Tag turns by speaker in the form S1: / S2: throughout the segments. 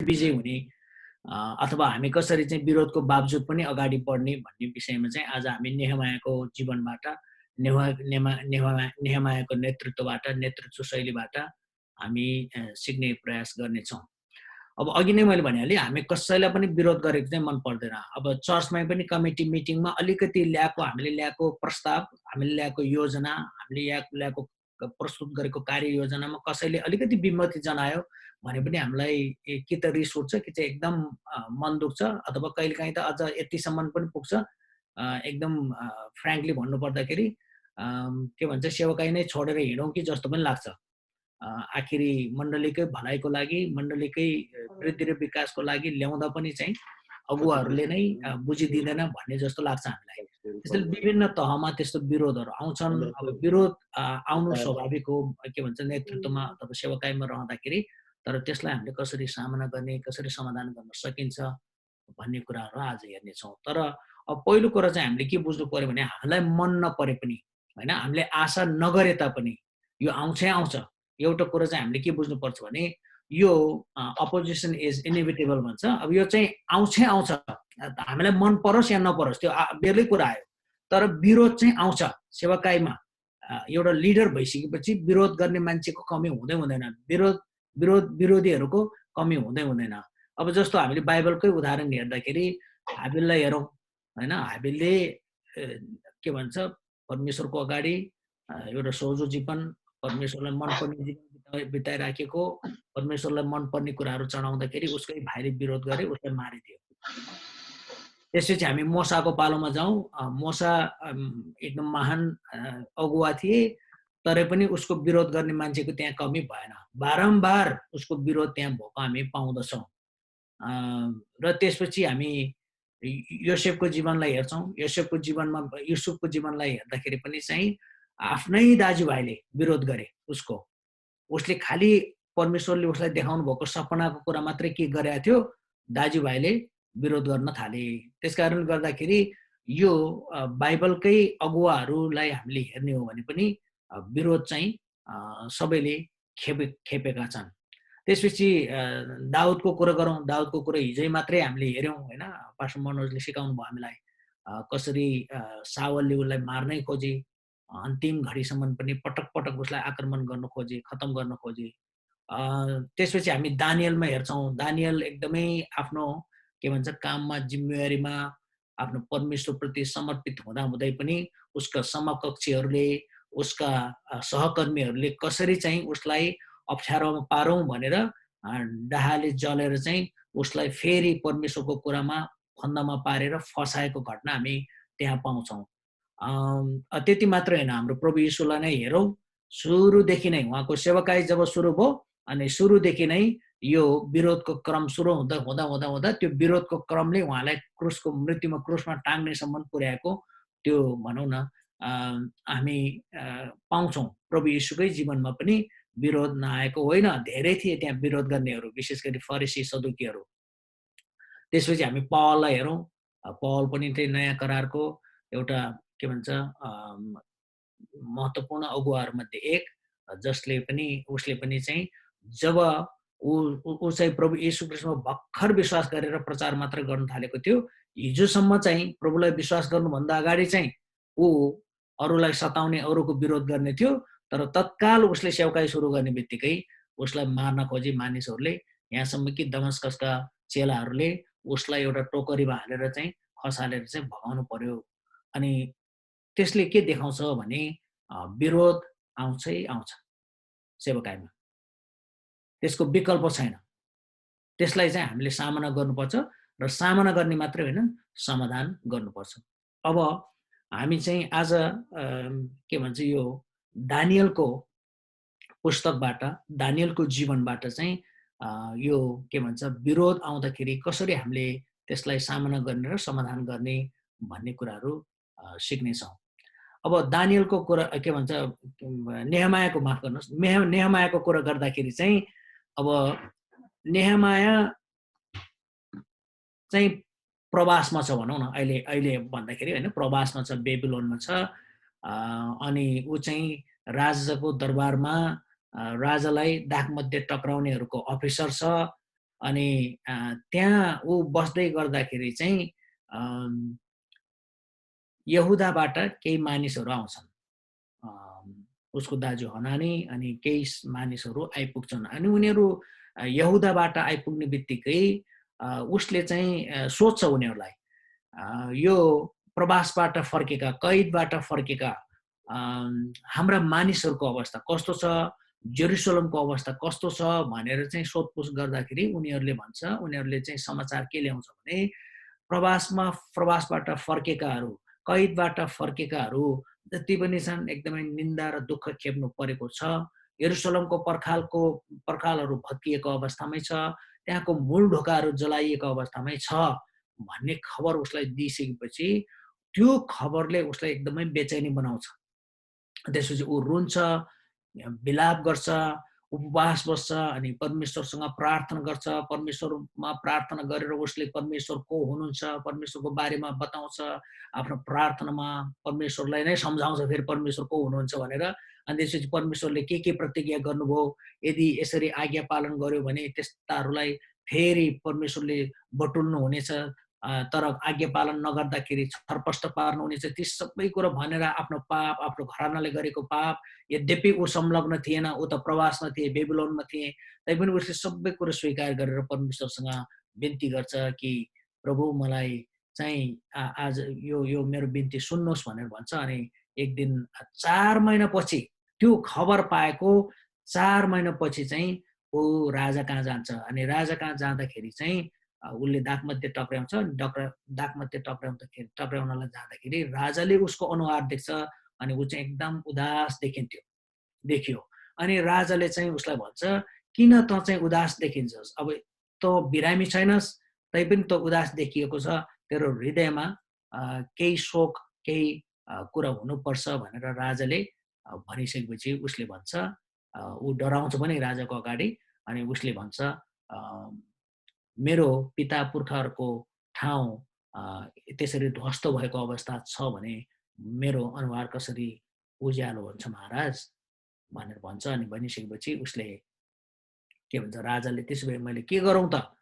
S1: विजय हुने अथवा हामी कसरी चाहिँ विरोधको बावजुद पनि अगाडि बढ्ने भन्ने विषयमा चाहिँ आज हामी नेहमायाको जीवनबाट नेहमायाको नेतृत्व शैलीबाट हामी सिक्ने प्रयास गर्नेछौँ। अब अघि नै मैले भनिहालेँ, हामी कसैलाई पनि विरोध गरेको चाहिँ मन पर्दैन। अब चर्चमै पनि कमिटी मिटिङमा अलिकति हामीले ल्याएको प्रस्ताव, हामीले ल्याएको योजना, हामीले ल्याएको प्रस्तुत गरेको कार्ययोजनामा कसैले अलिकति विमति जनायो भने पनि हामीलाई कि त रिस उठ्छ कि चाहिँ एकदम मन दुख्छ, अथवा कहिलेकाहीँ त अझ यतिसम्म पनि पुग्छ एकदम फ्र्याङ्कली भन्नुपर्दाखेरि के भन्छ सेवकाई नै छोडेर हिँडौँ कि जस्तो पनि लाग्छ। आखिरी मण्डलीकै भलाइको लागि, मण्डलीकै वृद्धि र विकासको लागि ल्याउँदा पनि चाहिँ अगुवाहरूले नै बुझिदिँदैन भन्ने जस्तो लाग्छ हामीलाई। त्यसैले विभिन्न तहमा त्यस्तो विरोधहरू आउँछन्। अब विरोध आउनु स्वाभाविक हो, के भन्छ नेतृत्वमा अथवा सेवकाईमा रहँदाखेरि। तर त्यसलाई हामीले कसरी सामना गर्ने, कसरी समाधान गर्न सकिन्छ भन्ने कुराहरू आज हेर्नेछौँ। तर अब पहिलो कुरा चाहिँ हामीले के बुझ्नु पर्यो भने हामीलाई मन नपरे पनि होइन, हामीले आशा नगरे तापनि यो आउँछै आउँछ। एउटा कुरा चाहिँ हामीले के बुझ्नुपर्छ भने यो अपोजिसन इज इनेभिटेबल भन्छ। अब यो चाहिँ आउँछै आउँछ, हामीलाई मन परोस् या नपरोस् त्यो बेग्लै कुरा आयो। तर विरोध चाहिँ आउँछ सेवाकाईमा। एउटा लिडर भइसकेपछि विरोध गर्ने मान्छेको कमी हुँदै हुँदैन, विरोधीहरूको कमी हुँदै हुँदैन। अब जस्तो हामीले बाइबलकै उदाहरण हेर्दाखेरि हाबिललाई हेरौँ होइन, हाबिलले के भन्छ परमेश्वरको अगाडि एउटा सोझो जीवन, परमेश्वरलाई मनपर्ने जीवन बिताइराखेको, परमेश्वरलाई मनपर्ने कुराहरू चढाउँदाखेरि उसकै भाइले विरोध गरे, उसलाई मारिदियो। त्यसपछि हामी मोसाको पालोमा जाउँ। मोसा एकदम महान अगुवा थिए, तरै पनि उसको विरोध गर्ने मान्छेको त्यहाँ कमी भएन। बारम्बार उसको विरोध त्यहाँ भएको हामी पाउँदछौँ। र त्यसपछि हामी योसेफको जीवनलाई हेर्छौँ। योसेफको जीवनमा, युसुफको जीवनलाई हेर्दाखेरि पनि चाहिँ आफ्नै दाजुभाइले विरोध गरे उसको। उसले खालि परमेश्वरले उसलाई देखाउनु भएको सपनाको कुरा मात्रै के गरेको थियो, दाजुभाइले विरोध गर्न थाले। त्यसकारण गर्दाखेरि यो बाइबलकै अगुवाहरूलाई हामीले हेर्ने हो भने पनि विरोध चाहिँ सबैले खेपेका छन्। त्यसपछि दाउदको कुरा गरौँ। दाउदको कुरा हिजै मात्रै हामीले हेऱ्यौँ होइन, पास्टर मनोजले सिकाउनु भयो हामीलाई कसरी सावलले उसलाई मार्नै खोजे, अन्तिम घडीसम्म पनि पटक पटक उसलाई आक्रमण गर्न खोजे, खतम गर्न खोजे। त्यसपछि हामी दानियलमा हेर्छौँ। दानियल एकदमै आफ्नो के भन्छ काममा, जिम्मेवारीमा आफ्नो परमेश्वरप्रति समर्पित हुँदाहुँदै पनि उसका समकक्षीहरूले, उसका सहकर्मीहरूले कसरी चाहिँ उसलाई अप्ठ्यारोमा पारौँ भनेर डाहाले जलेर चाहिँ उसलाई फेरि परमेश्वरको कुरामा फन्दामा पारेर फसाएको घटना हामी त्यहाँ पाउँछौँ। त्यति मात्र होइन, हाम्रो प्रभु यीशुलाई नै हेरौँ। सुरुदेखि नै उहाँको सेवाकाई जब सुरु भयो अनि सुरुदेखि नै यो विरोधको क्रम सुरु हुँदा हुँदा हुँदा हुँदा त्यो विरोधको क्रमले उहाँलाई मृत्युमा टाङ्नेसम्म पुर्याएको त्यो भनौँ न हामी पाउँछौँ। प्रभु यीशुकै जीवनमा पनि विरोध नआएको होइन, धेरै थिए त्यहाँ विरोध गर्नेहरू, विशेष गरी फरिसी सदुकीहरू। त्यसपछि हामी पौललाई हेरौँ। पौल पनि त्यही नयाँ करारको एउटा के भन्छ महत्त्वपूर्ण अगुवाहरूमध्ये एक, उसले पनि चाहिँ जब ऊ चाहिँ प्रभु यीशु ख्रीष्टमा भर्खर विश्वास गरेर प्रचार मात्र गर्न थालेको थियो। हिजोसम्म चाहिँ प्रभुलाई विश्वास गर्नुभन्दा अगाडि चाहिँ ऊ अरूलाई सताउने, अरूको विरोध गर्ने थियो। तर तत्काल उसले सेवकाई सुरु गर्ने बित्तिकै उसलाई मार्न खोजे मानिसहरूले, यहाँसम्म कि दमस्कसका चेलाहरूले उसलाई एउटा टोकरीमा हालेर चाहिँ खसालेर चाहिँ भगाउनु पर्यो। अनि त्यसले के देखाउँछ भने विरोध आउँछै आउँछ सेवकाईमा, त्यसको विकल्प छैन। त्यसलाई चाहिँ हामीले सामना गर्नुपर्छ र सामना गर्ने मात्रै होइन, समाधान गर्नुपर्छ। अब हामी चाहिँ आज के भन्छ यो दानियलको पुस्तकबाट, दानियलको जीवनबाट चाहिँ यो के भन्छ विरोध आउँदाखेरि कसरी हामीले त्यसलाई सामना गर्ने र समाधान गर्ने भन्ने कुराहरू सिक्नेछौँ। अब दानियलको कुरा के भन्छ नेहमायाको माफ गर्नुहोस्, नेहमायाको कुरा गर्दाखेरि चाहिँ अब नेहमाया चाहिँ प्रवासमा छ भनौँ न, अहिले भन्दाखेरि होइन, प्रवासमा छ, बेबिलोनमा छ। अनि ऊ चाहिँ राजाको दरबारमा राजालाई दागमध्ये टक्राउनेहरूको अफिसर छ। अनि त्यहाँ ऊ बस्दै गर्दाखेरि चाहिँ यहुदाबाट केही मानिसहरू आउँछन्। उसको दाजु हनानी अनि केही मानिसहरू आइपुग्छन् अनि उनीहरू यहुदाबाट आइपुग्ने बित्तिकै उसले चाहिँ सोध्छ उनीहरूलाई यो प्रवासबाट फर्केका कैदबाट फर्केका हाम्रा मानिसहरूको अवस्था कस्तो छ, जेरुसलमको अवस्था कस्तो छ भनेर चाहिँ सोधपुछ गर्दाखेरि उनीहरूले चाहिँ समाचार के ल्याउँछ भने प्रवासबाट फर्केकाहरू, कैदबाट फर्केकाहरू जति पनि छन् एकदमै निन्दा र दुःख खेप्नु परेको छ। यरुसलमको पर्खालहरू भत्किएको अवस्थामै छ, त्यहाँको मूल ढोकाहरू जलाइएको अवस्थामै छ भन्ने खबर उसलाई दिइसकेपछि त्यो खबरले उसलाई एकदमै बेचैनी बनाउँछ। त्यसपछि ऊ रुन्छ, विलाप गर्छ, उपवास बस्छ अनि परमेश्वरसँग प्रार्थना गर्छ। परमेश्वरमा प्रार्थना गरेर उसले परमेश्वर को हुनुहुन्छ परमेश्वरको बारेमा बताउँछ। आफ्नो प्रार्थनामा परमेश्वरलाई नै सम्झाउँछ फेरि परमेश्वर को हुनुहुन्छ भनेर। अनि त्यसपछि परमेश्वरले के प्रतिज्ञा गर्नुभयो, यदि यसरी आज्ञा पालन गर्यो भने त्यस्ताहरूलाई फेरि परमेश्वरले बटुल्नु हुनेछ, तर आज्ञा पालन नगर्दाखेरि छरपष्ट पार्नु हुनेछ। ती सबै कुरा भनेर आफ्नो पाप, आफ्नो घरानाले गरेको पाप, यद्यपि ऊ संलग्न थिएन, ऊ त प्रवासमा थिए, बेबिलोनमा थिए, तैपनि उसले सबै कुरा स्वीकार गरेर परमेश्वरसँग बिन्ती गर्छ कि प्रभु मलाई चाहिँ आज यो मेरो बिन्ती सुन्नुहोस् भनेर भन्छ। अनि एक दिन 4 महिनापछि त्यो खबर पाएको 4 महिनापछि चाहिँ ऊ राजा कहाँ जान्छ। अनि राजा कहाँ जाँदाखेरि चाहिँ उसले दागमध्ये टक्राउँछ। दागमध्ये टक्राउनलाई जाँदाखेरि राजाले उसको अनुहार देख्छ अनि ऊ चाहिँ एकदम उदास देखियो। अनि राजाले चाहिँ उसलाई भन्छ किन त चाहिँ उदास देखिन्छस्, अब त बिरामी छैनस् तैपनि त उदास देखिएको छ, तेरो हृदयमा केही शोक केही कुरा हुनुपर्छ भनेर राजाले भनिसकेपछि उसले भन्छ, ऊ डराउँछ पनि राजाको अगाडि। अनि उसले भन्छ मेरो पिता पुर्खाहरूको ठाउँ त्यसरी ध्वस्त भएको अवस्था छ भने मेरो अनुहार कसरी उज्यालो हुन्छ महाराज भनेर भन्छ। अनि भनिसकेपछि उसले के भन्छ, राजाले त्यसो भए मैले के गरौँ त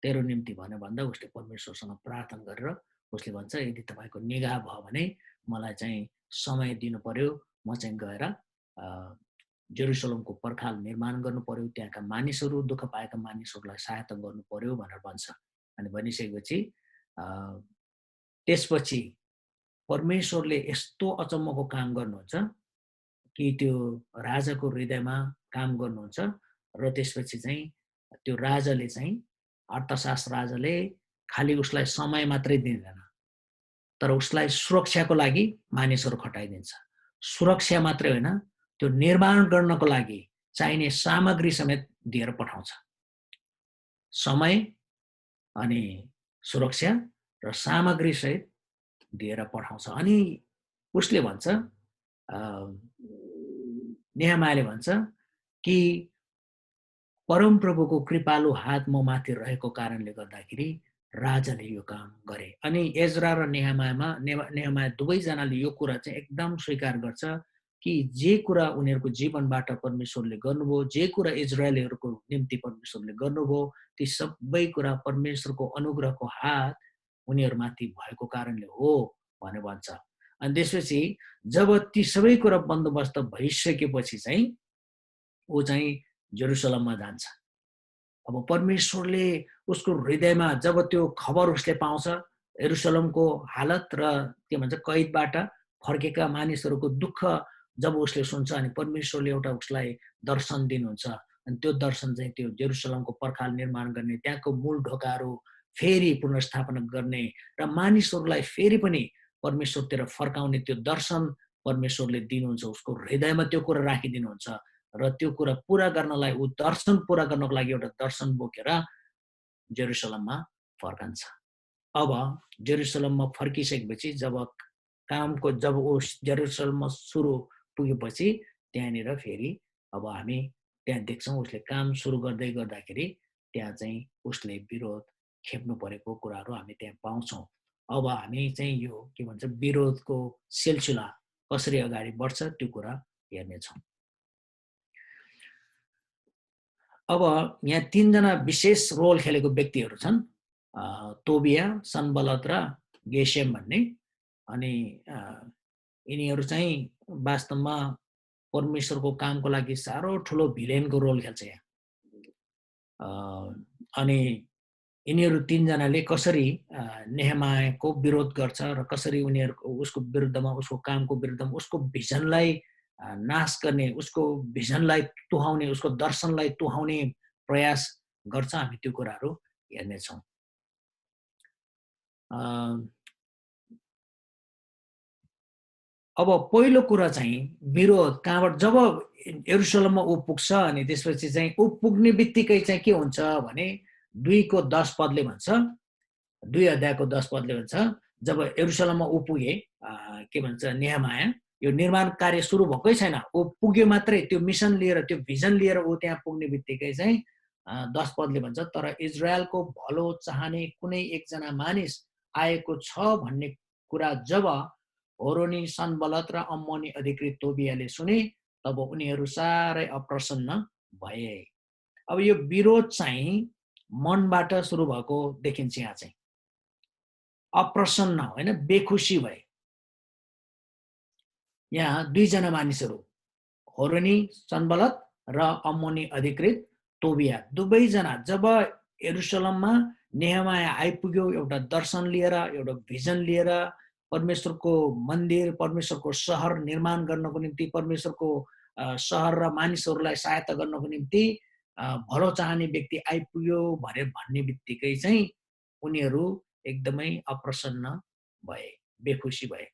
S1: तेरो निम्ति भनेर भन्दा उसले परमेश्वरसँग प्रार्थना गरेर उसले भन्छ यदि तपाईँको निगाह भयो भने मलाई चाहिँ समय दिनु पर्यो, म चाहिँ गएर जेरुसलमको पर्खाल निर्माण गर्नु पर्यो, त्यहाँका मानिसहरू दुःख पाएका मानिसहरूलाई सहायता गर्नु पर्यो भनेर भन्छ। अनि भनिसकेपछि त्यसपछि परमेश्वरले यस्तो अचम्मको काम गर्नुहुन्छ कि त्यो राजाको हृदयमा काम गर्नुहुन्छ र त्यसपछि चाहिँ त्यो राजाले चाहिँ अर्थशास्त्र राजाले खालि उसलाई समय मात्रै दिँदैन तर उसलाई सुरक्षाको लागि मानिसहरू खटाइदिन्छ। सुरक्षा मात्रै होइन, त्यो निर्माण गर्नको लागि चाहिने सामग्री समेत दिएर पठाउँछ। समय अनि सुरक्षा र सामग्री सहित दिएर पठाउँछ। अनि उसले भन्छ नेहमायाले भन्छ कि परमप्रभुको कृपालु हात म माथि रहेको कारणले गर्दाखेरि राजाले यो काम गरे। अनि एजरा र नेहमाया दुवैजनाले यो कुरा चाहिँ एकदम स्वीकार गर्छ कि जे कुरा उनीहरूको जीवनबाट परमेश्वरले गर्नुभयो, जे कुरा इजरायलीहरूको निम्ति परमेश्वरले गर्नुभयो, ती सबै कुरा परमेश्वरको अनुग्रहको हात उनीहरूमाथि भएको कारणले हो भनेर भन्छ। अनि त्यसपछि जब ती सबै कुरा बन्दोबस्त भइसकेपछि चाहिँ ऊ चाहिँ जेरुसलममा जान्छ। अब परमेश्वरले उसको हृदयमा जब त्यो खबर उसले पाउँछ यरुसलमको हालत र के भन्छ कैदबाट फर्केका मानिसहरूको दुःख जब उसले सुन्छ अनि परमेश्वरले एउटा उसलाई दर्शन दिनुहुन्छ। अनि त्यो दर्शन चाहिँ त्यो जेरुसलमको पर्खाल निर्माण गर्ने, त्यहाँको मूल ढोकाहरू फेरि पुनर्स्थापना गर्ने र मानिसहरूलाई फेरि पनि परमेश्वरतिर फर्काउने त्यो दर्शन परमेश्वरले दिनुहुन्छ। उसको हृदयमा त्यो कुरा राखिदिनुहुन्छ र त्यो कुरा पुरा गर्नलाई ऊ दर्शन पुरा गर्नको लागि एउटा दर्शन बोकेर जेरुसलममा फर्कन्छ। अब जेरुसलममा फर्किसकेपछि जब ऊ जेरुसलममा सुरु पुगेपछि त्यहाँनिर फेरि अब हामी त्यहाँ देख्छौँ उसले काम सुरु गर्दाखेरि त्यहाँ चाहिँ उसले विरोध खेप्नु परेको कुराहरू हामी त्यहाँ पाउँछौँ। अब हामी चाहिँ यो के भन्छ विरोधको सिलसिला कसरी अगाडि बढ्छ त्यो कुरा हेर्नेछौँ। अब यहाँ 3 जना विशेष रोल खेलेको व्यक्तिहरू छन्, तोबिया, सनबलत र गेशेम भन्ने। अनि यिनीहरू चाहिँ वास्तवमा परमेश्वरको कामको लागि साह्रो ठुलो भिलेनको रोल खेल्छ यहाँ। अनि यिनीहरू 3 जनाले कसरी नेहेमायाको विरोध गर्छ र कसरी उनीहरूको उसको विरुद्धमा, उसको कामको विरुद्धमा, उसको भिजनलाई नाश गर्ने, उसको भिजनलाई तुहाउने, उसको दर्शनलाई तुहाउने प्रयास गर्छ, हामी त्यो कुराहरू हेर्नेछौँ। अब पहिलो कुरा चाहिँ विरोध कहाँबाट, जब यरुशलेममा ऊ पुग्छ अनि त्यसपछि चाहिँ ऊ पुग्ने बित्तिकै चाहिँ के हुन्छ भने 2:10 पदले भन्छ, 2 अध्यायको 10 पदले भन्छ, जब यरुशलेममा ऊ पुगे, के भन्छ, नेहेमाया, यो निर्माण कार्य सुरु भएकै छैन, ऊ पुग्यो मात्रै, त्यो मिसन लिएर, त्यो भिजन लिएर ऊ त्यहाँ पुग्ने बित्तिकै चाहिँ 10 पदले भन्छ, तर इजरायलको भलो चाहने कुनै एकजना मानिस आएको छ भन्ने कुरा जब होरोनी, सनबलत र अम्मोनी अधिकृत तोबियाले सुने, तब उनीहरू साह्रै अप्रसन्न भए। अब यो विरोध चाहिँ मनबाट सुरु भएको देखिन्छ। यहाँ चाहिँ अप्रसन्न होइन, बेखुसी भए। यहाँ 2 जना मानिसहरू, होरोनी, सनबलत र अम्मोनी अधिकृत तोबिया, दुवैजना जब यरुशलेममा नेहेमाया आइपुग्यो एउटा दर्शन लिएर, एउटा भिजन लिएर, परमेश्वरको मन्दिर, परमेश्वरको सहर निर्माण गर्नको निम्ति, परमेश्वरको सहर र मानिसहरूलाई सहायता गर्नको निम्ति भलो चाहने व्यक्ति आइपुग्यो भनेर भन्ने बित्तिकै चाहिँ उनीहरू एकदमै अप्रसन्न भए, बेखुसी भए।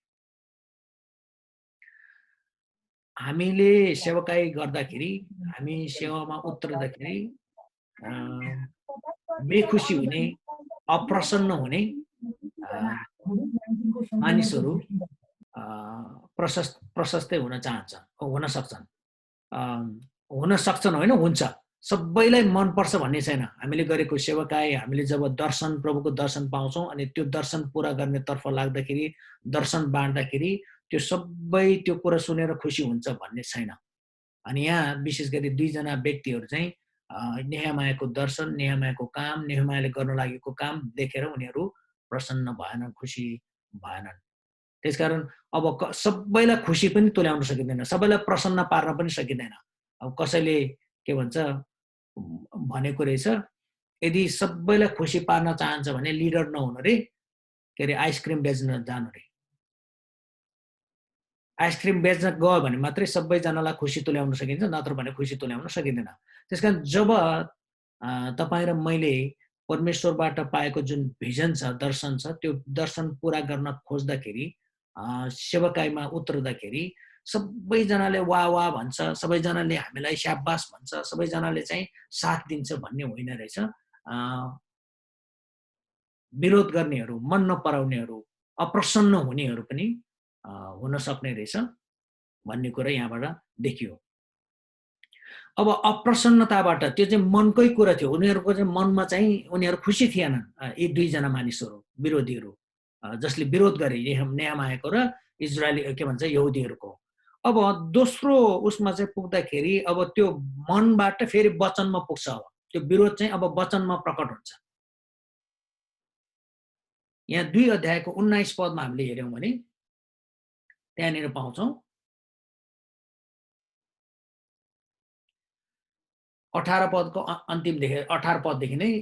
S1: हामीले सेवाकाई गर्दाखेरि, हामी सेवामा उत्रदाखेरि बेखुसी हुने, अप्रसन्न हुने मानिसहरू प्रशस्तै हुन चाहन्छन्, हुन सक्छन् होइन, हुन्छ। सबैलाई मनपर्छ भन्ने छैन। हामीले गरेको सेवाकाई, हामीले जब दर्शन, प्रभुको दर्शन पाउँछौँ अनि त्यो दर्शन पुरा गर्नेतर्फ लाग्दाखेरि, दर्शन बाँड्दाखेरि त्यो सबै त्यो कुरा सुनेर खुसी हुन्छ भन्ने छैन। अनि यहाँ विशेष गरी 2 जना व्यक्तिहरू चाहिँ नेहेमायाको दर्शन, नेहेमायाको काम, नेहेमायाले गर्न लागेको काम देखेर उनीहरू प्रसन्न भएनन्, खुसी भएनन्। त्यसकारण अब सबैलाई खुसी पनि तुल्याउन सकिँदैन, सबैलाई प्रसन्न पार्न पनि सकिँदैन। अब कसैले के भन्छ भनेको रहेछ, यदि सबैलाई खुसी पार्न चाहन्छ भने लिडर नहुनु रे, के अरे आइसक्रिम बेच्न जानु रे। आइसक्रिम बेच्न गयो भने मात्रै सबैजनालाई खुसी तुल्याउन सकिन्छ, नत्र भने खुसी तुल्याउन सकिँदैन। त्यसकारण जब तपाईँ र मैले परमेश्वरबाट पाएको जुन भिजन छ, दर्शन छ, त्यो दर्शन पुरा गर्न खोज्दाखेरि, सेवाकाईमा उत्रदाखेरि सबैजनाले वाह वाह भन्छ, सबैजनाले हामीलाई स्याबास भन्छ, सबैजनाले चाहिँ साथ दिन्छ भन्ने होइन रहेछ। विरोध गर्नेहरू, मन नपराउनेहरू, अप्रसन्न हुनेहरू पनि हुन सक्ने रहेछ भन्ने कुरा यहाँबाट देखियो। अब अप्रसन्नताबाट, त्यो चाहिँ मनकै कुरा थियो, उनीहरूको चाहिँ मनमा चाहिँ उनीहरू खुसी थिएनन्, यी 2 जना मानिसहरू, विरोधीहरू, जसले विरोध गरे नेहेमायाको र इजरायली, के भन्छ, यहुदीहरूको। अब दोस्रो उसमा चाहिँ पुग्दाखेरि अब त्यो मनबाट फेरि वचनमा पुग्छ। अब त्यो विरोध चाहिँ अब वचनमा प्रकट हुन्छ। यहाँ 2 अध्यायको 19 पदमा हामीले हेर्यौँ भने त्यहाँनिर पाउँछौँ, 18 पदको अन्तिमदेखि, 18 पददेखि नै,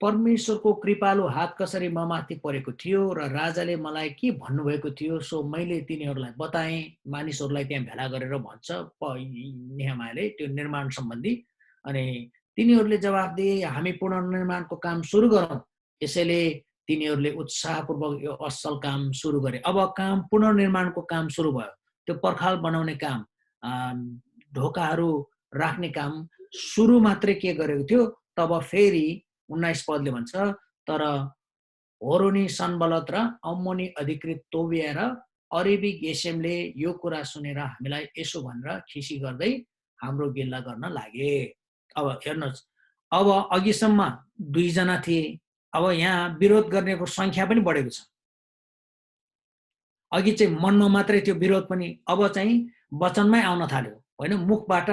S1: परमेश्वरको कृपालु हात कसरी ममाथि परेको थियो र राजाले मलाई के भन्नुभएको थियो सो मैले तिनीहरूलाई बताएँ। मानिसहरूलाई त्यहाँ भेला गरेर भन्छ नेहेमायाले त्यो निर्माण सम्बन्धी। अनि तिनीहरूले जवाफ दिए, हामी पुनर्निर्माणको काम सुरु गरौँ। यसैले तिनीहरूले उत्साहपूर्वक यो असल काम सुरु गरे। अब काम, पुनर्निर्माणको काम सुरु भयो। त्यो पर्खाल बनाउने काम, ढोकाहरू राख्ने काम सुरु मात्रै के गरेको थियो। तब फेरि 19 पदले भन्छ, तर होरोनी, सनबलत र अम्मोनी अधिकृत तोबिया र अरेबी गेशेमले यो कुरा सुनेर हामीलाई यसो भनेर खिसी गर्दै हाम्रो गिल्ला गर्न लागे। अब हेर्नुहोस्, अब अघिसम्म 2 जना थिए, अब यहाँ विरोध गर्नेको संख्या पनि बढेको छ। अघि चाहिँ मनमा मात्रै त्यो विरोध पनि अब चाहिँ वचनमै आउन थाल्यो होइन, मुखबाट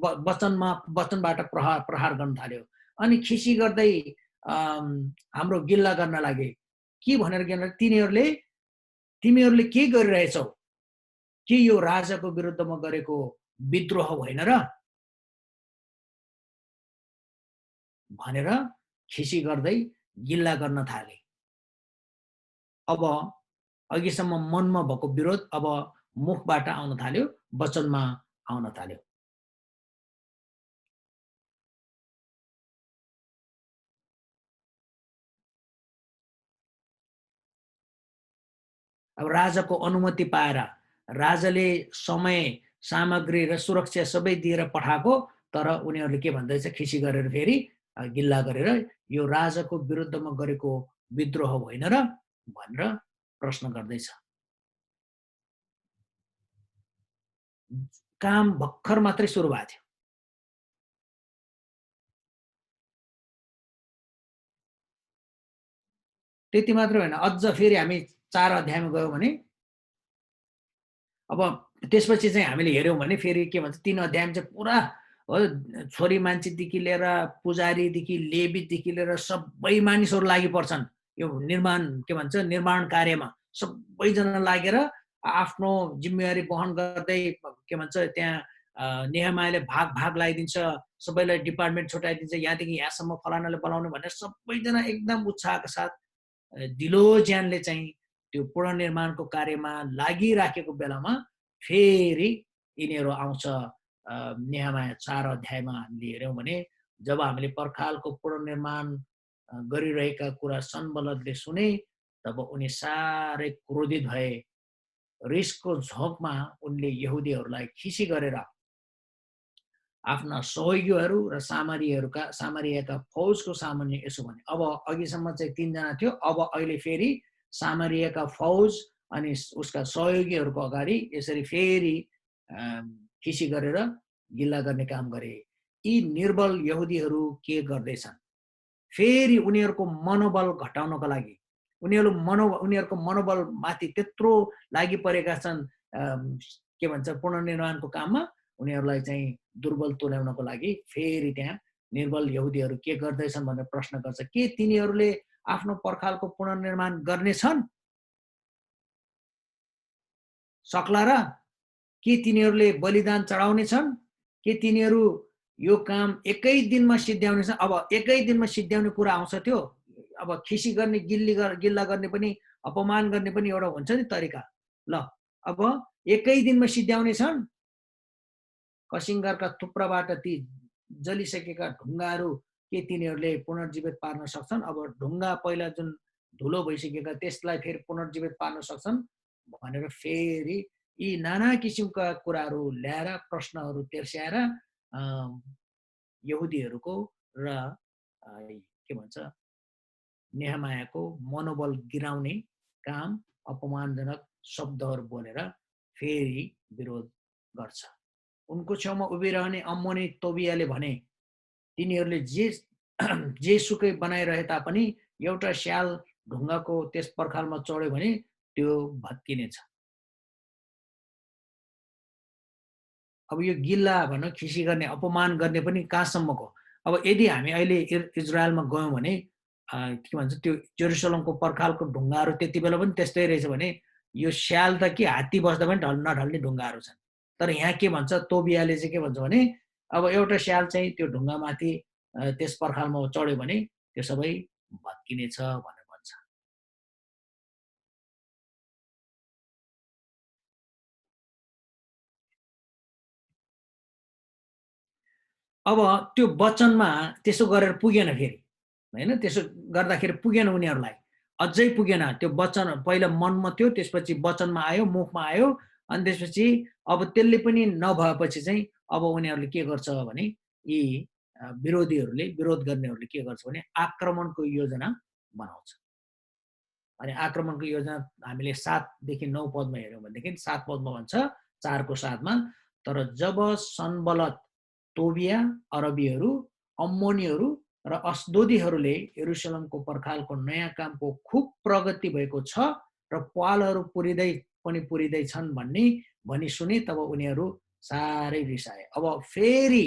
S1: वचनबाट प्रहार गर्न थाल्यो। अनि खिसी गर्दै हाम्रो गिल्ला गर्न लागे। के भनेर गिल्ला? तिमीहरूले के गरिरहेछौ? के यो राजाको विरुद्धमा गरेको विद्रोह होइन र भनेर खिसी गर्दै गिल्ला गर्न थाले। अब अघिसम्म मनमा भएको विरोध अब मुखबाट आउन थाल्यो, वचनमा आउन थाल्यो। अब राजाको अनुमति पाएर राजाले समय, सामग्री र सुरक्षा सबै दिएर पठाएको, तर उनीहरूले के भन्दैछ? खिसी गरेर फेरि गिल्ला गरेर यो राजाको विरुद्धमा गरेको विद्रोह होइन र भनेर प्रश्न गर्दैछ। काम भर्खर मात्रै सुरु भएको थियो। त्यति मात्र होइन, अझ फेरि हामी 4 अध्यायमा गयौँ भने अब त्यसपछि चाहिँ हामीले हेऱ्यौँ भने फेरि के भन्छ 3 अध्यायमा चाहिँ पुरा हो छोरी मान्छेदेखि लिएर पुजारीदेखि लेवीदेखि लिएर सबै मानिसहरू लागि पर्छन् यो निर्माण के भन्छ निर्माण कार्यमा। सबैजना लागेर आफ्नो जिम्मेवारी वहन गर्दै के भन्छ त्यहाँ नेहमायाले भाग लगाइदिन्छ, सबैलाई डिपार्टमेन्ट छुट्याइदिन्छ, यहाँदेखि यहाँसम्म फलानाले बोलाउने भनेर सबैजना एकदम उत्साहका साथ दिलो ज्यानले चाहिँ त्यो पुनर्निर्माणको कार्यमा लागिराखेको बेलामा फेरि यिनीहरू आउँछ। नेहमाया 4 अध्यायमा हामीले हेऱ्यौँ भने जब हामीले पर्खालको पुनर्निर्माण गरिरहेका कुरा सनबलदले सुने तब उनी साह्रै क्रोधित भए। रिसको झोकमा उनले यहुदीहरूलाई खिसी गरेर आफ्ना सहयोगीहरू र सामरियाका फौजको सामान्य यसो भने। अब अघिसम्म चाहिँ 3 जना थियो, अब अहिले फेरि सामरियाका फौज अनि उसका सहयोगीहरूको अगाडि यसरी फेरि खिसी गरेर गिल्ला गर्ने काम गरे। यी निर्बल यहुदीहरू के गर्दैछन्? फेरि उनीहरूको मनोबल घटाउनको लागि उनीहरूको मनोबल माथि त्यत्रो लागि परेका छन् के भन्छ पुनर्निर्माणको काममा, उनीहरूलाई चाहिँ दुर्बल तुल्याउनको लागि फेरि त्यहाँ निर्बल यहुदीहरू के गर्दैछन् भनेर प्रश्न गर्छ। के तिनीहरूले आफ्नो पर्खालको पुनर्निर्माण गर्नेछन्? सक्ला र? के तिनीहरूले बलिदान चढाउनेछन्? के तिनीहरू यो काम एकै दिनमा सिद्ध्याउनेछन्? अब एकै दिनमा सिद्ध्याउने कुरा आउँछ त्यो। अब खिसी गर्ने, गिल्ला गर्ने पनि, अपमान गर्ने पनि एउटा हुन्छ नि तरिका। ल अब एकै दिनमा सिद्ध्याउनेछन्? कसिङ्गरका थुप्राबाट ती जलिसकेका ढुङ्गाहरू के तिनीहरूले पुनर्जीवित पार्न सक्छन्? अब ढुङ्गा पहिला जुन धुलो भइसकेका त्यसलाई फेरि पुनर्जीवित पार्न सक्छन् भनेर फेरि यी नाना किसिमका कुराहरू ल्याएर प्रश्नहरू तेर्स्याएर यहुदीहरूको र के भन्छ नेहमायाको मनोबल गिराउने काम, अपमानजनक शब्दहरू बोलेर फेरि विरोध गर्छ। उनको छेउमा उभिरहने अम्मोनी तोबियाले भने तिनीहरूले जे सुकै बनाइरहे तापनि एउटा स्याल ढुङ्गाको त्यस पर्खालमा चढ्यो भने त्यो भत्किनेछ। अब यो गिल्ला भनौँ, खिसी गर्ने, अपमान गर्ने पनि कहाँसम्मको? अब यदि हामी अहिले इजरायलमा गयौँ भने के भन्छ त्यो जेरुसलमको पर्खालको ढुङ्गाहरू त्यति बेला पनि त्यस्तै रहेछ भने यो स्याल त के हात्ती बस्दा पनि नढल्ने ढुङ्गाहरू छन्। तर यहाँ के भन्छ तोबियाले चाहिँ के भन्छ भने अब एउटा स्याल चाहिँ त्यो ढुङ्गामाथि त्यस पर्खालमा चढ्यो भने त्यो सबै भत्किनेछ भनेर भन्छ। अब त्यो वचनमा त्यसो गरेर पुगेन फेरि, होइन? त्यसो गर्दाखेरि पुगेन उनीहरूलाई, अझै पुगेन। त्यो वचन पहिला मनमा थियो, त्यसपछि वचनमा आयो, मुखमा आयो, अनि त्यसपछि अब त्यसले पनि नभएपछि चाहिँ अब उनीहरूले के गर्छ भने यी विरोधीहरूले, विरोध गर्नेहरूले के गर्छ भने आक्रमणको योजना बनाउँछ। अनि आक्रमणको योजना हामीले 7 देखि 9 पदमा हेऱ्यौँ भनेदेखि 7 पदमा भन्छ 4 को 7 मा, तर जब सनबलत, तोबिया, अरबीहरू, अम्मोनीहरू र अस्दोदीहरूले यरुसलमको पर्खालको नयाँ कामको खुब प्रगति भएको छ र पालहरू पुरिँदै छन् भनी सुने तब उनीहरू साह्रै रिसाए। अब फेरि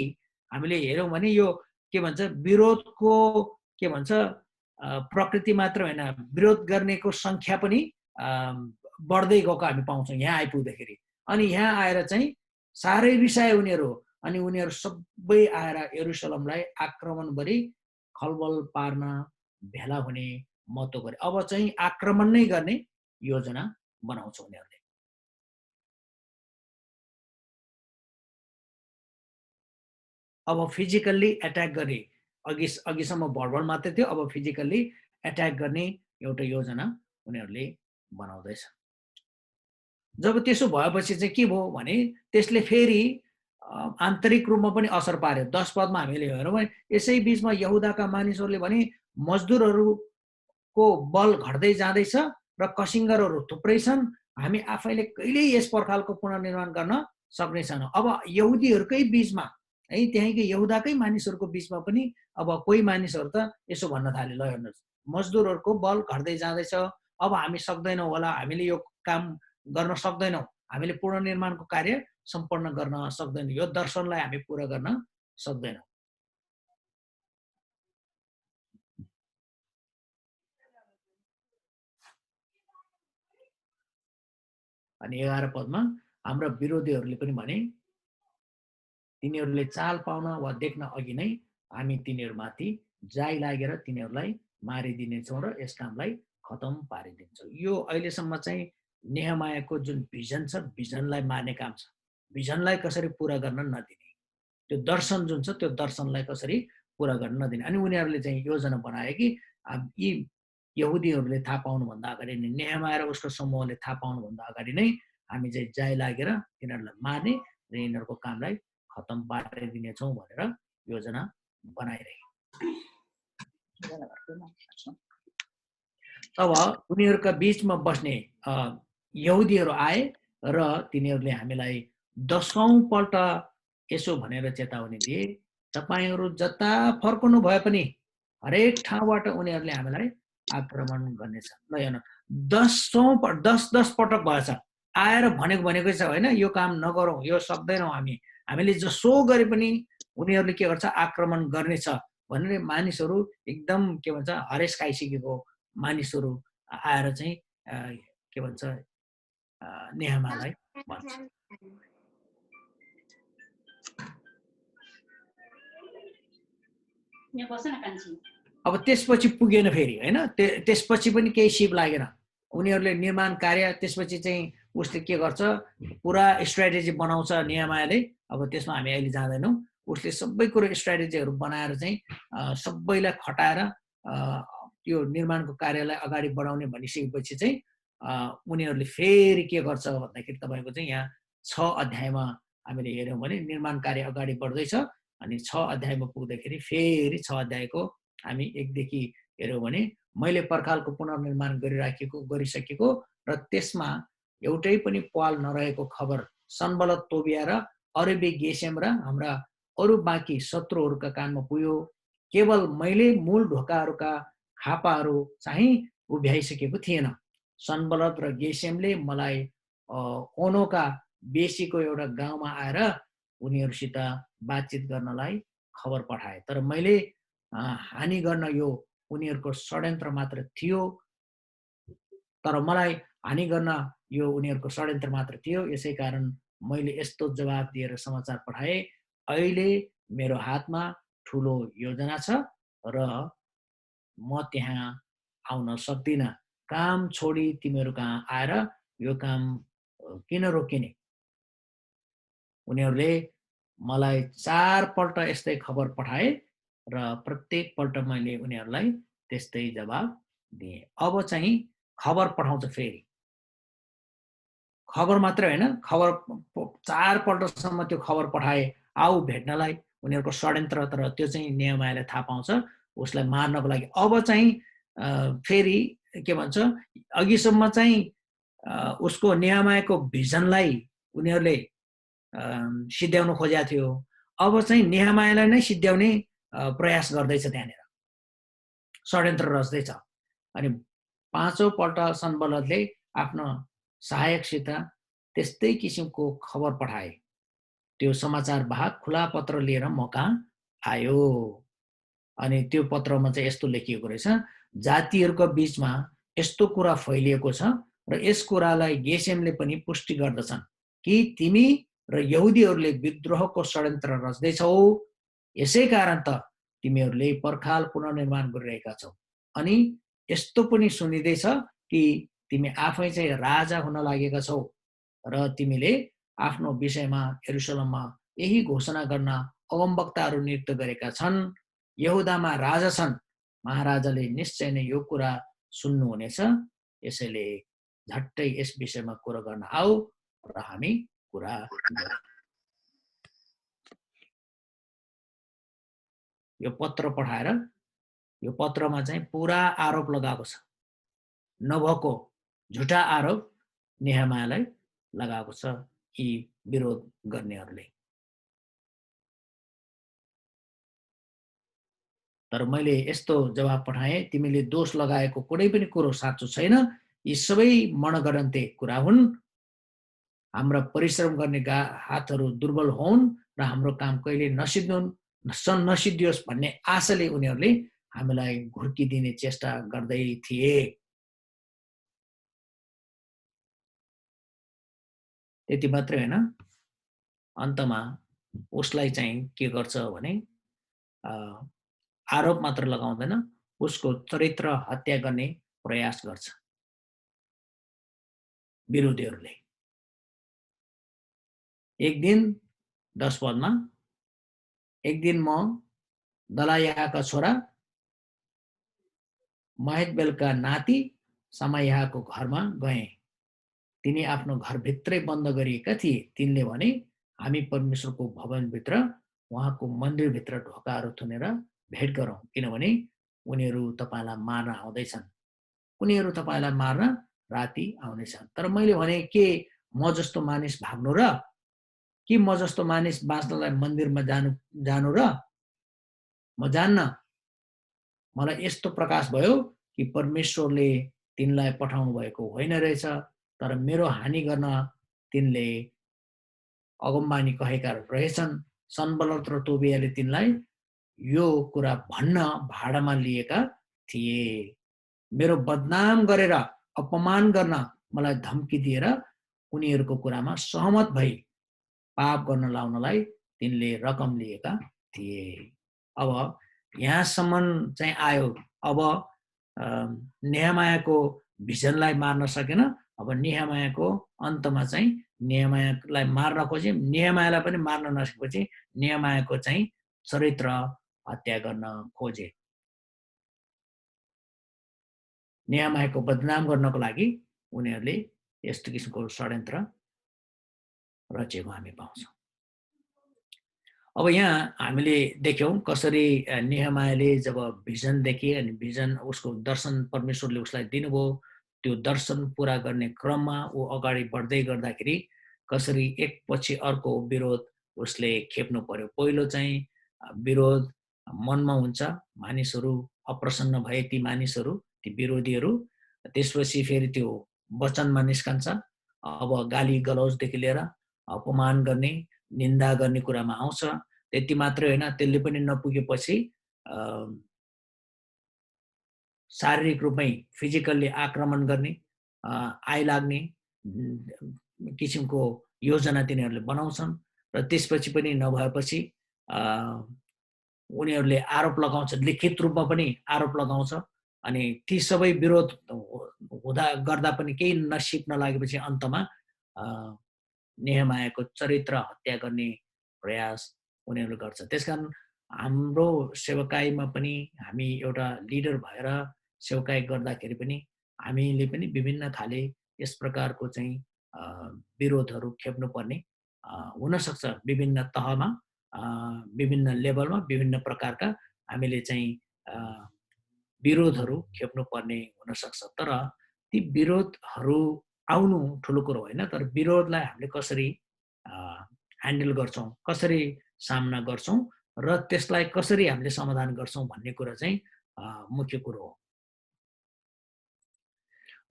S1: हामीले हेऱ्यौँ भने यो के भन्छ विरोधको के भन्छ प्रकृति मात्र होइन, विरोध गर्नेको सङ्ख्या पनि बढ्दै गएको हामी पाउँछौँ यहाँ आइपुग्दाखेरि। अनि यहाँ आएर चाहिँ साह्रै रिसाए उनीहरू, अनि उनीहरू सबै आएर यरुशलेमलाई आक्रमण गरी खलबल पार्न भेला हुने महत्त्व गरे। अब चाहिँ आक्रमण नै गर्ने योजना बनाउँछ उनीहरूले। अब फिजिकल्ली एट्याक गर्ने, अघिसम्म भर्बल मात्रै थियो, अब फिजिकल्ली एट्याक गर्ने एउटा योजना उनीहरूले बनाउँदैछ। जब त्यसो भएपछि चाहिँ के भयो भने त्यसले फेरि आन्तरिक रूपमा पनि असर पार्यो। 10 पदमा हामीले हेरौँ भने यसै बिचमा यहुदाका मानिसहरूले भने मजदुरहरूको बल घट्दै जाँदैछ र कसिङ्गरहरू थुप्रै छन्, हामी आफैले कहिल्यै यस प्रकारको पुनर्निर्माण गर्न सक्ने छैनौँ। अब यहुदीहरूकै बिचमा है, त्यहीँकै यहुदाकै मानिसहरूको बिचमा पनि अब कोही मानिसहरू त यसो भन्न थाले, ल हेर्नुहोस् मजदुरहरूको बल घट्दै जाँदैछ, अब हामी सक्दैनौँ होला, हामीले यो काम गर्न सक्दैनौँ, हामीले पुनर्निर्माणको कार्य सम्पन्न गर्न सक्दैनौँ, यो दर्शनलाई हामी पुरा गर्न सक्दैनौँ। अनि 11 पदमा हाम्रा विरोधीहरूले पनि भने तिनीहरूले चाल पाउन वा देख्न अघि नै हामी तिनीहरूमाथि जाई लागेर तिनीहरूलाई मारिदिनेछौँ र यस कामलाई खतम पारिदिन्छौँ। यो अहिलेसम्म चाहिँ नेहमायाको जुन भिजन छ, भिजनलाई मार्ने काम छ, भिजनलाई कसरी पुरा गर्न नदिने, त्यो दर्शन जुन छ त्यो दर्शनलाई कसरी पुरा गर्न नदिने। अनि उनीहरूले चाहिँ योजना बनाए कि यी यहुदीहरूले थाहा पाउनुभन्दा अगाडि नै, नेहमाया र उसको समूहले थाहा पाउनुभन्दा अगाडि नै हामी चाहिँ जाई लागेर तिनीहरूलाई मार्ने र यिनीहरूको कामलाई खतम पारिदिनेछौँ भनेर योजना बनाइरहे। अब उनीहरूका बिचमा बस्ने यहुदीहरू आए र तिनीहरूले हामीलाई 10औं पल्ट यसो भनेर चेतावनी दिए, तपाईहरू जता फर्कनु भए पनि हरेक ठाउँबाट उनीहरूले हामीलाई आक्रमण गर्नेछ। ल हेर्नु 10 पटक भएछ, आएर भनेकै छ होइन, यो काम नगरौँ, यो सक्दैनौँ, हामीले जसो गरे पनि उनीहरूले के गर्छ, आक्रमण गर्नेछ भनेर मानिसहरू एकदम के भन्छ हरेस खाइसकेको मानिसहरू आएर चाहिँ के भन्छ नेहमायालाई भन्छ। अब त्यसपछि पुगेन फेरि होइन, त्यसपछि पनि केही सिप लागेन। उनीहरूले निर्माण कार्य त्यसपछि चाहिँ उसले के गर्छ, पुरा स्ट्राटेजी बनाउँछ नेहमायाले। अब त्यसमा हामी अहिले जाँदैनौँ। उसले सबै कुरो स्ट्राटेजीहरू बनाएर चाहिँ सबैलाई खटाएर त्यो निर्माणको कार्यलाई अगाडि बढाउने भनिसकेपछि चाहिँ उनीहरूले फेरि के गर्छ भन्दाखेरि तपाईँको चाहिँ यहाँ 6 अध्यायमा हामीले हेऱ्यौँ भने निर्माण कार्य अगाडि बढ्दैछ। अनि 6 अध्यायमा पुग्दाखेरि फेरि 6 अध्यायको हामी 1 देखि हेऱ्यौँ भने मैले पर्खालको पुनर्निर्माण गरिसकेको र त्यसमा एउटै पनि पाल नरहेको खबर सनबलत, तोबिया र अरेबी गेसेम र हाम्रा अरू बाँकी शत्रुहरूका कानमा पुग्यो। केवल मैले मूल ढोकाहरूका खापाहरू चाहिँ उभ्याइसकेको थिएन। सनबलत र गेसेमले मलाई ओनोका बेसीको एउटा गाउँमा आएर उनीहरूसित बातचित गर्नलाई खबर पठाए, तर मैले हानि गर्न यो उनीहरूको षड्यन्त्र मात्र थियो, तर मलाई हानि गर्न यो उनीहरूको षड्यन्त्र मात्र थियो। यसै कारण मैले यस्तो जवाब दिएर समाचार पठाए, अहिले मेरो हातमा ठुलो योजना छ र म त्यहाँ आउन सक्दिनँ। काम छोडी तिमीहरू कहाँ आएर यो काम किन रोकिने? उनीहरूले मलाई 4 पल्ट यस्तै खबर पठाए र प्रत्येक पल्ट मैले उनीहरूलाई त्यस्तै जवाब दिएँ। अब चाहिँ खबर पठाउँछ फेरि। खबर मात्रै होइन, खबर 4 पल्टसम्म त्यो खबर पठाए आऊ भेट्नलाई, उनीहरूको षड्यन्त्र। तर त्यो चाहिँ नेहमायाले थाहा पाउँछ उसलाई मार्नको लागि। अब चाहिँ फेरि के भन्छ, अघिसम्म चाहिँ उसको नेहमायाको भिजनलाई उनीहरूले सिद्ध्याउनु खोजेको थियो। अब चाहिँ नेहमायालाई नै सिद्ध्याउने प्रयास गर्दैछ, त्यहाँनिर षड्यन्त्र रच्दैछ। अनि 5औं पल्ट सनबलतले आफ्नो सहायकसित त्यस्तै किसिमको खबर पठाए। त्यो समाचार वाहक खुला पत्र लिएर म कहाँ आयो। अनि त्यो पत्रमा चाहिँ यस्तो लेखिएको रहेछ, जातिहरूको बीचमा यस्तो कुरा फैलिएको छ र यस कुरालाई गेसेमले पनि पुष्टि गर्दछन् कि तिमी र यहुदीहरूले विद्रोहको षड्यन्त्र रच्दैछौ। यसै कारण त तिमीहरूले पर्खाल पुनर्निर्माण गरिरहेका छौ। अनि यस्तो पनि सुनिँदैछ कि तिमी आफै चाहिँ राजा हुन लागेका छौ र तिमीले आफ्नो विषयमा यरुशलेममा यही घोषणा गर्न अगमवक्ताहरू नियुक्त गरेका छन्। यहुदामा राजा छन्, महाराजाले निश्चय नै यो कुरा सुन्नुहुनेछ। यसैले झट्टै यस विषयमा कुरा गर्न आऊ र हामी कुरा गरौँ। यो पत्र पठाएर यो पत्रमा चाहिँ पुरा आरोप लगाएको छ, नभएको झुटा आरोप नेहेमायालाई लगाएको छ यी विरोध गर्नेहरूले। तर मैले यस्तो जवाब पठाएँ, तिमीले दोष लगाएको कुनै पनि कुरो साँचो छैन, यी सबै मनगढन्ते कुरा हुन्। हाम्रा परिश्रम गर्ने हातहरू दुर्बल हुन् र हाम्रो काम कहिले नसिद्धियोस् भन्ने आशाले उनीहरूले हामीलाई घुर्किदिने चेष्टा गर्दै थिए। त्यति मात्रै होइन, अन्तमा उसलाई चाहिँ के गर्छ भने आरोप मात्र लगाउँदैन, उसको चरित्र हत्या गर्ने प्रयास गर्छ विरोधीहरूले। एक दिन 10 पदमा, एक दिन म दलायाका छोरा महेतबेलका नाति समायाको घरमा गएँ। तिनी आफ्नो घरभित्रै बन्द गरिएका थिए। तिनले भने, हामी परमेश्वरको भवनभित्र उहाँको मन्दिरभित्र ढोकाहरू थुनेर भेट गरौँ, किनभने उनीहरू तपाईँलाई मार्न आउँदैछन्। उनीहरू तपाईँलाई मार्न राति आउनेछन्। तर मैले भने, के म जस्तो मानिस भाग्नु र कि म जस्तो मानिस बाँच्नलाई मन्दिरमा जानु र? म जान्न। मलाई यस्तो प्रकाश भयो कि परमेश्वरले तिनलाई पठाउनु भएको होइन रहेछ, तर मेरो हानि गर्न तिनले अगमबानी कहेका रहेछन्। सनबलत र तोबियाले तिनलाई यो कुरा भन्न भाडामा लिएका थिए। मेरो बदनाम गरेर अपमान गर्न मलाई धम्की दिएर उनीहरूको कुरामा सहमत भई पाप गर्न लाउनलाई तिनले रकम लिएका थिए। अब यहाँसम्म चाहिँ आयो। अब नेहेमायाको भिजनलाई मार्न सकेन। अब नेहेमायाको अन्तमा चाहिँ नेहेमायालाई मार्न खोजे, नेहेमायालाई पनि मार्न नसकेपछि नेहेमायाको चाहिँ चरित्र हत्या गर्न खोजे। नेहेमायाको बदनाम गर्नको लागि उनीहरूले यस्तो किसिमको षड्यन्त्र रचेको हामी पाउँछौँ। अब यहाँ हामीले देख्यौँ कसरी नेहेमायाले जब भिजन देखे अनि भिजन उसको दर्शन परमेश्वरले उसलाई दिनुभयो, त्यो दर्शन पुरा गर्ने क्रममा ऊ अगाडि बढ्दै गर्दाखेरि कसरी एकपछि अर्को विरोध उसले खेप्नु पर्यो। पहिलो चाहिँ विरोध मनमा हुन्छ, मानिसहरू अप्रसन्न भए ती मानिसहरू, ती विरोधीहरू। त्यसपछि फेरि त्यो वचनमा निस्कन्छ। अब गाली गलौजदेखि लिएर अपमान गर्ने, निन्दा गर्ने कुरामा आउँछ। त्यति मात्रै होइन, त्यसले पनि नपुगेपछि शारीरिक रूपमै फिजिकल्ली आक्रमण गर्ने, आइलाग्ने किसिमको योजना तिनीहरूले बनाउँछन् र त्यसपछि पनि नभएपछि उनीहरूले आरोप लगाउँछ, लिखित रूपमा पनि आरोप लगाउँछ। अनि ती सबै विरोध गर्दा पनि केही नसिक्न लागेपछि अन्तमा नेहेमायाको चरित्र हत्या गर्ने प्रयास उनीहरूले गर्छ। त्यसकारण हाम्रो सेवकाईमा पनि हामी एउटा लिडर भएर सेवकाई गर्दाखेरि पनि हामीले पनि विभिन्न खाले यस प्रकारको चाहिँ विरोधहरू खेप्नुपर्ने हुनसक्छ। विभिन्न तहमा, विभिन्न लेभलमा विभिन्न प्रकारका हामीले चाहिँ विरोधहरू खेप्नुपर्ने हुनसक्छ। तर ती विरोधहरू आउनु ठुलो कुरो होइन, तर विरोधलाई हामीले कसरी ह्यान्डल गर्छौँ, कसरी सामना गर्छौँ र त्यसलाई कसरी हामीले समाधान गर्छौँ भन्ने कुरा चाहिँ मुख्य कुरो हो।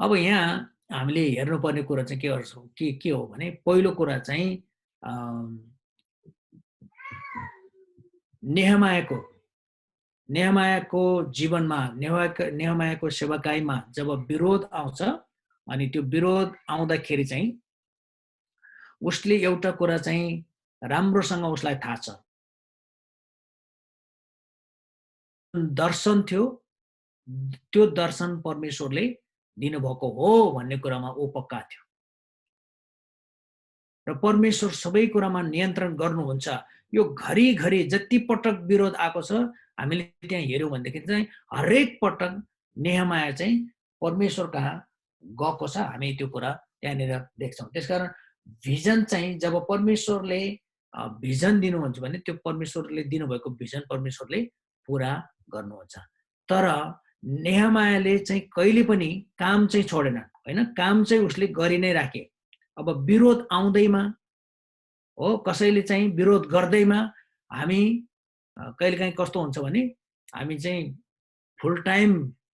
S1: अब यहाँ हामीले हेर्नुपर्ने कुरा चाहिँ के हो भने, पहिलो कुरा चाहिँ नेहमायाको नेहमायाको जीवनमा नेहमायाको सेवाकाईमा जब विरोध आउँछ अनि त्यो विरोध आउँदाखेरि चाहिँ उसले एउटा कुरा चाहिँ राम्रोसँग उसलाई थाहा छ। दर्शन थियो, त्यो दर्शन परमेश्वरले दिनुभएको हो भन्ने कुरामा ऊ पक्का थियो। र परमेश्वर सबै कुरामा नियन्त्रण गर्नुहुन्छ। यो घरिघरि जति पटक विरोध आएको छ हामीले त्यहाँ हेऱ्यौँ भनेदेखि चाहिँ हरेक पटक नेहमाया चाहिँ परमेश्वर कहाँ गएको छ, हामी त्यो कुरा त्यहाँनिर देख्छौँ। त्यसकारण भिजन चाहिँ जब परमेश्वरले भिजन दिनुहुन्छ भने त्यो परमेश्वरले दिनुभएको भिजन परमेश्वरले पुरा गर्नुहुन्छ। तर नेहमायाले चाहिँ कहिले पनि काम चाहिँ छोडेन होइन, काम चाहिँ उसले गरि नै राखे। अब विरोध आउँदैमा हो, कसैले चाहिँ विरोध गर्दैमा हामी कहिलेकाहीँ कस्तो हुन्छ भने हामी चाहिँ फुल टाइम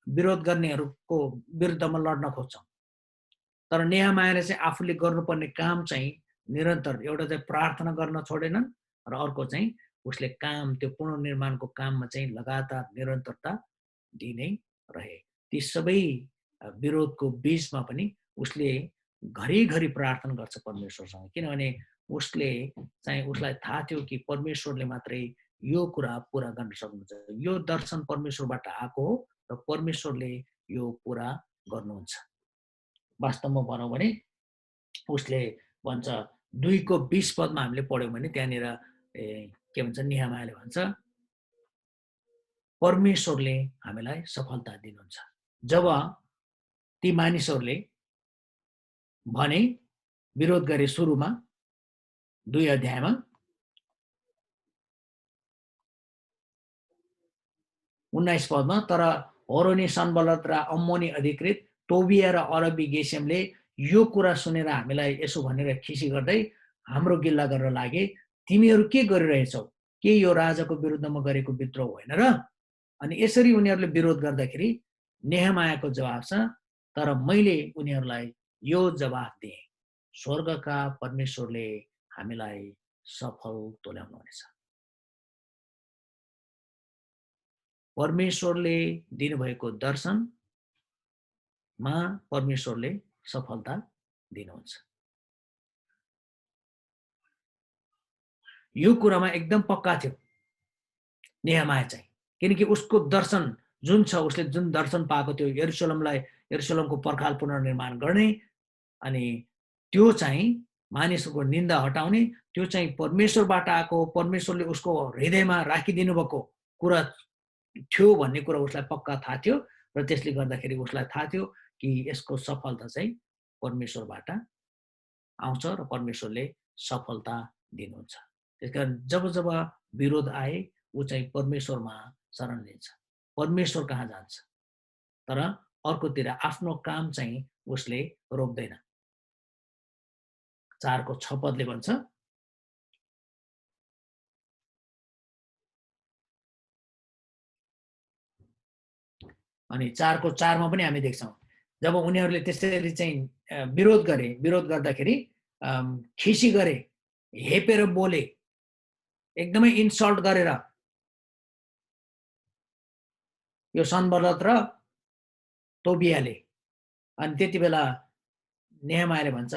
S1: विरोध गर्नेहरूको विरुद्धमा लड्न खोज्छौँ। तर नेहमायाले चाहिँ आफूले गर्नुपर्ने काम चाहिँ निरन्तर एउटा चाहिँ प्रार्थना गर्न छोडेनन् र अर्को चाहिँ उसले काम त्यो पुनर्निर्माणको काममा चाहिँ लगातार निरन्तरता दिनै रहे। ती सबै विरोधको बीचमा पनि उसले घरिघरि प्रार्थना गर्छ परमेश्वरसँग, किनभने उसले चाहिँ उसलाई थाहा थियो कि परमेश्वरले मात्रै यो कुरा पुरा गर्न सक्नुहुन्छ। यो दर्शन परमेश्वरबाट आएको हो र परमेश्वरले यो पुरा गर्नुहुन्छ। वास्तवमा भनौँ भने उसले भन्छ 2:20 पदमा हामीले पढ्यौँ भने त्यहाँनिर के भन्छ, नेहमायाले भन्छ परमेश्वरले हामीलाई सफलता दिनुहुन्छ। जब ती मानिसहरूले भने विरोध गरे सुरुमा 2 अध्यायमा, उन्नाइस पदमा, तर होरोनी, सनबलत र अम्मोनी अधिकृत टोबिया र अरबी गेसेमले यो कुरा सुनेर हामीलाई यसो भनेर खिसी गर्दै हाम्रो गिल्ला गरेर लागे, तिमीहरू के गरिरहेछौ? के यो राजाको विरुद्धमा गरेको विद्रोह होइन र? अनि यसरी उनीहरूले विरोध गर्दाखेरि नेहमायाको जवाब छ, तर मैले उनीहरूलाई यो जवाब दिएँ, स्वर्गका परमेश्वरले हामीलाई सफल तुल्याउनुहुनेछ। परमेश्वरले दिनुभएको दर्शनमा परमेश्वरले सफलता दिनुहुन्छ। यो कुरामा एकदम पक्का थियो नेहमाया चाहिँ, किनकि उसको दर्शन जुन छ, उसले जुन दर्शन पाएको थियो यरुशलेमको पर्खाल पुनर्निर्माण गर्ने अनि त्यो चाहिँ मानिसहरूको निन्दा हटाउने, त्यो चाहिँ परमेश्वरबाट आएको, परमेश्वरले उसको हृदयमा राखिदिनु भएको कुरा थियो भन्ने कुरा उसलाई पक्का थाहा थियो र त्यसले गर्दाखेरि उसलाई थाहा थियो कि यसको सफलता चाहिँ परमेश्वरबाट आउँछ र परमेश्वरले सफलता दिनुहुन्छ। त्यसकारण जब जब विरोध आए ऊ चाहिँ परमेश्वरमा शरण लिन्छ, परमेश्वर कहाँ जान्छ, तर अर्कोतिर आफ्नो काम चाहिँ उसले रोक्दैन। 4:6 पदले भन्छ, अनि 4:4 मा पनि हामी देख्छौँ जब उनीहरूले त्यसरी चाहिँ विरोध गर्दाखेरि खिसी गरे, हेपेर बोले, एकदमै इन्सल्ट गरेर यो सनबलत र तोबियाले। अनि त्यति बेला नेहमायाले भन्छ,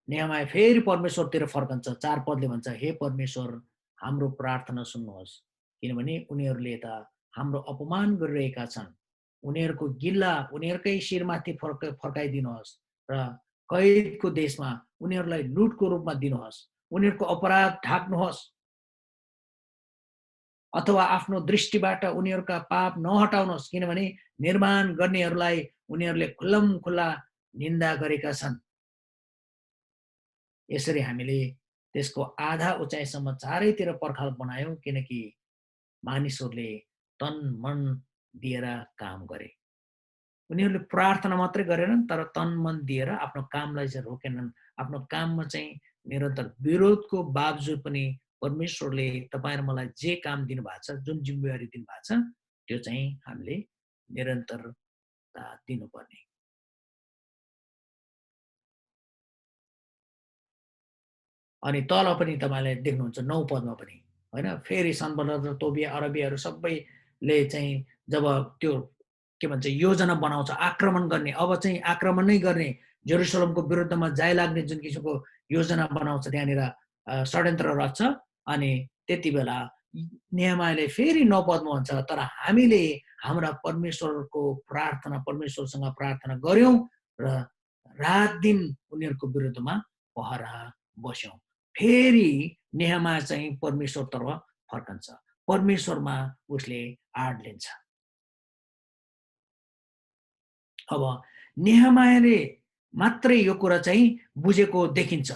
S1: नेहमाया फेरि परमेश्वरतिर फर्कन्छ। 4 पदले भन्छ, हे परमेश्वर हाम्रो प्रार्थना सुन्नुहोस्, किनभने उनीहरूले त हाम्रो अपमान गरिरहेका छन्। उनीहरूको गिल्ला उनीहरूकै शिरमाथि फर्काइदिनुहोस् र कैदको देशमा उनीहरूलाई लुटको रूपमा दिनुहोस्, उनीहरूको अपराध ढाक्नुहोस्, अथवा आफ्नो दृष्टिबाट उनीहरूका पाप नहटाउनुहोस्, किनभने निर्माण गर्नेहरूलाई उनीहरूले खुल्लमखुल्ला निन्दा गरेका छन्। यसरी हामीले त्यसको आधा उचाइसम्म चारैतिर पर्खाल बनायौँ, किनकि मानिसहरूले तन मन दिएर काम गरे। उनीहरूले प्रार्थना मात्रै गरेनन्, तर तन मन दिएर आफ्नो कामलाई चाहिँ रोकेनन्। आफ्नो काममा चाहिँ निरन्तर विरोधको बावजुद पनि परमेश्वरले तपाईँ र मलाई जे काम दिनुभएको छ, जुन जिम्मेवारी दिनुभएको छ, त्यो चाहिँ हामीले निरन्तरता दिनुपर्ने। अनि तल पनि तपाईँले देख्नुहुन्छ 9 पदमा पनि हैन। फेरि सनबलद र तोबिया अरबियाहरू सबैले चाहिँ जब त्यो के भन्छ योजना बनाउँछ आक्रमण गर्ने, अब चाहिँ आक्रमण नै गर्ने, जेरुसलमको विरुद्धमा जाय लाग्ने जुन किसिमको योजना बनाउँछ त्यहाँनिर षड्यन्त्र रच्छ। अनि त्यति बेला नेहमायाले फेरि 9 पदमा भन्छ, तर हामीले हाम्रा परमेश्वरको प्रार्थना परमेश्वरसँग प्रार्थना गर्यौं र रात दिन उनीहरूको विरुद्धमा पहरा बस्यौं। फेरि नेहमाया चाहिँ परमेश्वरतर्फ फर्कन्छ, परमेश्वरमा उसले आड लिन्छ। अब नेहमायाले मात्रै यो कुरा चाहिँ बुझेको देखिन्छ,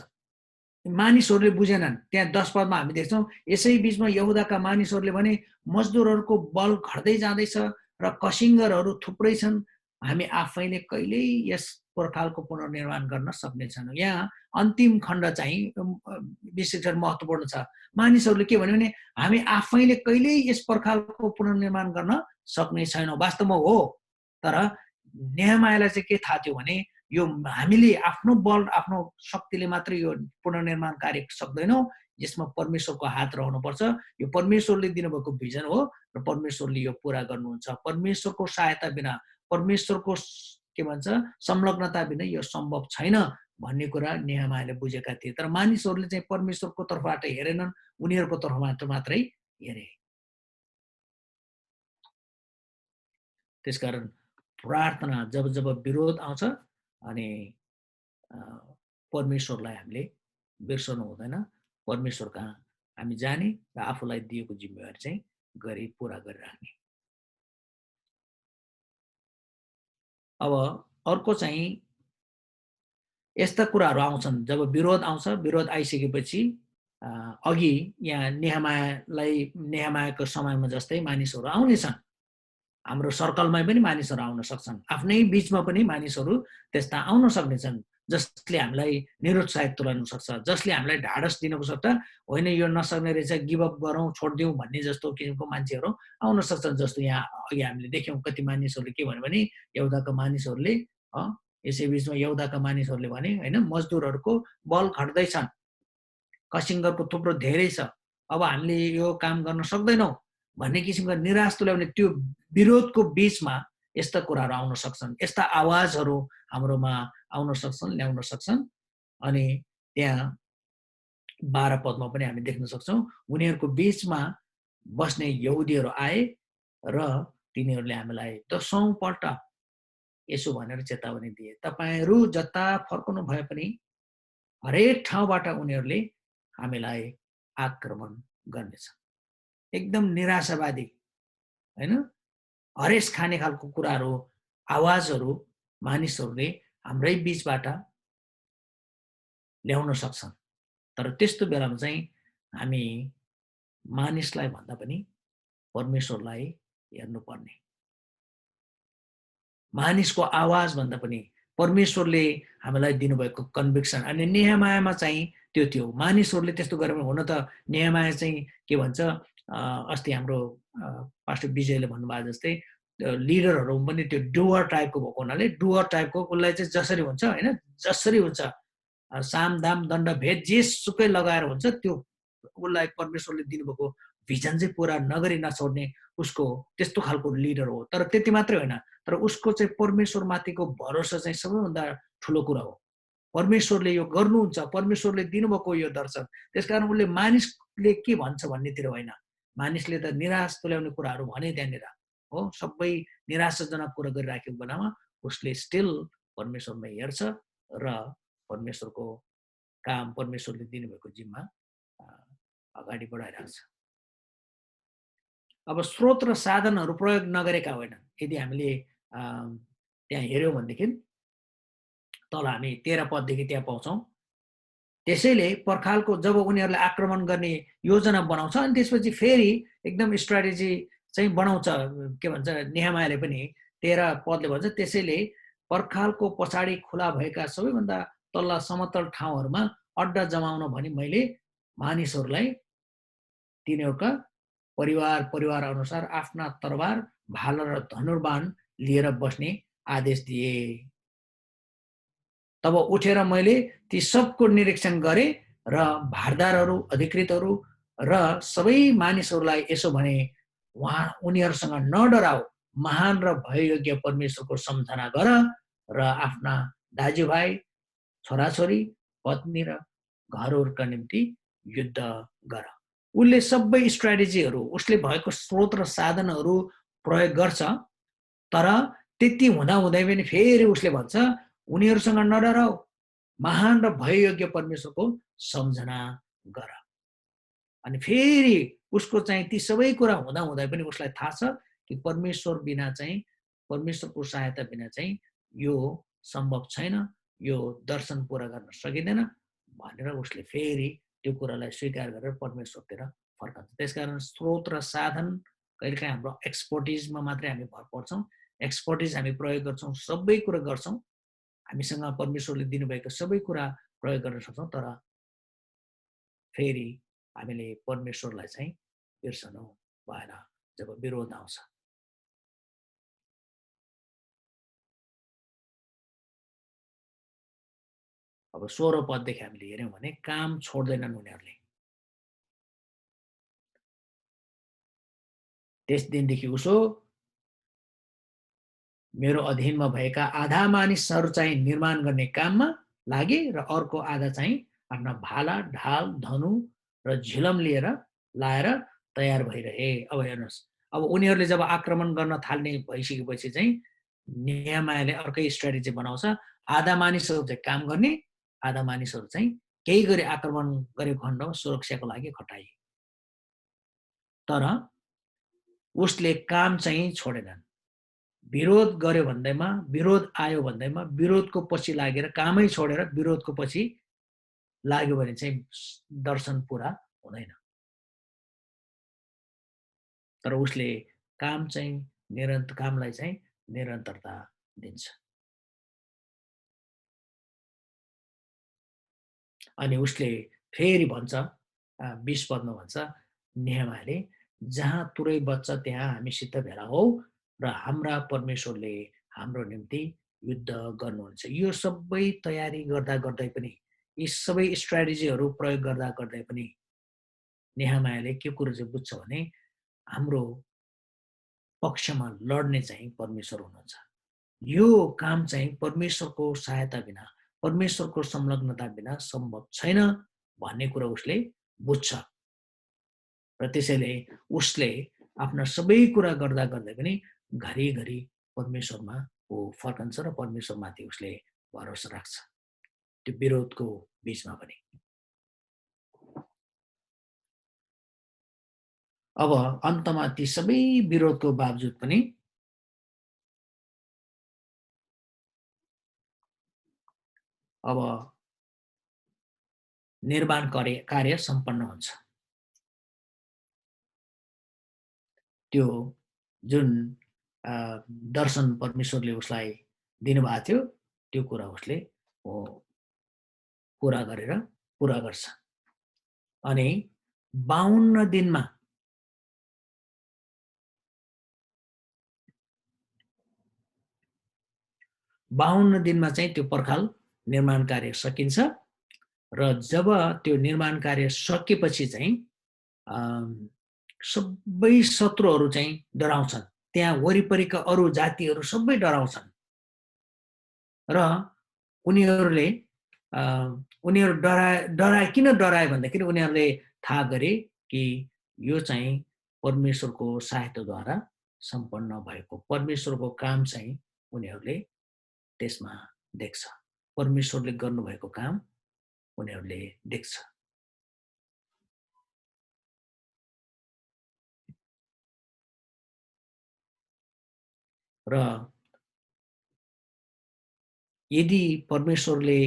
S1: मानिसहरूले बुझेनन्। त्यहाँ 10 पदमा हामी देख्छौँ, यसै बीचमा यहुदाका मानिसहरूले भने मजदुरहरूको बल घट्दै जाँदैछ र कसिङ्गरहरू थुप्रै छन्, हामी आफैले कहिल्यै यस पर्खालको पुनर्निर्माण गर्न सक्ने छैनौँ। यहाँ अन्तिम खण्ड चाहिँ विशेष गरी महत्त्वपूर्ण छ। मानिसहरूले के भन्यो भने हामी आफैले कहिल्यै यस पर्खालको पुनर्निर्माण गर्न सक्ने छैनौँ। वास्तवमा हो, तर नेहमायालाई चाहिँ के थाहा थियो भने यो हामीले आफ्नो बल आफ्नो शक्तिले मात्रै यो पुनर्निर्माण कार्य सक्दैनौँ, यसमा परमेश्वरको हात रहनुपर्छ। यो परमेश्वरले दिनुभएको भिजन हो र परमेश्वरले यो पुरा गर्नुहुन्छ। परमेश्वरको सहायता बिना, परमेश्वरको के भन्छ संलग्नता बिना यो सम्भव छैन भन्ने कुरा नेहमायाले बुझेका थिए। तर मानिसहरूले चाहिँ परमेश्वरको तर्फबाट हेरेनन्, उनीहरूको तर्फबाट मात्रै हेरे। त्यसकारण प्रार्थना जब जब विरोध आउँछ अनि परमेश्वरलाई हामीले बिर्सनु हुँदैन। परमेश्वर कहाँ हामी जाने र आफूलाई दिएको जिम्मेवारी चाहिँ गरी पुरा गरिराख्ने। अब अर्को चाहिँ यस्ता कुराहरू आउँछन्, जब विरोध आउँछ, विरोध आइसकेपछि अघि यहाँ नेहमायाको समयमा जस्तै मानिसहरू आउनेछन्। हाम्रो सर्कलमा पनि मानिसहरू आउन सक्छन्, आफ्नै बीचमा पनि मानिसहरू त्यस्ता आउन सक्नेछन्, जसले हामीलाई निरुत्साहित तुल्याउन सक्छ, जसले हामीलाई ढाडस दिनको सक्छ, होइन यो नसक्ने रहेछ, गिभअप गरौँ, छोडिदिउँ भन्ने जस्तो किसिमको मान्छेहरू आउन सक्छन्। जस्तो यहाँ अघि हामीले देख्यौँ कति मानिसहरूले के भन्यो भने यहुदाका मानिसहरूले यसै बिचमा यहुदाका मानिसहरूले भने होइन मजदुरहरूको बल घट्दैछन्, कसिङ्गरको थुप्रो धेरै छ, अब हामीले यो काम गर्न सक्दैनौँ भन्ने किसिमको निराश तुल्याउने त्यो विरोधको बीचमा यस्ता कुराहरू आउन सक्छन्, यस्ता आवाजहरू हाम्रोमा आउन सक्छन्, ल्याउन सक्छन्। अनि त्यहाँ 12 पदमा पनि हामी देख्न सक्छौँ, उनीहरूको बीचमा बस्ने यहुदीहरू आए र तिनीहरूले हामीलाई 10औं पल्ट यसो भनेर चेतावनी दिए, तपाईहरू जता फर्कनु भए पनि हरेक ठाउँबाट उनीहरूले हामीलाई आक्रमण गर्नेछ। एकदम निराशावादी हैन, हरेस खाने खालको कुराहरू, आवाजहरू मानिसहरूले हाम्रै बीचबाट ल्याउन सक्छन्। तर त्यस्तो बेलामा चाहिँ हामी मानिसलाई भन्दा पनि परमेश्वरलाई हेर्नुपर्ने। मानिसको आवाज भन्दा पनि परमेश्वरले हामीलाई दिनुभएको कन्भिक्सन। अनि नेहमायामा चाहिँ त्यो थियो, मानिसहरूले त्यस्तो गरे भने, हुन त नेहमाया चाहिँ के भन्छ, अस्ति हाम्रो पास्टर विजयले भन्नुभएको जस्तै लिडरहरू पनि त्यो डुवर टाइपको भएको हुनाले, डुवर टाइपको उसलाई चाहिँ जसरी हुन्छ होइन, जसरी हुन्छ साम दाम दण्ड भेद जेसुकै लगाएर हुन्छ, त्यो उसलाई परमेश्वरले दिनुभएको भिजन चाहिँ पुरा नगरी नछोड्ने उसको त्यस्तो खालको लिडर हो। तर त्यति मात्रै होइन, तर उसको चाहिँ परमेश्वरमाथिको भरोसा चाहिँ सबैभन्दा ठुलो कुरा हो। परमेश्वरले यो गर्नुहुन्छ, परमेश्वरले दिनुभएको यो दर्शन। त्यसकारण उसले मानिसले के भन्छ भन्नेतिर होइन, मानिसले त निराश तुल्याउने कुराहरू भने त्यहाँनिर हो, सबै निराशाजनक कुरा गरिराखेको बेलामा उसले स्टिल परमेश्वरमा हेर्छ र परमेश्वरको काम, परमेश्वरले दिनुभएको जिम्मा अगाडि बढाइरहेको छ। अब स्रोत र साधनहरू प्रयोग नगरेका होइनन्। यदि हामीले त्यहाँ हेऱ्यौँ भनेदेखि तल हामी 13 पददेखि त्यहाँ पाउँछौँ। त्यसैले पर्खालको जब उनीहरूले आक्रमण गर्ने योजना बनाउँछ अनि त्यसपछि फेरि एकदम स्ट्राटेजी चाहिँ बनाउँछ, के भन्छ नेहमायाले पनि 13 पदले भन्छ, त्यसैले पर्खालको पछाडि खुला भएका सबैभन्दा तल्ला समतल ठाउँहरूमा अड्डा जमाउन भनी मैले मानिसहरूलाई तिनीहरूका परिवार अनुसार आफ्ना तरबार, भाला र धनुर्बाण लिएर बस्ने आदेश दिए। तब उठेर मैले ती सबको निरीक्षण गरेँ र भारदारहरू, अधिकृतहरू र सबै मानिसहरूलाई यसो भने उनीहरूसँग नडराऊ, महान र भययोग्य परमेश्वरको सम्झना गर र आफ्ना दाजुभाइ, छोराछोरी, पत्नी र घरहरूका निम्ति युद्ध गर। उसले सबै स्ट्राटेजीहरू, उसले भएको स्रोत र साधनहरू प्रयोग गर्छ, तर त्यति हुँदाहुँदै पनि फेरि उसले भन्छ उनीहरूसँग नडराऊ, महान र भययोग्य परमेश्वरको सम्झना गर। अनि फेरि उसको चाहिँ ती सबै कुरा हुँदाहुँदै पनि उसलाई थाहा छ कि परमेश्वर बिना चाहिँ, परमेश्वरको सहायता बिना चाहिँ यो सम्भव छैन, यो दर्शन पुरा गर्न सकिँदैन भनेर उसले फेरि त्यो कुरालाई स्वीकार गरेर परमेश्वरतिर फर्कन्छ। त्यसकारण स्रोत र साधन कहिलेकाहीँ हाम्रो एक्सपर्टिजमा मात्रै हामी भर पर्छौँ, एक्सपर्टिज हामी प्रयोग गर्छौँ, सबै कुरा गर्छौँ, हामीसँग परमेश्वरले दिनुभएको सबै कुरा प्रयोग गर्न सक्छौँ, तर फेरि हामीले परमेश्वरलाई चाहिँ बिर्सनु भएन जब विरोध आउँछ। अब 16 पददेखि हामीले हेऱ्यौँ भने काम छोड्दैनन् उनीहरूले। त्यस दिनदेखि उसो मेरो अधीनमा भएका आधा मानिसहरू चाहिँ निर्माण गर्ने काममा लागे र अर्को आधा चाहिँ आफ्ना भाला, ढाल, धनु र झिलम लिएर लाएर तयार भइरहे। अब हेर्नुहोस्, अब उनीहरूले जब आक्रमण गर्न थाल्ने भइसकेपछि चाहिँ नेहेमायाले अर्कै स्ट्राटेजी बनाउँछ। आधा मानिसहरू चाहिँ काम गर्ने, आधा मानिसहरू चाहिँ केही गरी आक्रमण गरेको खण्डमा सुरक्षाको लागि खटाए। तर उसले काम चाहिँ छोडेनन्। विरोध गर्यो भन्दैमा, विरोध आयो भन्दैमा विरोधको पछि लागेर, कामै छोडेर विरोधको पछि लाग्यो भने चाहिँ दर्शन पुरा हुँदैन। तर उसले काम चाहिँ कामलाई चाहिँ निरन्तरता दिन्छ। अनि उसले फेरि भन्छ 20 पदमा भन्छ नेहेमायाले, जहाँ तुरै बच्छ त्यहाँ हामीसित भेला हौ र हाम्रा परमेश्वरले हाम्रो निम्ति युद्ध गर्नुहुन्छ। यो सबै तयारी गर्दा गर्दै पनि, यी सबै स्ट्राटेजीहरू प्रयोग गर्दा गर्दै पनि नेहेमायाले के कुरो चाहिँ बुझ्छ भने हाम्रो पक्षमा लड्ने चाहिँ परमेश्वर हुनुहुन्छ। यो काम चाहिँ परमेश्वरको सहायता बिना, परमेश्वरको संलग्नता बिना सम्भव छैन भन्ने कुरा उसले बुझ्छ। र त्यसैले उसले आफ्ना सबै कुरा गर्दा गर्दै पनि घरिघरि परमेश्वरमा ऊ फर्कन्छ र परमेश्वरमाथि उसले भरोसा राख्छ, त्यो विरोधको बिचमा पनि। अब अन्तमा ती सबै विरोधको बावजुद पनि अब निर्माण कार्य सम्पन्न हुन्छ। त्यो जुन दर्शन परमेश्वरले उसलाई दिनुभएको थियो, त्यो कुरा उसले पुरा गरेर पुरा गर्छ। अनि 52 दिनमा चाहिँ त्यो पर्खाल निर्माण कार्य सकिन्छ र जब त्यो निर्माण कार्य सकेपछि चाहिँ सबै शत्रुहरू चाहिँ डराउँछन्। त्यहाँ वरिपरिका अरू जातिहरू सबै डराउँछन् र उनीहरूले उनीहरू किन डराए भन्दाखेरि उनीहरूले थाहा गरे कि यो चाहिँ परमेश्वरको सहायताद्वारा सम्पन्न भएको, परमेश्वरको काम चाहिँ उनीहरूले त्यसमा देख्छ। परमेश्वरले गर्नुभएको काम उनीहरूले देख्छ। र यदि परमेश्वरले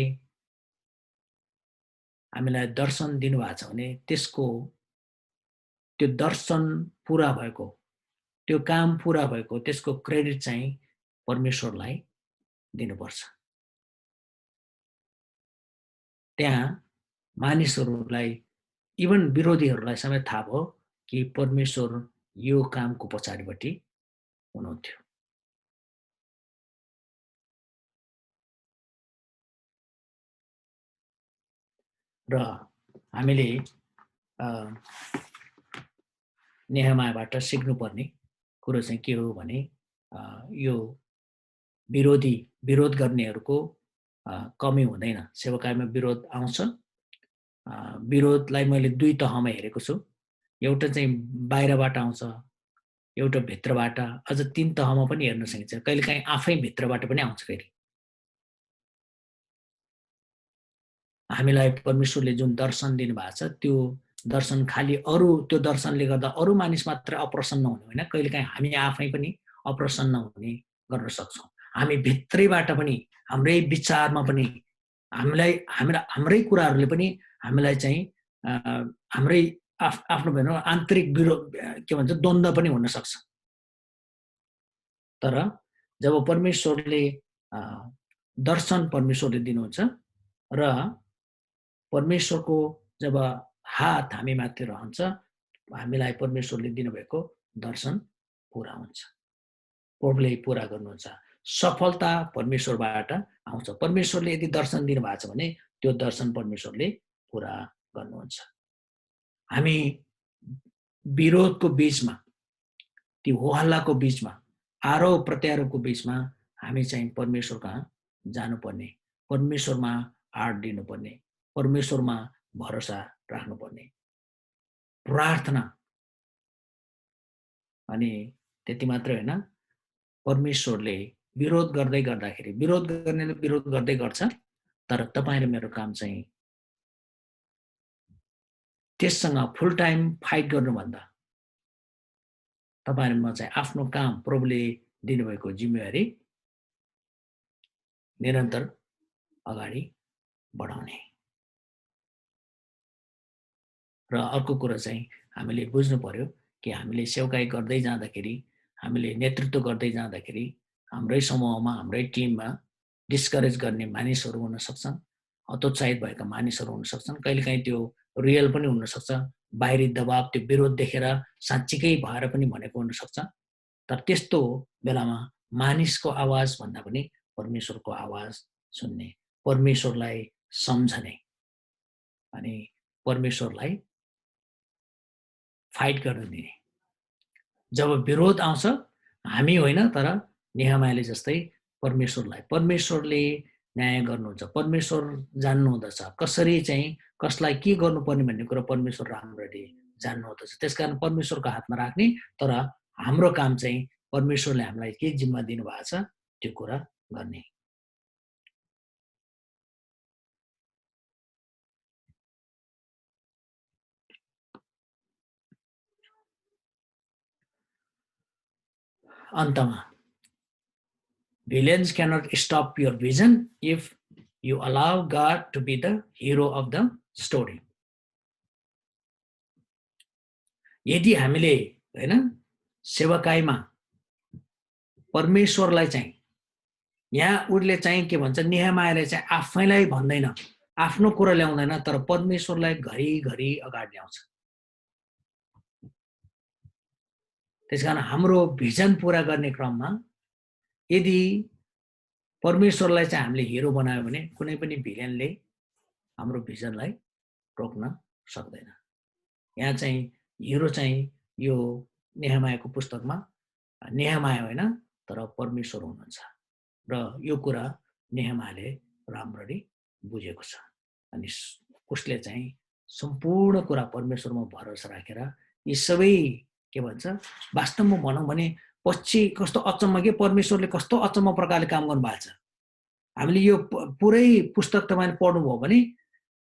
S1: हामीलाई दर्शन दिनुभएको छ भने त्यो दर्शन पुरा भएको, त्यो काम पुरा भएको त्यसको क्रेडिट चाहिँ परमेश्वरलाई दिनुपर्छ। त्यहाँ मानिसहरूलाई, इभन विरोधीहरूलाई समेत थाहा भयो कि परमेश्वर यो कामको पछाडिपट्टि हुनुहुन्थ्यो। र हामीले अ, नेहमायाबाट सिक्नुपर्ने कुरो चाहिँ के हो भने यो विरोध गर्नेहरूको कमी हुँदैन। सेवाकाईमा विरोध आउँछ। विरोधलाई मैले 2 तहमा हेरेको छु। एउटा चाहिँ बाहिरबाट आउँछ, एउटा भित्रबाट, अझ 3 तहमा पनि हेर्न सकिन्छ। कहिलेकाहीँ आफै भित्रबाट पनि आउँछ फेरि। हामीलाई परमेश्वरले जुन दर्शन दिनुभएको छ, त्यो दर्शन खालि त्यो दर्शनले गर्दा अरू मानिस मात्रै अप्रसन्न हुने होइन, कहिलेकाहीँ हामी आफै पनि अप्रसन्न हुने गर्न सक्छौँ। हामी भित्रैबाट पनि, हाम्रै विचारमा पनि, हाम्रै कुराहरूले पनि हामीलाई चाहिँ हाम्रै आफ्नो भनौँ आन्तरिक के भन्छ द्वन्द्व पनि हुन सक्छ। तर जब परमेश्वरले अ, दर्शन परमेश्वरले दिनुहुन्छ र परमेश्वरको जब हात हामीमाथि रहन्छ, हामीलाई परमेश्वरले दिनुभएको दर्शन पुरा हुन्छ। प्रभुले पुरा गर्नुहुन्छ। सफलता परमेश्वरबाट आउँछ। परमेश्वरले यदि दर्शन दिनुभएको छ भने त्यो दर्शन परमेश्वरले पुरा गर्नुहुन्छ। हामी विरोधको बीचमा, ती होहल्लाको बीचमा, आरोप प्रत्यारोपको बीचमा हामी चाहिँ परमेश्वर कहाँ जानुपर्ने, परमेश्वरमा आँट दिनुपर्ने, परमेश्वरमा भरोसा राख्नुपर्ने। प्रार्थना अनि त्यति मात्रै होइन, परमेश्वरले विरोध गर्दै गर्दाखेरि, विरोध गर्नेले विरोध गर्दै गर्छ, तर तपाईँ र मेरो काम चाहिँ त्यससँग फुल टाइम फाइट गर्नुभन्दा तपाईँ र म चाहिँ आफ्नो काम प्रभुले दिनुभएको जिम्मेवारी निरन्तर अगाडि बढाउने। र अर्को कुरा चाहिँ हामीले बुझ्नु पर्यो कि हामीले सेवकाई गर्दै जाँदाखेरि, हामीले नेतृत्व गर्दै जाँदाखेरि हाम्रै समूहमा, हाम्रै टिममा डिस्करेज गर्ने मानिसहरू हुन सक्छन्, हतोत्साहित भएका मानिसहरू हुन सक्छन्। कहिलेकाहीँ त्यो रियल पनि हुनसक्छ। बाहिरी दबाब, त्यो विरोध देखेर साँच्चीकै भएर पनि भनेको हुनसक्छ। तर त्यस्तो बेलामा मानिसको आवाज भन्दा पनि परमेश्वरको आवाज सुन्ने, परमेश्वरलाई सम्झने अनि परमेश्वरलाई फाइट गर्न दिने। जब विरोध आउँछ, हामी होइन तर नेहमायाले जस्तै परमेश्वरले न्याय गर्नुहुन्छ। परमेश्वर जान्नुहुँदछ कसरी चाहिँ कसलाई के गर्नुपर्ने भन्ने कुरा परमेश्वर राम्ररी जान्नुहुँदछ। त्यसकारण परमेश्वरको हातमा राख्ने, तर हाम्रो काम चाहिँ परमेश्वरले हामीलाई के जिम्मा दिनुभएको छ त्यो कुरा गर्ने। अन्तमा villains cannot stop your vision if you allow God to be the hero of the story. यदि हामीले हैन सेवाकाईमा परमेश्वरलाई चाहिँ यहाँ उसले चाहिँ के भन्छ नेहमायाले चाहिँ आफैलाई भन्दैन, आफ्नो कुरा ल्याउँदैन, तर परमेश्वरलाई घरिघरि अगाडि ल्याउँछ। त्यसकारण हाम्रो भिजन पूरा गर्ने क्रममा यदि परमेश्वरलाई चाहिँ हामीले हिरो बनायो भने कुनै पनि भिलेनले हाम्रो भिजनलाई रोक्न सक्दैन। यहाँ चाहिँ हिरो चाहिँ यो नेहमायाको पुस्तकमा नेहमाया होइन तर परमेश्वर हुनुहुन्छ र यो कुरा नेहमायाले राम्ररी बुझेको छ। अनि उसले चाहिँ सम्पूर्ण कुरा परमेश्वरमा भरोसा राखेर यी सबै के भन्छ वास्तवमा भनौँ भने पछि कस्तो अचम्म के परमेश्वरले कस्तो अचम्म प्रकारले काम गर्नुभएको छ। हामीले यो पुरै पुस्तक तपाईँले पढ्नुभयो भने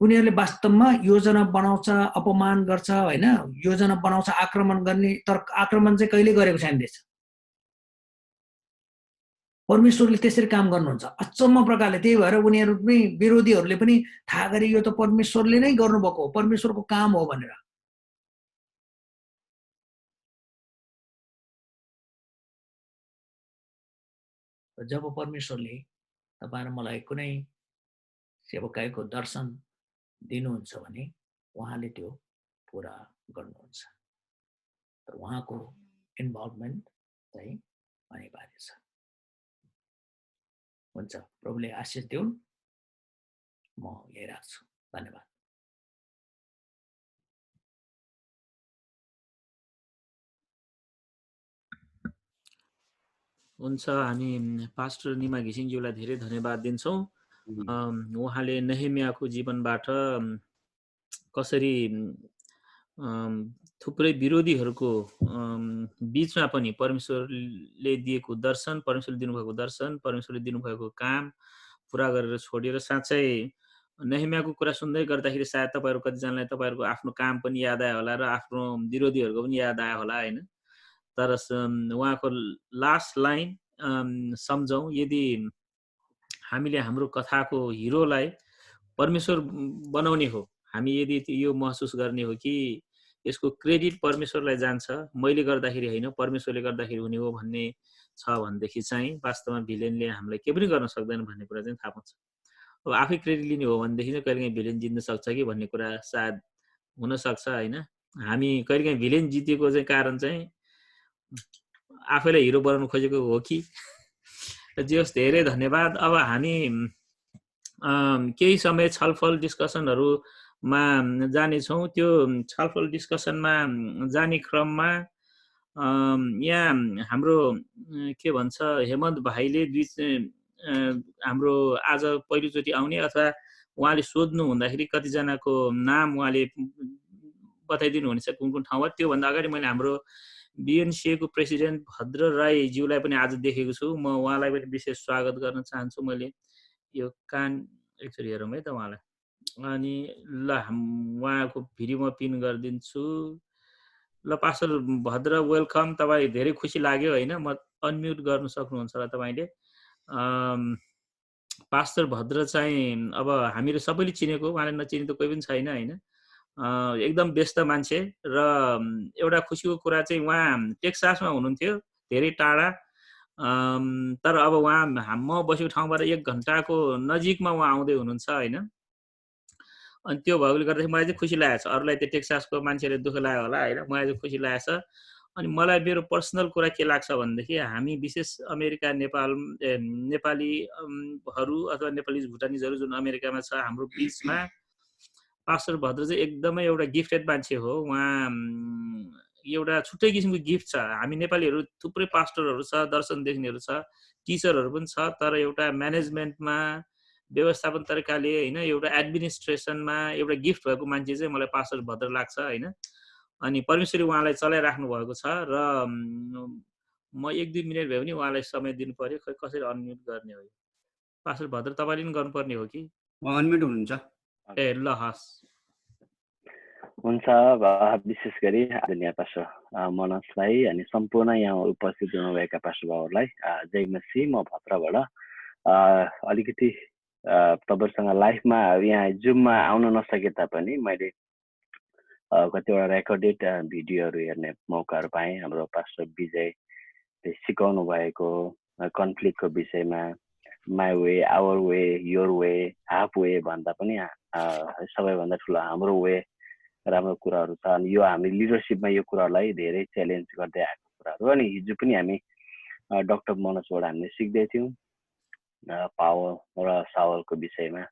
S1: उनीहरूले वास्तवमा योजना बनाउँछ, अपमान गर्छ होइन, योजना बनाउँछ आक्रमण गर्ने, तर आक्रमण चाहिँ कहिले गरेको छैन रहेछ। परमेश्वरले त्यसरी काम गर्नुहुन्छ अचम्म प्रकारले। त्यही भएर उनीहरू पनि विरोधीहरूले पनि थाहा गरे यो त परमेश्वरले नै गर्नुभएको हो, परमेश्वरको काम हो भनेर। जब परमेश्वरले तपाईँ र मलाई कुनै सेवकाईको दर्शन दिनुहुन्छ भने उहाँले त्यो पुरा गर्नुहुन्छ। तर उहाँको इन्भल्भमेन्ट चाहिँ अनिवार्य छ। हुन्छ, प्रभुले आशिष दिउन्। म यही राख्छु। धन्यवाद।
S2: हुन्छ, हामी पास्टर निमा घिसिङज्यूलाई धेरै धन्यवाद दिन्छौँ। उहाँले नेहेमियाको जीवनबाट कसरी थुप्रै विरोधीहरूको बीचमा पनि परमेश्वरले दिएको दर्शन, परमेश्वरले दिनुभएको दर्शन, परमेश्वरले दिनुभएको काम पुरा गरेर छोडेर, साँच्चै नेहेमियाको कुरा सुन्दै गर्दाखेरि सायद तपाईँहरू कतिजनालाई तपाईँहरूको आफ्नो काम पनि याद आयो होला र आफ्नो विरोधीहरूको पनि याद आयो होला होइन। तर उहाँको लास्ट लाइन सम्झौँ, यदि हामीले हाम्रो कथाको हिरोलाई परमेश्वर बनाउने हो, हामी यदि यो महसुस गर्ने हो कि यसको क्रेडिट परमेश्वरलाई जान्छ, मैले गर्दाखेरि होइन परमेश्वरले गर्दाखेरि हुने हो भन्ने छ भनेदेखि चाहिँ वास्तवमा भिलेनले हामीलाई के पनि गर्न सक्दैन भन्ने कुरा चाहिँ थाहा पाउँछ। अब आफै क्रेडिट लिने हो भनेदेखि चाहिँ कहिलेकाहीँ भिलेन जित्न सक्छ कि भन्ने कुरा सायद हुनसक्छ होइन। हामी कहिलेकाहीँ भिलेन जितेको चाहिँ कारण चाहिँ आफैलाई हिरो बनाउनु खोजेको हो कि जे होस्, धेरै धन्यवाद। अब हामी केही समय छलफल डिस्कसनहरूमा जानेछौँ। त्यो छलफल डिस्कसनमा जाने क्रममा यहाँ हाम्रो के भन्छ हेमन्त भाइले हाम्रो आज पहिलोचोटि आउने अथवा उहाँले सोध्नु हुँदाखेरि कतिजनाको नाम उहाँले बताइदिनु हुनेछ कुन कुन ठाउँमा। त्योभन्दा अगाडि मैले हाम्रो बिएनसिएको प्रेसिडेन्ट भद्र राईज्यूलाई पनि आज देखेको छु। म उहाँलाई पनि विशेष स्वागत गर्न चाहन्छु। मैले यो कान एकचोटि हेरौँ है त उहाँलाई। अनि ल उहाँको भिडियो म पिन गरिदिन्छु। ल पास्टर भद्र वेलकम, तपाईँ धेरै खुसी लाग्यो होइन। म अनम्युट गर्न सक्नुहुन्छ होला तपाईँले। पास्टर भद्र चाहिँ अब हामीले सबैले चिनेको, उहाँले नचिने त कोही पनि छैन होइन। एकदम व्यस्त मान्छे र एउटा खुसीको कुरा चाहिँ उहाँ टेक्सासमा हुनुहुन्थ्यो, धेरै टाढा। तर अब उहाँ म बसेको ठाउँबाट 1 घन्टाको नजिकमा उहाँ आउँदै हुनुहुन्छ होइन। अनि त्यो भएकोले गर्दाखेरि मलाई चाहिँ खुसी लागेको छ। अरूलाई त्यो टेक्सासको मान्छेले दुःख लाग्यो होला होइन, मलाई चाहिँ खुसी लागेको छ। अनि मलाई मेरो पर्सनल कुरा के लाग्छ भनेदेखि हामी विशेष अमेरिका नेपालीहरू अथवा नेपाली भुटानिजहरू जुन अमेरिकामा छ हाम्रो बिचमा, पास्टर भद्र चाहिँ एकदमै एउटा गिफ्टेड मान्छे हो। उहाँ एउटा छुट्टै किसिमको गिफ्ट छ। हामी नेपालीहरू थुप्रै पास्टरहरू छ, दर्शन देख्नेहरू छ, टिचरहरू पनि छ, तर एउटा म्यानेजमेन्टमा व्यवस्थापन तरिकाले होइन, एउटा एडमिनिस्ट्रेसनमा एउटा गिफ्ट भएको मान्छे चाहिँ मलाई पास्टर भद्र लाग्छ होइन। अनि परमेश्वरले उहाँलाई चलाइराख्नु भएको छ र म 1-2 मिनट भए पनि उहाँलाई समय दिनु पर्यो। खै कसरी अनम्युट गर्ने हो? पास्टर भद्र तपाईँले पनि गर्नुपर्ने हो कि?
S3: अनम्युट हुनुहुन्छ।
S2: ए ल हस्
S4: हुन्छ। विशेष गरी आदरणीय पास्टर मनोजलाई अनि सम्पूर्ण यहाँ उपस्थित हुनुभएका पास्टर बाबुहरूलाई जय मसीह। म भद्रबाट अलिकति तपाईँहरूसँग लाइभमा यहाँ जुममा आउन नसके तापनि मैले कतिवटा रेकर्डेड भिडियोहरू हेर्ने मौकाहरू पाएँ। हाम्रो पास्टर विजयले सिकाउनु भएको कन्फ्लिक्टको विषयमा my way, our way, your way, half way भन्दा पनि सबैभन्दा ठुलो हाम्रो वे राम्रो कुराहरू छ। अनि यो हामी लिडरसिपमा यो कुराहरूलाई धेरै च्यालेन्ज गर्दै आएको कुराहरू। अनि हिजो पनि हामी डक्टर मनोजबाट हामीले सिक्दै थियौँ पावर र सावलको विषयमा।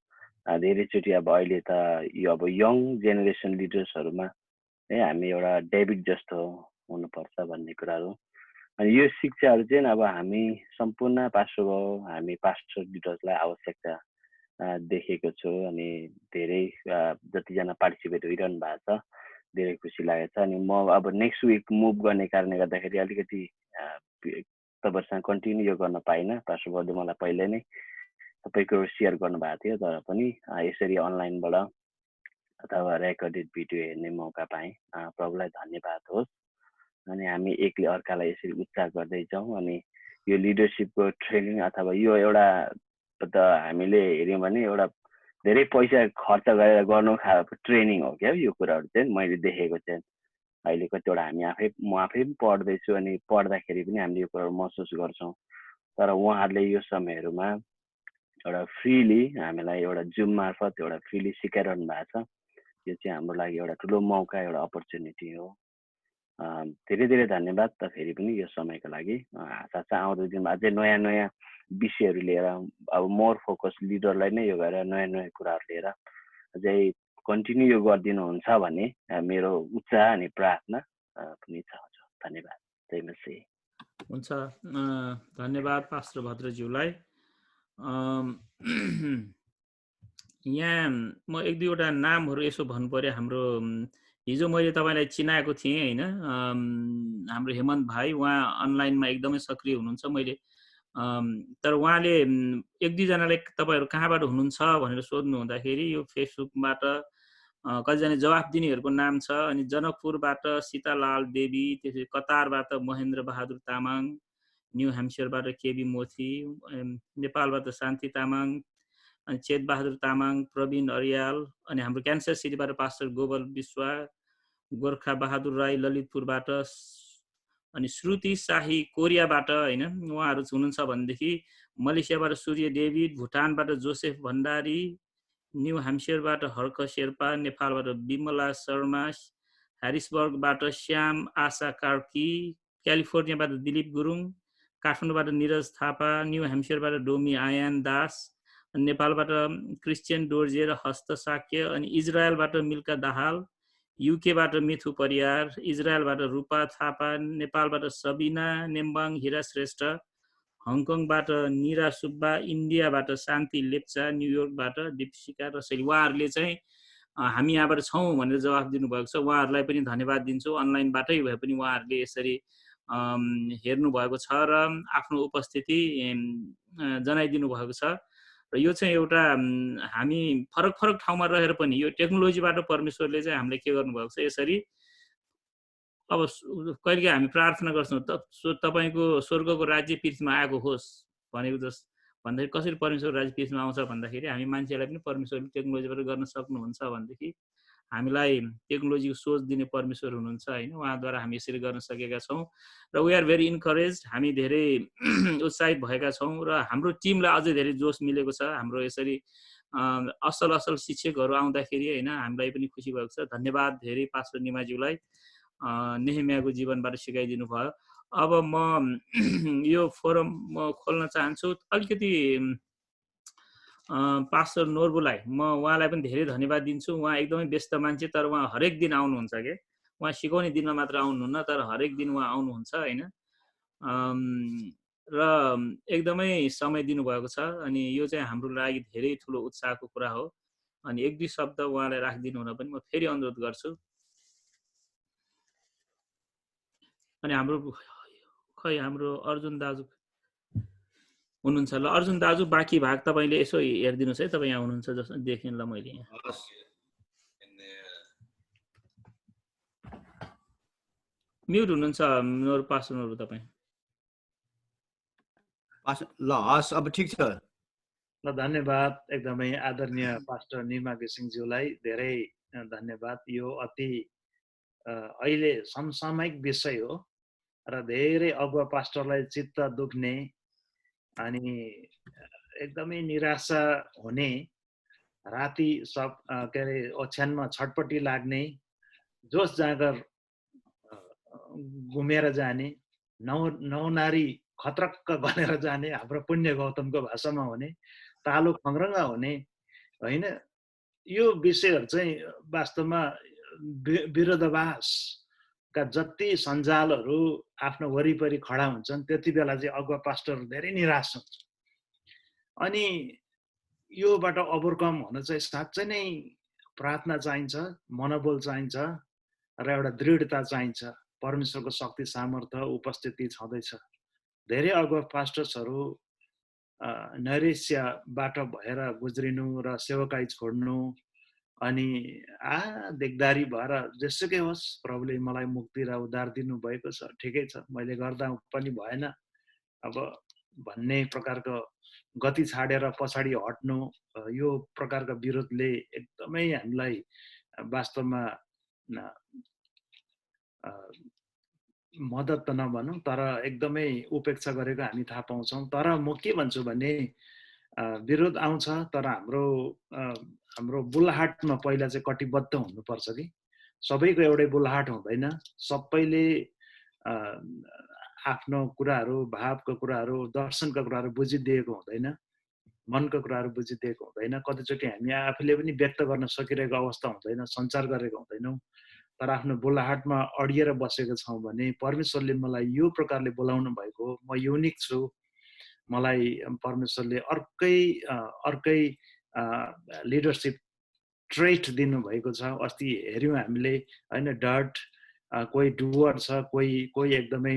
S4: धेरैचोटि अब अहिले त यो अब यङ जेनेरेसन लिडर्सहरूमा है हामी एउटा डेभिड जस्तो हुनुपर्छ भन्ने कुराहरू। अनि यो शिक्षाहरू चाहिँ अब हामी सम्पूर्ण पास्टर भाउ, हामी पास्टर लिडर्सलाई आवश्यकता देखेको छु। अनि धेरै जतिजना पार्टिसिपेट गरिरहनु भएको छ, धेरै खुसी लागेको छ। अनि म अब नेक्स्ट विक मुभ गर्ने कारणले गर्दाखेरि अलिकति तपाईँहरूसँग कन्टिन्यू यो गर्न पाइनँ। पास्टर भाउले मलाई पहिले नै सबै कुरो सेयर गर्नुभएको थियो, तर पनि यसरी अनलाइनबाट अथवा रेकर्डेड भिडियो हेर्ने मौका पाएँ। प्रभुलाई धन्यवाद होस्। अनि हामी एकले अर्कालाई यसरी उत्साह गर्दै जाउँ। अनि यो लिडरसिपको ट्रेनिङ अथवा यो एउटा त हामीले हेऱ्यौँ भने एउटा धेरै पैसा खर्च गरेर गर्नु ट्रेनिङ हो क्या यो कुराहरू चाहिँ। मैले देखेको चाहिँ अहिले कतिवटा हामी म आफै पनि पढ्दैछु, अनि पढ्दाखेरि पनि हामीले यो कुराहरू महसुस गर्छौँ। तर उहाँहरूले यो समयहरूमा एउटा फ्रीली हामीलाई एउटा जुम मार्फत एउटा फ्रीली सिकाइरहनु भएको छ। यो चाहिँ हाम्रो लागि एउटा ठुलो मौका, एउटा अपर्च्युनिटी हो। धेरै धेरै धन्यवाद त फेरि पनि यो समयको लागि। आशा छ आउँदो दिनमा अझै नयाँ नयाँ विषयहरू लिएर, अब मोर फोकस लिडरलाई नै यो गरेर नयाँ नयाँ कुराहरू लिएर अझै कन्टिन्यू यो गरिदिनुहुन्छ भन्ने मेरो उत्साह अनि प्रार्थना पनि छ। धन्यवाद। जय मसीह।
S2: हुन्छ धन्यवाद पास्टर भद्रज्यूलाई। यहाँ म एक दुईवटा नामहरू यसो भन्नु पर्यो। हाम्रो हिजो मैले तपाईँलाई चिनाएको थिएँ होइन, हाम्रो हेमन्त भाइ, उहाँ अनलाइनमा एकदमै सक्रिय हुनुहुन्छ। मैले तर उहाँले एक दुईजनाले तपाईँहरू कहाँबाट हुनुहुन्छ भनेर सोध्नु हुँदाखेरि यो फेसबुकबाट कतिजना जवाफ दिनेहरूको नाम छ। अनि जनकपुरबाट सीतालाल देवी, त्यसपछि कतारबाट महेन्द्र बहादुर तामाङ, न्यू ह्याम्पसायरबाट केबी मोथी, नेपालबाट शान्ति तामाङ, अनि चेत बहादुर तामाङ, प्रवीण अरियाल, अनि हाम्रो क्यान्सर सिटीबाट पास्टर गोपाल विश्वा, गोर्खा बहादुर राई ललितपुरबाट, अनि श्रुति शाही कोरियाबाट होइन, उहाँहरू हुनुहुन्छ भनेदेखि मलेसियाबाट सूर्य डेभिड, भुटानबाट जोसेफ भण्डारी, न्यू ह्याम्पसायरबाट हर्क शेर्पा, नेपालबाट विमला शर्मा, ह्यारिसबर्गबाट श्याम आशा कार्की, क्यालिफोर्नियाबाट दिलीप गुरुङ, काठमाडौँबाट निरज थापा, न्यू ह्याम्पसायरबाट डोमी आयान दास, नेपालबाट क्रिस्चियन डोर्जे र हस्तशाक्य, अनि इजरायलबाट मिल्का दाहाल, युकेबाट मिथु परियार, इजरायलबाट रूपा थापा, नेपालबाट सबिना नेम्बाङ हिरा श्रेष्ठ, हङकङबाट निरा सुब्बा, इन्डियाबाट शान्ति लेप्चा, न्युयोर्कबाट दीपशिका रसेली। उहाँहरूले चाहिँ हामी यहाँबाट छौँ भनेर जवाफ दिनुभएको छ। उहाँहरूलाई पनि धन्यवाद दिन्छु। अनलाइनबाटै भए पनि उहाँहरूले यसरी हेर्नुभएको छ र आफ्नो उपस्थिति जनाइदिनु भएको छ। र यो चाहिँ एउटा हामी फरक फरक ठाउँमा रहेर पनि यो टेक्नोलोजीबाट परमेश्वरले चाहिँ हामीले के गर्नुभएको छ, यसरी अब कहिलेकाहीँ हामी प्रार्थना गर्छौँ तपाईँको स्वर्गको राज्य पृथ्वीमा आएको होस् भनेको जस भन्दाखेरि कसरी परमेश्वरको राज्य पृथ्वीमा आउँछ भन्दाखेरि हामी मान्छेलाई पनि परमेश्वरले टेक्नोलोजीबाट गर्न सक्नुहुन्छ भनेदेखि हामीलाई टेक्नोलोजीको सोच दिने परमेश्वर हुनुहुन्छ होइन, उहाँद्वारा हामी यसरी गर्न सकेका छौँ र वी आर भेरी इन्करेज। हामी धेरै उत्साहित भएका छौँ र हाम्रो टिमलाई अझै धेरै जोस मिलेको छ। हाम्रो यसरी असल असल शिक्षकहरू आउँदाखेरि होइन हामीलाई पनि खुसी भएको छ। धन्यवाद धेरै पास्टर निमाज्यूलाई, नेहेमियाको जीवनबाट सिकाइदिनु भयो। अब म यो फोरम म खोल्न चाहन्छु। अलिकति पास्टर नोर्बुलाई म उहाँलाई पनि धेरै धन्यवाद दिन्छु। उहाँ एकदमै व्यस्त मान्छे, तर उहाँ हरेक दिन आउनुहुन्छ के, उहाँ सिकाउने दिनमा मात्र आउनुहुन्न, तर हरेक दिन उहाँ आउनुहुन्छ होइन, र एकदमै समय दिनुभएको छ। अनि यो चाहिँ हाम्रो लागि धेरै ठुलो उत्साहको कुरा हो। अनि एक दुई शब्द उहाँलाई राखिदिनु हुन पनि म फेरि अनुरोध गर्छु। अनि हाम्रो अर्जुन दाजु हुनुहुन्छ ल। अर्जुन दाजु बाँकी भाग तपाईँले यसो हेरिदिनुहोस् है, तपाईँ यहाँ हुनुहुन्छ जस्तो देखेँ ल मैले यहाँ। म्युट हुनुहुन्छ पास्टर नोर्बु तपाईँ।
S3: ल हस्, अब ठिक छ
S5: ल। धन्यवाद एकदमै आदरणीय पास्टर निमा घिसिङज्यूलाई धेरै धन्यवाद। यो अति अहिले समसामयिक विषय हो र धेरै अगुवा पास्टरलाई चित्त दुख्ने अनि एकदमै निराशा हुने, राति सब के अरे ओछ्यानमा छटपट्टि लाग्ने, जोस जाँगर घुमेर जाने, नौ नारी खत्रक्क बनेर जाने, हाम्रो पुण्य गौतमको भाषामा हुने, तालु खङ्ग्रङ्गा हुने होइन। यो विषयहरू चाहिँ वास्तवमा विरोधाभासका जति सञ्जालहरू आफ्नो वरिपरि खडा हुन्छन् त्यति बेला चाहिँ अगुवा पास्टरहरू धेरै निराश हुन्छ। अनि योबाट ओभरकम हुन चाहिँ साँच्चै नै प्रार्थना चाहिन्छ, मनोबल चाहिन्छ र एउटा दृढता चाहिन्छ। परमेश्वरको शक्ति सामर्थ्य उपस्थिति छँदैछ। धेरै अगुवा पास्टर्सहरू नैराश्यबाट भएर गुज्रिनु र सेवकाई छोड्नु, अनि देख्दारी भएर जेसुकै होस् प्रभुले मलाई मुक्ति र उद्धार दिनुभएको छ, ठिकै छ, मैले गर्दा पनि भएन अब भन्ने प्रकारको गति छाडेर पछाडि हट्नु, यो प्रकारको विरोधले एकदमै हामीलाई वास्तवमा मद्दत त नभनौँ तर एकदमै उपेक्षा गरेको हामी थाहा पाउँछौँ। तर म के भन्छु भने विरोध आउँछ तर हाम्रो बुलाहाटमा पहिला चाहिँ कटिबद्ध हुनुपर्छ कि सबैको एउटै बुलाहाट हुँदैन। सबैले आफ्नो कुराहरू, भावको कुराहरू, दर्शनका कुराहरू बुझिदिएको हुँदैन, मनको कुराहरू बुझिदिएको हुँदैन। कतिचोटि हामी आफूले पनि व्यक्त गर्न सकिरहेको अवस्था हुँदैन, सञ्चार गरेको हुँदैनौँ। तर आफ्नो बोलाहाटमा अडिएर बसेको छौँ भने परमेश्वरले मलाई यो प्रकारले बोलाउनु भएको, म युनिक छु, मलाई परमेश्वरले अर्कै लिडरसिप ट्रेट दिनुभएको छ। अस्ति हेऱ्यौँ हामीले होइन, डट, कोही डुवर छ, कोही एकदमै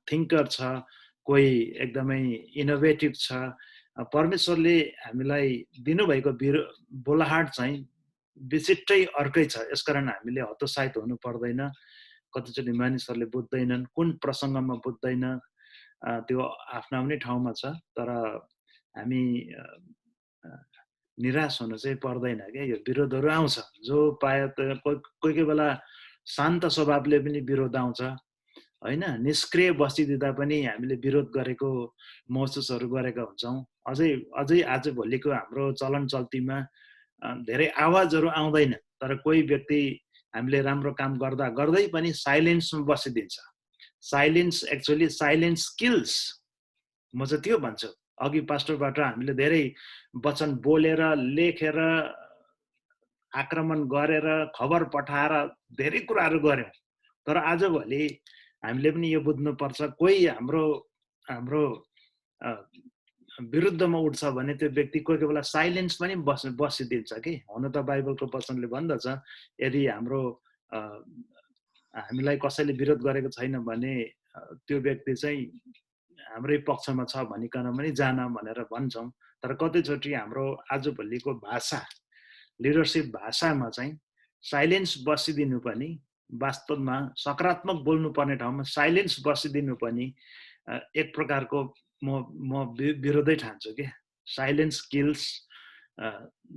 S5: थिङ्कर छ, कोही एकदमै इनोभेटिभ छ। परमेश्वरले हामीलाई दिनुभएको बोलाहाट चाहिँ विचित्रै अर्कै छ। यसकारण हामीले हतोत्साहित हुनु पर्दैन। कतिचोटि मानिसहरूले बुझ्दैनन्, कुन प्रसङ्गमा बुझ्दैन, त्यो आफ्नो आफ्नै ठाउँमा छ। तर हामी निराश हुन चाहिँ पर्दैन क्या। यो विरोधहरू आउँछ, जो पायो कोही बेला शान्त स्वभावले पनि विरोध आउँछ होइन। निष्क्रिय बसिदिँदा पनि हामीले विरोध गरेको महसुसहरू गरेका हुन्छौँ। अझै आजभोलिको हाम्रो चलन चल्तीमा धेरै आवाजहरू आउँदैन, तर कोही व्यक्ति हामीले राम्रो काम गर्दै पनि साइलेन्समा बसिदिन्छ। Silence actually silence kills. म चाहिँ त्यो भन्छु। अघि पास्टरबाट हामीले धेरै वचन बोलेर, लेखेर, आक्रमण गरेर, खबर पठाएर धेरै कुराहरू गर्यौँ। तर आजभोलि हामीले पनि यो बुझ्नुपर्छ, कोही हाम्रो विरुद्धमा उठ्छ भने त्यो व्यक्ति कोही बेला साइलेन्स पनि बसिदिन्छ कि। हुन त बाइबलको वचनले भन्दछ, यदि हामीलाई कसैले विरोध गरेको छैन भने त्यो व्यक्ति चाहिँ हाम्रै पक्षमा छ भनिकन पनि जान भनेर भन्छौँ। तर कतिचोटि हाम्रो आजभोलिको भाषा, लिडरसिप भाषामा चाहिँ साइलेन्स बसिदिनु पनि, वास्तवमा सकारात्मक बोल्नुपर्ने ठाउँमा साइलेन्स बसिदिनु पनि एक प्रकारको म विरोधै ठान्छु क्या। साइलेन्स किल्स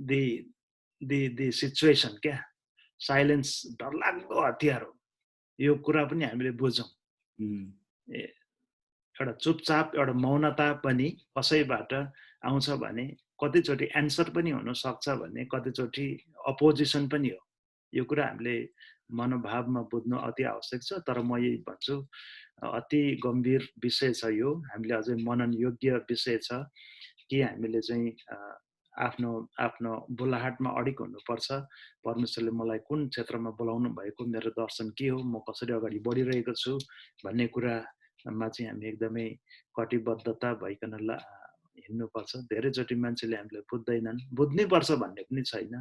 S5: दि सिचुएसन क्या। साइलेन्स डरलाग्दो हतियार हो। यो कुरा पनि हामीले बुझौँ। एउटा चुपचाप, एउटा मौनता पनि कसैबाट आउँछ भने कतिचोटि एन्सर पनि हुनसक्छ भने कतिचोटि अपोजिसन पनि हो। यो कुरा हामीले मनोभावमा बुझ्नु अति आवश्यक छ। तर म यही भन्छु, अति गम्भीर विषय छ यो। हामीले अझै मनन योग्य विषय छ कि हामीले चाहिँ आफ्नो बोलाहाटमा अडिक हुनुपर्छ। परमेश्वरले मलाई कुन क्षेत्रमा बोलाउनु भएको, मेरो दर्शन के हो, म कसरी अगाडि बढिरहेको छु भन्ने कुरामा चाहिँ हामी एकदमै कटिबद्धता भइकन हिँड्नुपर्छ। धेरैचोटि मान्छेले हामीलाई बुझ्दैनन्, बुझ्नै पर्छ भन्ने पनि छैन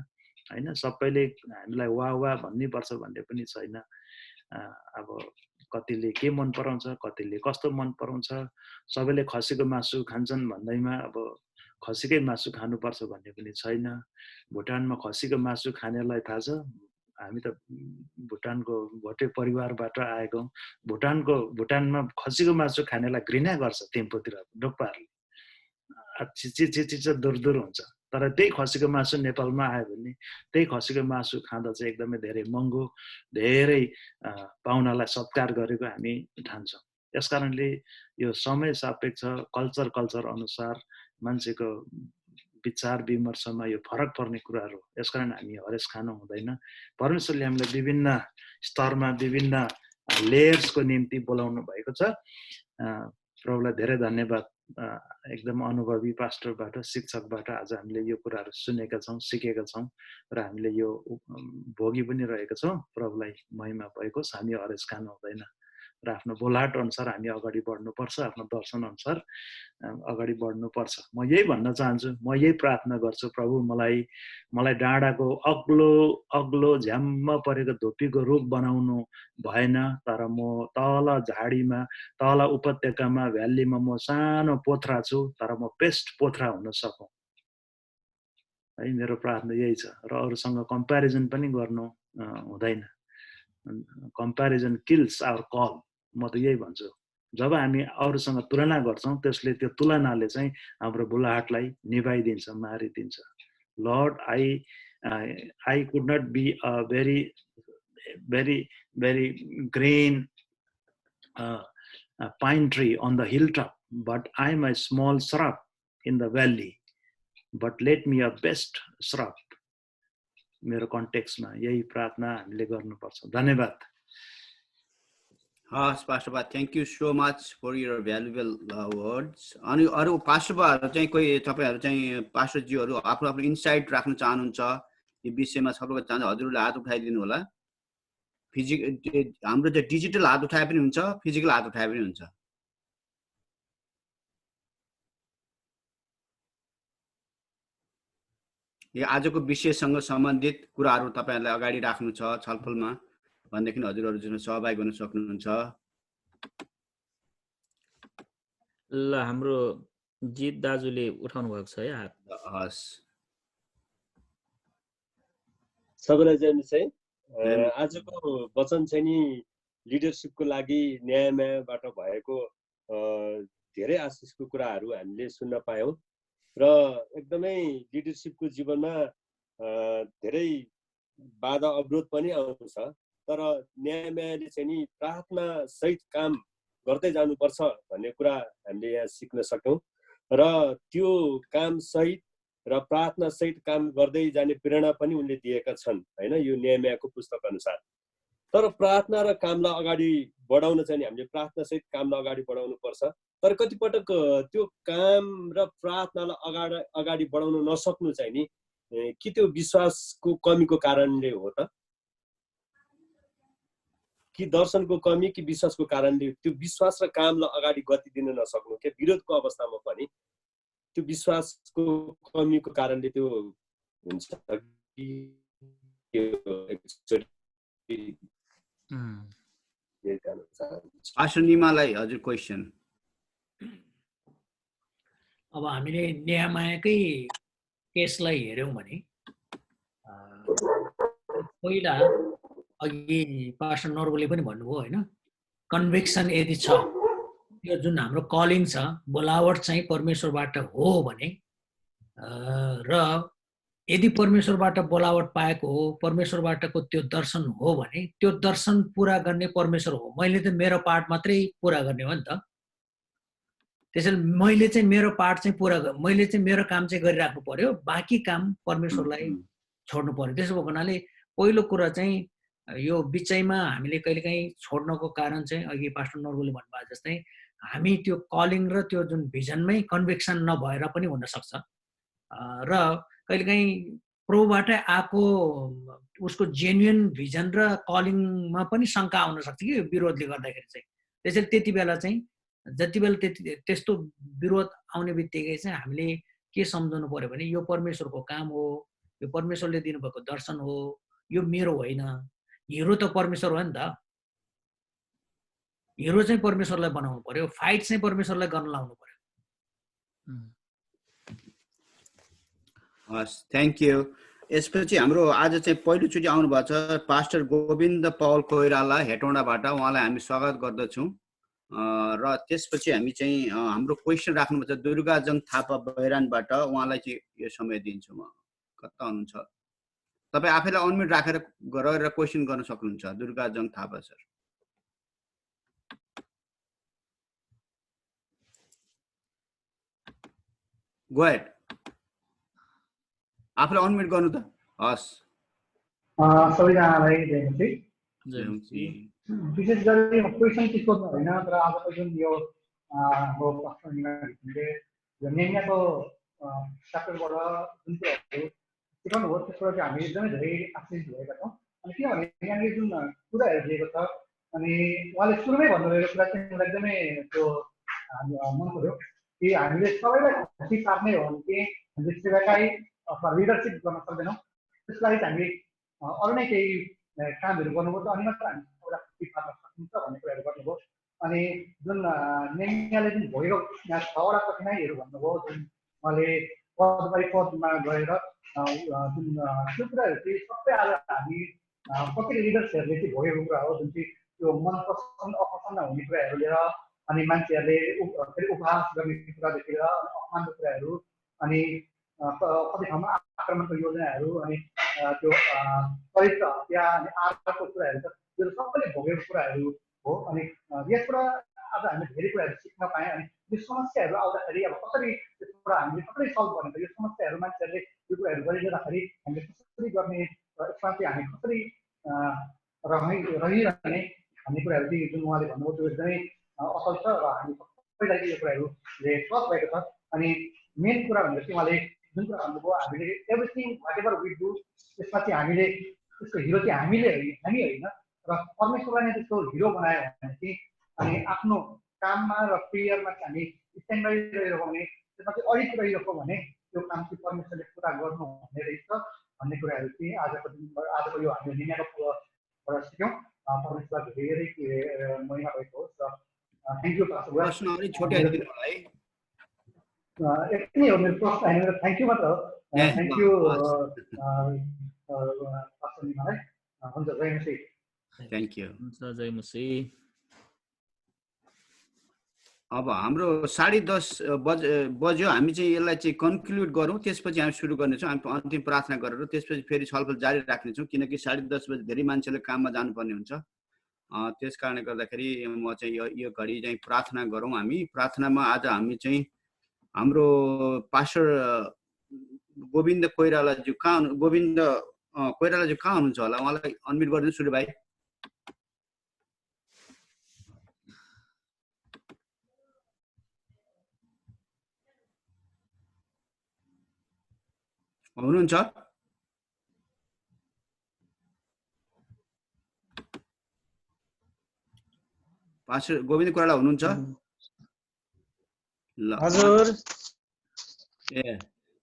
S5: होइन। सबैले हामीलाई वाह भन्नै पर्छ भन्ने पनि छैन। अब कतिले के मन पराउँछ, कतिले कस्तो मन पराउँछ। सबैले खसीको मासु खान्छन् भन्दैमा अब खसीकै मासु खानुपर्छ भन्ने पनि छैन। भुटानमा खसीको मासु खानेलाई थाहा छ। हामी त भुटानको भोटे परिवारबाट आएको। भुटानमा खसीको मासु खानेलाई घृणा गर्छ टेम्पोतिर डोक्पाहरूले। चिचिचिच दूर हुन्छ। तर त्यही खसीको मासु नेपालमा आयो भने त्यही खसीको मासु खाँदा चाहिँ एकदमै धेरै महँगो, धेरै पाहुनालाई सत्कार गरेको हामी ठान्छौँ। यसकारणले यो समय सापेक्ष कल्चर अनुसार मान्छेको विचार विमर्शमा यो फरक पर्ने कुराहरू। यसकारण हामी हरेस खानु हुँदैन। परमेश्वरले हामीलाई विभिन्न स्तरमा, विभिन्न लेयर्सको निम्ति बोलाउनु भएको छ। प्रभुलाई धेरै धन्यवाद। एकदम अनुभवी पास्टरबाट, शिक्षकबाट आज हामीले यो कुराहरू सुनेका छौँ, सिकेका छौँ र हामीले यो भोगी पनि रहेका छौँ। प्रभुलाई महिमा भएको छ। हामी हरेस खानु हुँदैन र आफ्नो बोलाहाट अनुसार हामी अगाडि बढ्नुपर्छ। आफ्नो दर्शन अनुसार अगाडि बढ्नुपर्छ। म यही भन्न चाहन्छु, म यही प्रार्थना गर्छु, प्रभु मलाई डाँडाको अग्लो झ्याम्म परेको धोपीको रुख बनाउनु भएन। तर म तल झाडीमा, तल उपत्यकामा, भ्यालीमा म सानो पोथ्रा छु, तर म बेस्ट पोथ्रा हुन सकौँ है। मेरो प्रार्थना यही छ। र अरूसँग कम्पेरिजन पनि गर्नु हुँदैन। Comparison kills our call. म त यही भन्छु। जब हामी अरूसँग तुलना गर्छौँ, त्यसले त्यो तुलनाले चाहिँ हाम्रो बोलाहाटलाई निभाइदिन्छ, मारिदिन्छ। Lord, I could not be a very green pine tree on the hilltop, but I am a small shrub in the valley. But let me a best shrub. मेरो कन्टेक्स्टमा यही प्रार्थना हामीले गर्नुपर्छ। धन्यवाद।
S3: हस् pastor, thank you so much for your valuable words. अनि अरू पास्टरहरू चाहिँ कोही तपाईँहरू चाहिँ पास्टरज्यूहरू आफ्नो इन्साइट राख्न चाहनुहुन्छ यो विषयमा छलफल गर्न चाहन्छ हजुरहरूले हात उठाइदिनु होला। हाम्रो चाहिँ डिजिटल हात उठाए पनि हुन्छ, फिजिकल हात उठाए पनि हुन्छ। यो आजको विषयसँग सम्बन्धित कुराहरू तपाईहरुलाई अगाडि राख्नु छ छलफलमा भनेदेखि हजुरहरू जुन सहभागी हुन सक्नुहुन्छ।
S2: ल हाम्रो जित दाजुले उठाउनु भएको छ है हात।
S3: हस्
S6: सबैलाई जय मसीह। आजको वचन चाहिँ नि लिडरशिपको लागि न्यायमायाबाट भएको धेरै आशिषको कुराहरू हामीले सुन्न पायौं र एकदमै लिडरशिपको जीवनमा धेरै बाधा अवरोध पनि आउँछ, तर न्यायमायाले चाहिँ नि प्रार्थना सहित काम गर्दै जानुपर्छ भन्ने कुरा हामीले यहाँ सिक्न सक्यौं र त्यो काम सहित र प्रार्थना सहित काम गर्दै जाने प्रेरणा पनि उनले दिएका छन् हैन, यो न्यायमायाको पुस्तक अनुसार। तर प्रार्थना र कामलाई अगाडि बढाउन चाहिँ हामीले प्रार्थना सहित कामलाई अगाडि बढाउनु पर्छ। तर कति पटक त्यो काम र प्रार्थनालाई अगाडि बढाउन नसक्नु चाहिँ नि कि त्यो विश्वासको कमीको कारणले हो त, कि दर्शनको कमी कि विश्वासको कारणले त्यो विश्वास र कामलाई अगाडि गति दिन नसक्नु के विरोधको अवस्थामा पनि त्यो विश्वासको कमीको कारणले त्यो हुन्छ कि
S3: आशनिमालाई हजुर क्वेशन।
S1: अब हामीले न्यायमायाकै केसलाई हेर्यौं भने पहिला अघि पास्टर नर्बुले पनि भन्नुभयो हैन, कन्भिक्सन यदि छ, यो जुन हाम्रो कलिङ छ बोलावट चाहिँ परमेश्वरबाट हो भने र यदि परमेश्वरबाट बोलावट पाएको हो, परमेश्वरबाटको त्यो दर्शन हो भने त्यो दर्शन पूरा गर्ने परमेश्वर हो। मैले त मेरो पार्ट मात्रै पूरा गर्ने हो नि त। त्यसैले मैले चाहिँ मेरो पार्ट चाहिँ मैले चाहिँ मेरो काम चाहिँ गरिराख्नु पर्यो, बाँकी काम परमेश्वरलाई छोड्नु पर्यो। त्यसो भएको हुनाले पहिलो कुरा चाहिँ यो बिचैमा हामीले कहिलेकाहीँ छोड्नको कारण चाहिँ अघि पास्टर नर्बुले भन्नुभयो जस्तै हामी त्यो कलिङ र त्यो जुन भिजनमै कन्भिक्सन नभएर पनि हुनसक्छ र कहिलेकाहीँ प्रोबाटै आएको उसको जेन्युन भिजन र कलिङमा पनि शङ्का आउन सक्छ कि विरोधले गर्दाखेरि चाहिँ। त्यसैले त्यति बेला चाहिँ जति बेला त्यस्तो विरोध आउने बित्तिकै चाहिँ हामीले के सम्झाउनु पर्यो भने यो परमेश्वरको काम हो, यो परमेश्वरले दिनुभएको दर्शन हो, यो मेरो होइन। हिरो त परमेश्वर हो नि त, हिरो चाहिँ परमेश्वरलाई बनाउनु पर्यो, फाइट चाहिँ परमेश्वरलाई गर्न लाउनु पर्यो।
S3: हस्, थ्याङ्क यू। यसपछि हाम्रो आज चाहिँ पहिलोचोटि आउनुभएको छ पास्टर गोविन्द पौल कोइराला हेटौँडाबाट, उहाँलाई हामी स्वागत गर्दछौँ। र त्यसपछि हामी चाहिँ हाम्रो क्वेसन राख्नुपर्छ दुर्गाजङ थापा बहिरानबाट, उहाँलाई चाहिँ यो समय दिन्छु म। कता हुनुहुन्छ तपाईँ आफैलाई अनम्युट राखेर गरेर क्वेसन गर्न सक्नुहुन्छ। दुर्गाजङ थापा सर। गो अहेड, आफूलाई अनम्युट गर्नु त। हस्,
S7: सबैजनालाई जय मसीह। विशेष गरी क्वेसन के सोध्नु होइन, तर आजको जुन यो हो पास्टरले यो न्यायको च्याप्टरबाट जुन कुराहरू सिकाउनु हो त्यसबाट चाहिँ हामी एकदमै धेरै आशिष भएका छौँ। अनि किनभने यहाँनिर जुन कुराहरू दिएको छ अनि उहाँले सुरुमै भन्नुभएको कुरा चाहिँ मलाई एकदमै त्यो मन पर्यो कि हामीले सबैलाई खुसी पार्ने हो भने चाहिँ हामीले सेवाकाई अथवा लिडरसिप गर्न सक्दैनौँ। त्यसलाई चाहिँ हामीले अरू नै केही कामहरू गर्नुपर्छ अनि मात्र हामी सबैलाई खुसी पार्न सकिन्छ भन्ने कुराहरू गर्नुभयो। अनि जुन न्यायले जुन भोगेको 6वटा कठिनाइहरू भन्नुभयो, जुन उहाँले पद बाई पदमा गएर जुन त्यो कुराहरू चाहिँ सबै आज हामी कति लिडर्सहरूले चाहिँ भोगेको कुरा हो, जुन चाहिँ त्यो मन पसन्द अपसन्द हुने कुराहरू लिएर अनि मान्छेहरूले उपहास गर्ने कुरादेखि लिएर अपमानको कुराहरू अनि कति ठाउँमा आक्रमणको योजनाहरू अनि त्यो चरित्र हत्या अनि आर्को कुराहरू त यो सबैले भोगेको कुराहरू हो। अनि यसबाट आज हामीले धेरै कुराहरू सिक्न पायौँ। अनि यो समस्याहरू आउँदाखेरि अब कसरी त्यसबाट हामीले कसरी सल्भ गर्ने त, यो समस्याहरू मान्छेहरूले यो कुराहरू गरिरहँदाखेरि हामीले कसरी गर्ने, यसमा चाहिँ हामी कसरी रहिरहने भन्ने कुराहरू चाहिँ जुन उहाँले भन्नुभयो त्यो एकदमै असल छ र हामी सबैलाई यो कुराहरूले ट्रस्ट भएको छ। अनि मेन कुरा भनेर चाहिँ उहाँले जुन कुरा भन्नुभयो हामीले everything whatever we do त्यसमा चाहिँ हामीले त्यसको हिरो चाहिँ हामी होइन र परमेश्वरलाई नै त्यसको हिरो बनायो भने चाहिँ अनि आफ्नो काममा र प्रेयरमा चाहिँ हामी स्ट्यान्ड गरिरहेको भने त्यसमा चाहिँ अडिट रहिरहेको भने त्यो काम चाहिँ परमेश्वरले पुरा गर्नु हुने रहेछ भन्ने कुराहरू चाहिँ आजको यो हामीले निम्याकोबाट सिक्यौँ। परमेश्वरलाई धेरै महिमा भएको होस् र थ्याङ्क यू पास्टर।
S3: प्रश्न अलि छोटाइदिनु होला है।
S7: यति नै हो मेरो प्रश्न होइन, थ्याङ्क यू मात्र हो। थ्याङ्क यू पास्टर निमालाई। हुन्छ, जय मसीह।
S3: Thank you.
S2: हुन्छ, जय मसीह।
S3: अब हाम्रो 10:30 बज्यो। हामी चाहिँ यसलाई चाहिँ कन्क्लुड गरौँ, त्यसपछि हामी सुरु गर्नेछौँ। हामी अन्तिम प्रार्थना गरेर त्यसपछि फेरि छलफल जारी राख्नेछौँ, किनकि 10:30 बजे धेरै मान्छेले काममा जानुपर्ने हुन्छ। त्यस कारणले गर्दाखेरि म चाहिँ यो घडी चाहिँ प्रार्थना गरौँ। हामी प्रार्थनामा आज हामी चाहिँ हाम्रो पास्टर गोविन्द कोइरालाज्यू कहाँ हुनुहुन्छ होला? उहाँलाई अनम्युट गरिदिनु सुरु भाइ। हुनुहुन्छ? पास्टर गोविन्द कोइराला हुनुहुन्छ? ल
S8: हजुर।
S3: ए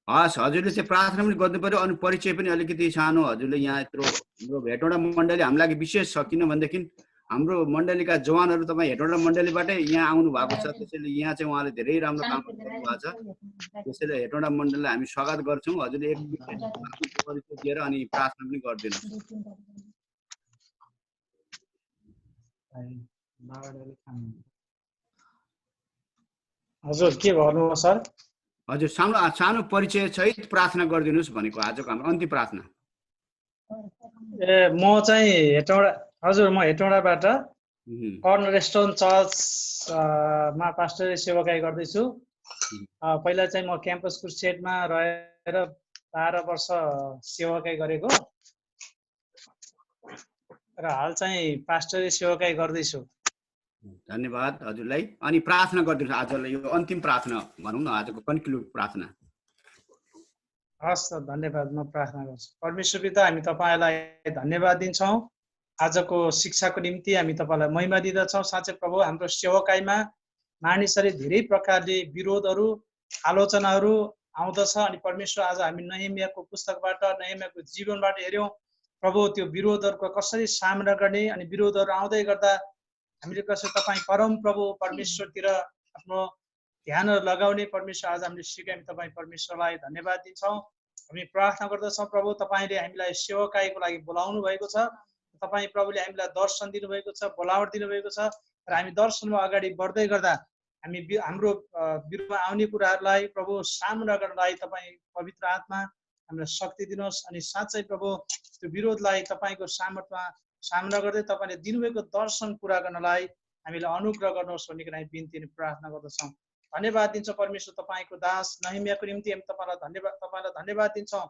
S3: हस्, हजुरले चाहिँ प्रार्थना पनि गर्नु पर्यो अनि परिचय पनि अलिकति सानो। हजुरले यहाँ यत्रो हाम्रो हेटौँडा मण्डली हाम्रो लागि विशेष छ, किनभनेदेखि हाम्रो मण्डलीका जवानहरू तपाईँ हेटौँडा मण्डलीबाटै यहाँ आउनु भएको छ। त्यसैले यहाँ चाहिँ उहाँले धेरै राम्रो काम गर्नुभएको छ। त्यसैले हेटौँडा मण्डलीलाई हामी स्वागत गर्छौँ। हजुरले एक परिचय दिएर अनि प्रार्थना पनि गरिदिनुहोस्।
S8: हजुर, के भन्नु सर?
S3: हजुर, सानो परिचय सहित प्रार्थना गरिदिनुहोस् भनेको आजको हाम्रो अन्तिम प्रार्थना।
S8: म चाहिँ म हेटौँडाबाट कर्नरस्टोन चर्चमा पास्टरी सेवाकाई गर्दैछु। पहिला चाहिँ म क्याम्पस क्रुसेडमा रहेर 12 वर्ष सेवाकाई गरेको र हाल चाहिँ पास्टरी सेवाकाई गर्दैछु।
S3: धन्यवाद हजुरलाई। अनि प्रार्थना गरिदिनुहोस् आजलाई, यो अन्तिम प्रार्थना भनौँ न, आजको कन्क्लुड प्रार्थना।
S8: हस् त, धन्यवाद। म प्रार्थना गर्छु। परमेश्वर पिता, हामी तपाईँलाई धन्यवाद दिन्छौँ आजको शिक्षाको निम्ति। हामी तपाईँलाई महिमा दिँदछौँ। साँच्चै प्रभु, हाम्रो सेवाकाईमा मानिसहरूले धेरै प्रकारले विरोधहरू आलोचनाहरू आउँदछ अनि परमेश्वर आज हामी नहेमियाको पुस्तकबाट नहेमियाको जीवनबाट हेऱ्यौँ प्रभु, त्यो विरोधहरूको कसरी सामना गर्ने अनि विरोधहरू आउँदै गर्दा हामीले कसरी तपाईँ परम प्रभु परमेश्वरतिर आफ्नो ध्यानहरू लगाउने परमेश्वर आज हामीले सिक्यौँ। तपाईँ परमेश्वरलाई धन्यवाद दिन्छौँ। हामी प्रार्थना गर्दछौँ प्रभु, तपाईँले हामीलाई सेवाकाईको लागि बोलाउनु भएको छ। तपाईँ प्रभुले हामीलाई दर्शन दिनुभएको छ, बोलावट दिनुभएको छ र हामी दर्शनमा अगाडि बढ्दै गर्दा हामी हाम्रो बिरुवा आउने कुराहरूलाई प्रभु सामना गर्नलाई तपाईँ पवित्र आत्मा हामीलाई शक्ति दिनुहोस् अनि साँच्चै प्रभु त्यो विरोधलाई तपाईँको सामर्थ्यमा सामना गर्दै तपाईँले दिनुभएको दर्शन पुरा गर्नलाई हामीलाई अनुग्रह गर्नुहोस् भन्ने कुरा हामी बिन्ती अनि प्रार्थना गर्दछौँ। धन्यवाद दिन्छौँ परमेश्वर, तपाईँको दास नहेमियाको निम्ति हामी तपाईँलाई धन्यवाद दिन्छौँ।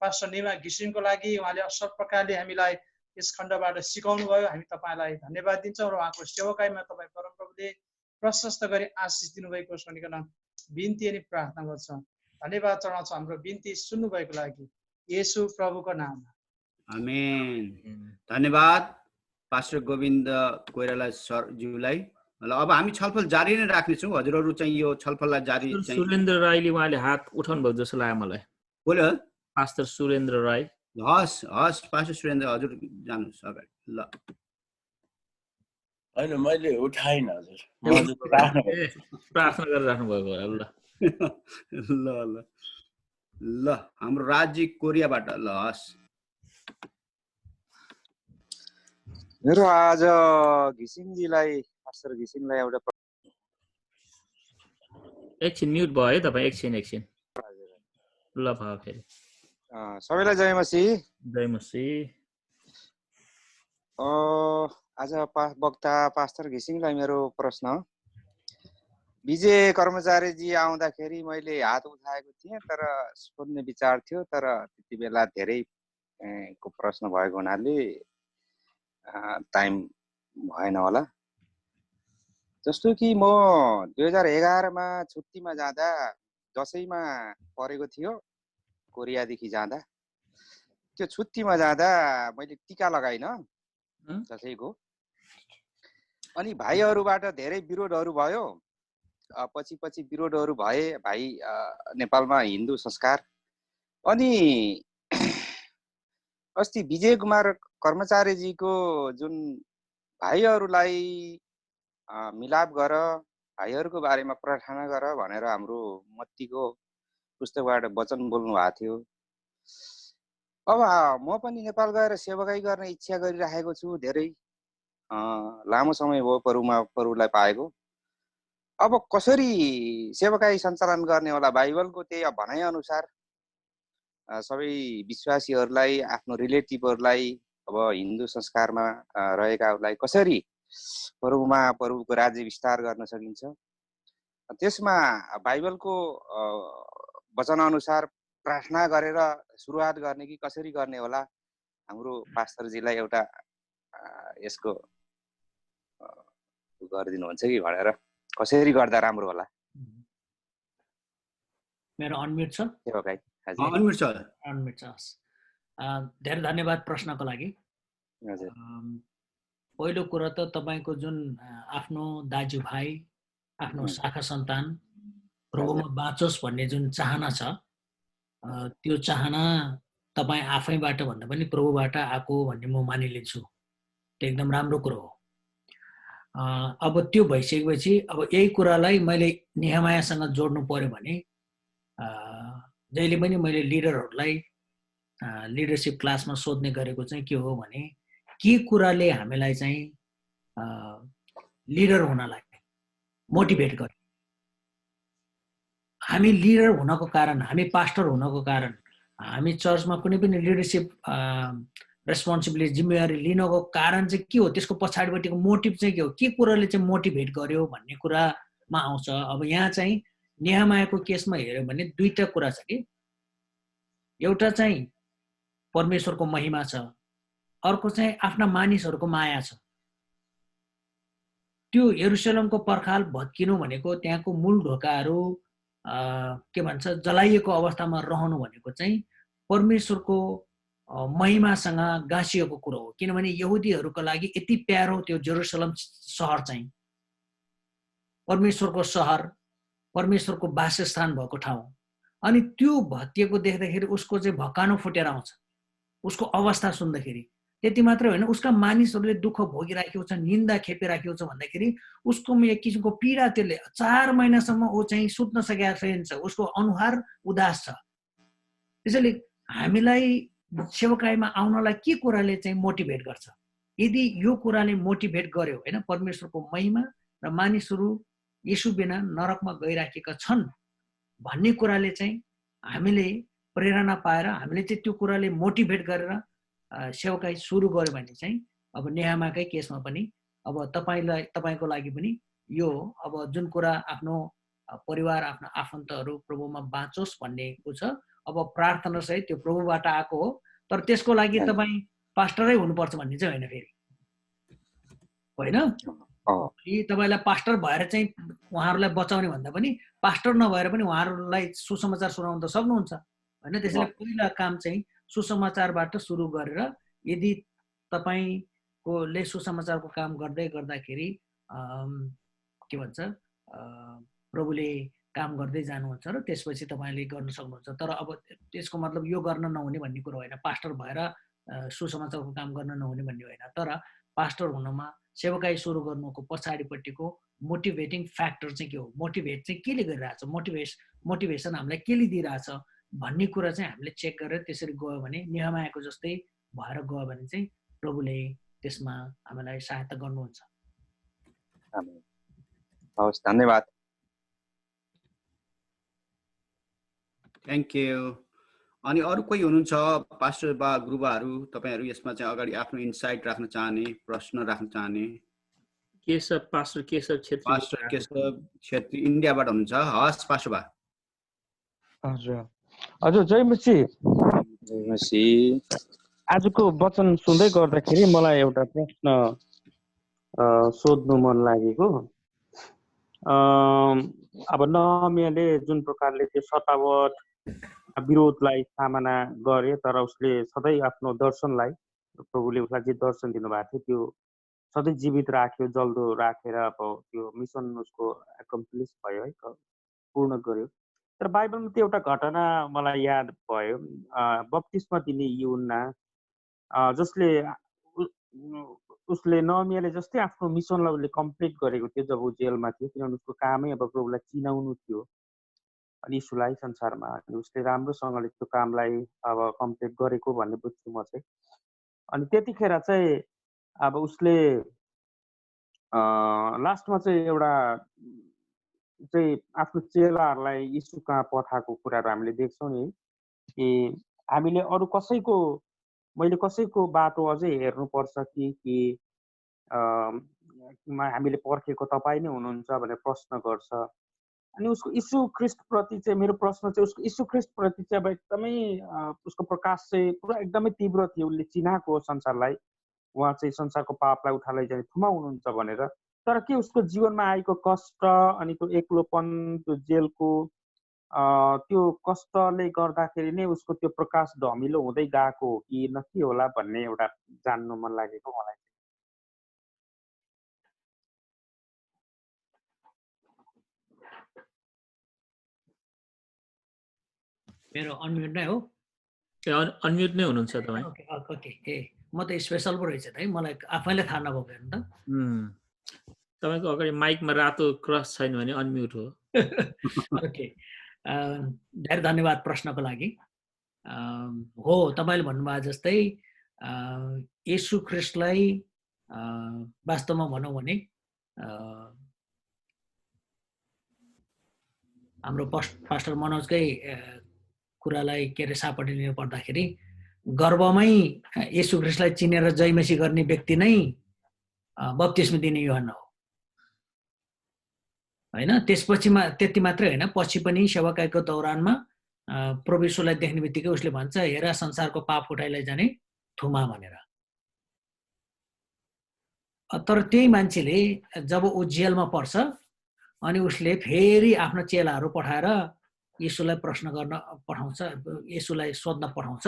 S8: पास्टर निमा घिसिङको लागि उहाँले असल प्रकारले हामीलाई यस खण्डबाट सिकाउनु भयो। हामी तपाईँलाई धन्यवाद दिन्छौँ र उहाँको सेवाकाईमा तपाईँ परमप्रभुले प्रशस्त गरी आशिष दिनुभएको होस् भनिकन बिन्ती अनि प्रार्थना गर्छौँ। धन्यवाद चढाउँछौँ हाम्रो बिन्ती सुन्नुभएको लागि येशू प्रभुको नाममा,
S3: आमेन। धन्यवाद पास्टर गोविन्द कोइराला सरज्यूलाई। ल अब हामी छलफल जारी नै राख्नेछौँ। हजुरहरू चाहिँ यो छलफललाई जारी चाहिँ
S2: सुरेन्द्र राईले उहाँले हात उठाउनु भएको जस्तो लाग्यो मलाई।
S3: बोल्यो
S2: पास्टर सुरेन्द्र राई।
S3: हस् हस् पास्टर सुरेन्द्र हजुर जानुहोस् अगाडि। ल
S9: होइन, मैले उठाइन हजुर,
S2: प्रार्थना गरेर राख्नु भएको होला।
S3: ल ल ल हाम्रो राज्य कोरियाबाट ल हस्।
S10: मेरो आज घिसिङजीलाई पास्टर घिसिङलाई एउटा
S2: एकछिन म्युट भयो है तपाईँ, एकछिन ल भयो फेरि।
S10: सबैलाई जय मसीह।
S2: जय मसीह।
S10: आज वक्ता पास्टर घिसिङलाई मेरो प्रश्न, विजय कर्मचारीजी आउँदाखेरि मैले हात उठाएको थिएँ तर सुन्ने विचार थियो, तर त्यति बेला धेरै को प्रश्न भएको हुनाले टाइम भएन होला। जस्तो कि म 2011 मा छुट्टीमा जाँदा दसैँमा परेको थियो कोरियादेखि जाँदा त्यो छुट्टीमा जाँदा मैले टिका लगाइनँ दसैँको। अनि भाइहरूबाट धेरै विरोधहरू भयो। पछि विरोधहरू भए। भाइ नेपालमा हिन्दू संस्कार। अनि अस्ति विजय कुमार कर्मचारीजीको जुन भाइहरूलाई मिलाप गर, भाइहरूको बारेमा प्रार्थना गर भनेर हाम्रो मत्तीको पुस्तकबाट वचन बोल्नु भएको थियो। अब म पनि नेपाल गएर सेवाकाई गर्ने इच्छा गरिरहेको छु। धेरै लामो समय भयो परुलाई पाएको। अब कसरी सेवाकाई सञ्चालन गर्ने होला? बाइबलको त्यही भनाइ अनुसार सबै विश्वासीहरूलाई, आफ्नो रिलेटिभहरूलाई, अब हिन्दू संस्कारमा रहेकाहरूलाई कसरी प्रभुको राज्य विस्तार गर्न सकिन्छ? त्यसमा बाइबलको वचन अनुसार प्रार्थना गरेर सुरुवात गर्ने कि कसरी गर्ने होला? हाम्रो पास्टरजीलाई एउटा यसको गरिदिनुहुन्छ कि भनेर, कसरी गर्दा राम्रो होला?
S1: मेरो अनम्युट छ?
S10: सेवाकाई
S3: अनम्युट छ।
S1: अनम्युट छ। धेरै धन्यवाद प्रश्नको लागि।
S10: हजुर।
S1: पहिलो कुरा त तपाईको जुन आफ्नो दाजुभाइ, आफ्नो शाखा सन्तान प्रभुमा बाँचोस् भन्ने जुन चाहना छ, त्यो चाहना तपाईँ आफैबाट भन्दा पनि प्रभुबाट आएको भन्ने म मानिलिन्छु। त्यो एकदम राम्रो कुरो हो। अब त्यो भइसकेपछि अब यही कुरालाई मैले नेहमायासँग जोड्नु पर्यो भने जहिले पनि मैले लिडरहरूलाई लिडरसिप क्लासमा सोध्ने गरेको चाहिँ के हो भने के कुराले हामीलाई चाहिँ लिडर हुनलाई मोटिभेट गर्यो। हामी लिडर हुनको कारण, हामी पास्टर हुनको कारण, हामी चर्चमा कुनै पनि लिडरसिप रेस्पोन्सिबिलिटी जिम्मेवारी लिनको कारण चाहिँ के हो, त्यसको पछाडिपट्टिको मोटिभ चाहिँ के हो, के कुराले चाहिँ मोटिभेट गर्यो भन्ने कुरामा आउँछ। अब यहाँ चाहिँ नेहमायाको केसमा हेऱ्यो भने दुईटा कुरा छ कि, एउटा चाहिँ परमेश्वरको महिमा छ, अर्को चाहिँ आफ्ना मानिसहरूको माया छ। त्यो यरुशलेमको पर्खाल भत्किनु भनेको, त्यहाँको मूल ढोकाहरू के भन्छ जलाइएको अवस्थामा रहनु भनेको चाहिँ परमेश्वरको महिमासँग गाँसिएको कुरो हो। किनभने यहुदीहरूको लागि यति प्यारो त्यो जेरुसलम सहर चाहिँ, परमेश्वरको सहर, परमेश्वरको वासस्थान भएको ठाउँ। अनि त्यो भत्किएको देख्दाखेरि उसको चाहिँ भक्कानो फुटेर आउँछ उसको अवस्था सुन्दाखेरि। त्यति मात्रै होइन, उसका मानिसहरूले दुःख भोगिराखेको छ, निन्दा खेपिराखेको छ भन्दाखेरि उसकोमा एक किसिमको पीडा, त्यसले 4 महिनासम्म ऊ चाहिँ सुत्न सकेको छैन, उसको अनुहार उदास छ। त्यसैले हामीलाई सेवाकाईमा आउनलाई के कुराले चाहिँ मोटिभेट गर्छ? यदि यो कुराले मोटिभेट गर्यो होइन, परमेश्वरको महिमा र मानिसहरू यसु बिना नरकमा गइराखेका छन् भन्ने कुराले चाहिँ हामीले प्रेरणा पाएर हामीले चाहिँ त्यो कुराले मोटिभेट गरेर सेवाकाई सुरु गर्यो भने चाहिँ अब नेहमाकै केसमा पनि अब तपाईको लागि पनि यो अब जुन कुरा आफ्नो परिवार, आफ्नो आफन्तहरू प्रभुमा बाँचोस् भन्नेको छ, अब प्रार्थना सहित त्यो प्रभुबाट आएको हो। तर त्यसको लागि तपाईँ पास्टरै हुनुपर्छ भन्ने चाहिँ होइन, फेरि होइन। तपाईँलाई पास्टर भएर चाहिँ उहाँहरूलाई बचाउने भन्दा पनि पास्टर नभएर पनि उहाँहरूलाई सुसमाचार सुनाउन त सक्नुहुन्छ होइन। त्यसैले पहिला काम चाहिँ सुसमाचारबाट सुरु गरेर यदि तपाईँकोले सुसमाचारको काम गर्दै गर्दाखेरि के भन्छ प्रभुले काम गर्दै जानुहुन्छ र त्यसपछि तपाईँले गर्न सक्नुहुन्छ। तर अब त्यसको मतलब यो गर्न नहुने भन्ने कुरो होइन, पास्टर भएर सुसमाचारको काम गर्न नहुने भन्ने होइन। तर पास्टर हुनमा, सेवाकाई सुरु गर्नुको पछाडिपट्टिको मोटिभेटिङ फ्याक्टर चाहिँ के हो, मोटिभेट चाहिँ केले गरिरहेछ, मोटिभेसन हामीलाई केले दिइरहेछ भन्ने कुरा चाहिँ हामीले चेक गरेर त्यसरी गयो भने, नेहमायाको जस्तै भएर गयो भने चाहिँ प्रभुले त्यसमा हामीलाई सहायता गर्नुहुन्छ।
S10: हवस्, धन्यवाद।
S3: Thank you. अनि अरू कोही हुनुहुन्छ पास्टर बा गुरुबाहरू, तपाईँहरू यसमा चाहिँ अगाडि आफ्नो इन्साइट राख्न चाहने, प्रश्न राख्न चाहने?
S2: पास्टर केशव
S3: छेत्री इन्डियाबाट हुनुहुन्छ। हस् पास्टर बा।
S11: हजुर जय मसीह। आजको वचन सुन्दै गर्दाखेरि मलाई एउटा प्रश्न सोध्नु मन लागेको। अब नहमियाले जुन प्रकारले त्यो सतावट विरोधलाई सामना गरे, तर उसले सधैँ आफ्नो दर्शनलाई, प्रभुले उसलाई जे दर्शन दिनुभएको थियो त्यो सधैँ जीवित राख्यो, जल्दो राखेर अब त्यो मिसन उसको एकम्प्लिस भयो है, पूर्ण गर्यो। तर बाइबलमा त्यो एउटा घटना मलाई याद भयो, बप्तिस्मा दिने यूहन्ना, जसले उसले नहमियाले जस्तै आफ्नो मिसनलाई उसले कम्प्लिट गरेको थियो जब ऊ जेलमा थियो, किनभने उसको कामै अब प्रभुलाई चिनाउनु थियो अनि यीशुलाई संसारमा, अनि उसले राम्रोसँगले त्यो कामलाई अब कम्प्लिट गरेको भन्ने बुझ्छु म चाहिँ। अनि त्यतिखेर चाहिँ अब उसले लास्टमा चाहिँ एउटा चाहिँ आफ्नो चेलाहरूलाई यीशु कहाँ पठाएको कुराहरू हामीले देख्छौँ नि, कि हामीले अरू कसैको, मैले कसैको बाटो अझै हेर्नुपर्छ कि हामीले पर्खेको तपाईँ नै हुनुहुन्छ भनेर प्रश्न गर्छ। अनि उसको यीशु ख्रीष्टप्रति चाहिँ मेरो प्रश्न चाहिँ उसको यीशु ख्रीष्टप्रति चाहिँ अब एकदमै उसको प्रकाश चाहिँ पुरा एकदमै तीव्र थियो, उसले चिनाएको हो संसारलाई, उहाँ चाहिँ संसारको पापलाई उठा लैजाने थुमा हुनुहुन्छ भनेर। तर के उसको जीवनमा आएको कष्ट अनि त्यो एक्लोपन, त्यो जेलको त्यो कष्टले गर्दाखेरि नै उसको त्यो प्रकाश धमिलो हुँदै गएको हो कि न के होला भन्ने एउटा जान्नु मन लागेको मलाई।
S1: मेरो अनम्युट नै हो?
S2: अनम्युट नै हुनुहुन्छ तपाईँ।
S1: ओके ओके, ए म त स्पेसल पो रहेछ है, मलाई आफैले थाहा नभएको हेर्नु त।
S2: तपाईँको अगाडि माइकमा रातो क्रस छैन भने अनम्युट हो।
S1: ओके, धेरै धन्यवाद प्रश्नको लागि। हो, तपाईँले भन्नुभयो जस्तै येशू ख्रीष्टलाई वास्तवमा भनौँ भने हाम्रो पास्टर मनोजकै कुरालाई के अरे सापट्टि लिनु पर्दाखेरि गर्भमै येशू ख्रीष्टलाई चिनेर जयमसी गर्ने व्यक्ति नै बप्तिस्मा दिने यूहन्ना हो हैन। त्यसपछि त्यति मात्रै होइन, पछि पनि सेवाकाईको दौरानमा प्रभु येशूलाई देख्ने बित्तिकै उसले भन्छ, हेर संसारको पाप उठाइ लैजाने थुमा भनेर। तर त्यही मान्छेले जब ऊ जेलमा पर्छ अनि उसले फेरि आफ्नो चेलाहरू पठाएर येशूलाई प्रश्न गर्न पठाउँछ, येशूलाई सोध्न पठाउँछ,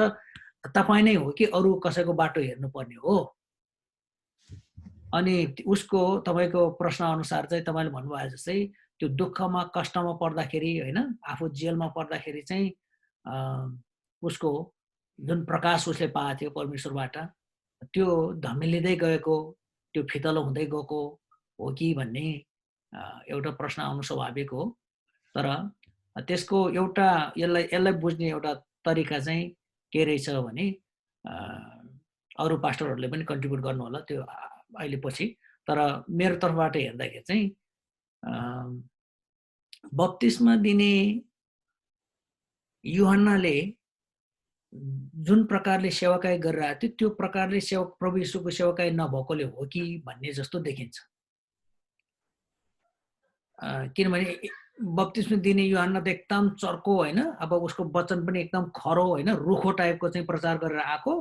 S1: तपाईँ नै हो कि अरू कसैको बाटो हेर्नुपर्ने हो? अनि उसको तपाईँको प्रश्न अनुसार चाहिँ तपाईँले भन्नुभयो जस्तै त्यो दुःखमा कष्टमा पर्दाखेरि होइन, आफू जेलमा पर्दाखेरि चाहिँ उसको जुन प्रकाश उसले पाएको थियो परमेश्वरबाट त्यो धमिलिँदै गएको, त्यो फितलो हुँदै गएको हो कि भन्ने एउटा प्रश्न आउनु स्वाभाविक हो। तर त्यसको एउटा यसलाई बुझ्ने एउटा तरिका चाहिँ के रहेछ भने अरू पास्टरहरूले पनि कन्ट्रिब्युट गर्नु होला त्यो अहिले पछि। तर मेरो तर्फबाट हेर्दाखेरि चाहिँ बप्तिस्मा दिने यूहन्नाले जुन प्रकारले सेवाकाई गरिरहेको थियो त्यो प्रकारले प्रभु येशूको सेवाकाई नभएकोले हो कि भन्ने जस्तो देखिन्छ। किनभने बप्तिस्मा दिने यूहन्ना त एकदम चर्को होइन, अब उसको वचन पनि एकदम खरो होइन, रुखो टाइपको चाहिँ प्रचार गरेर आएको,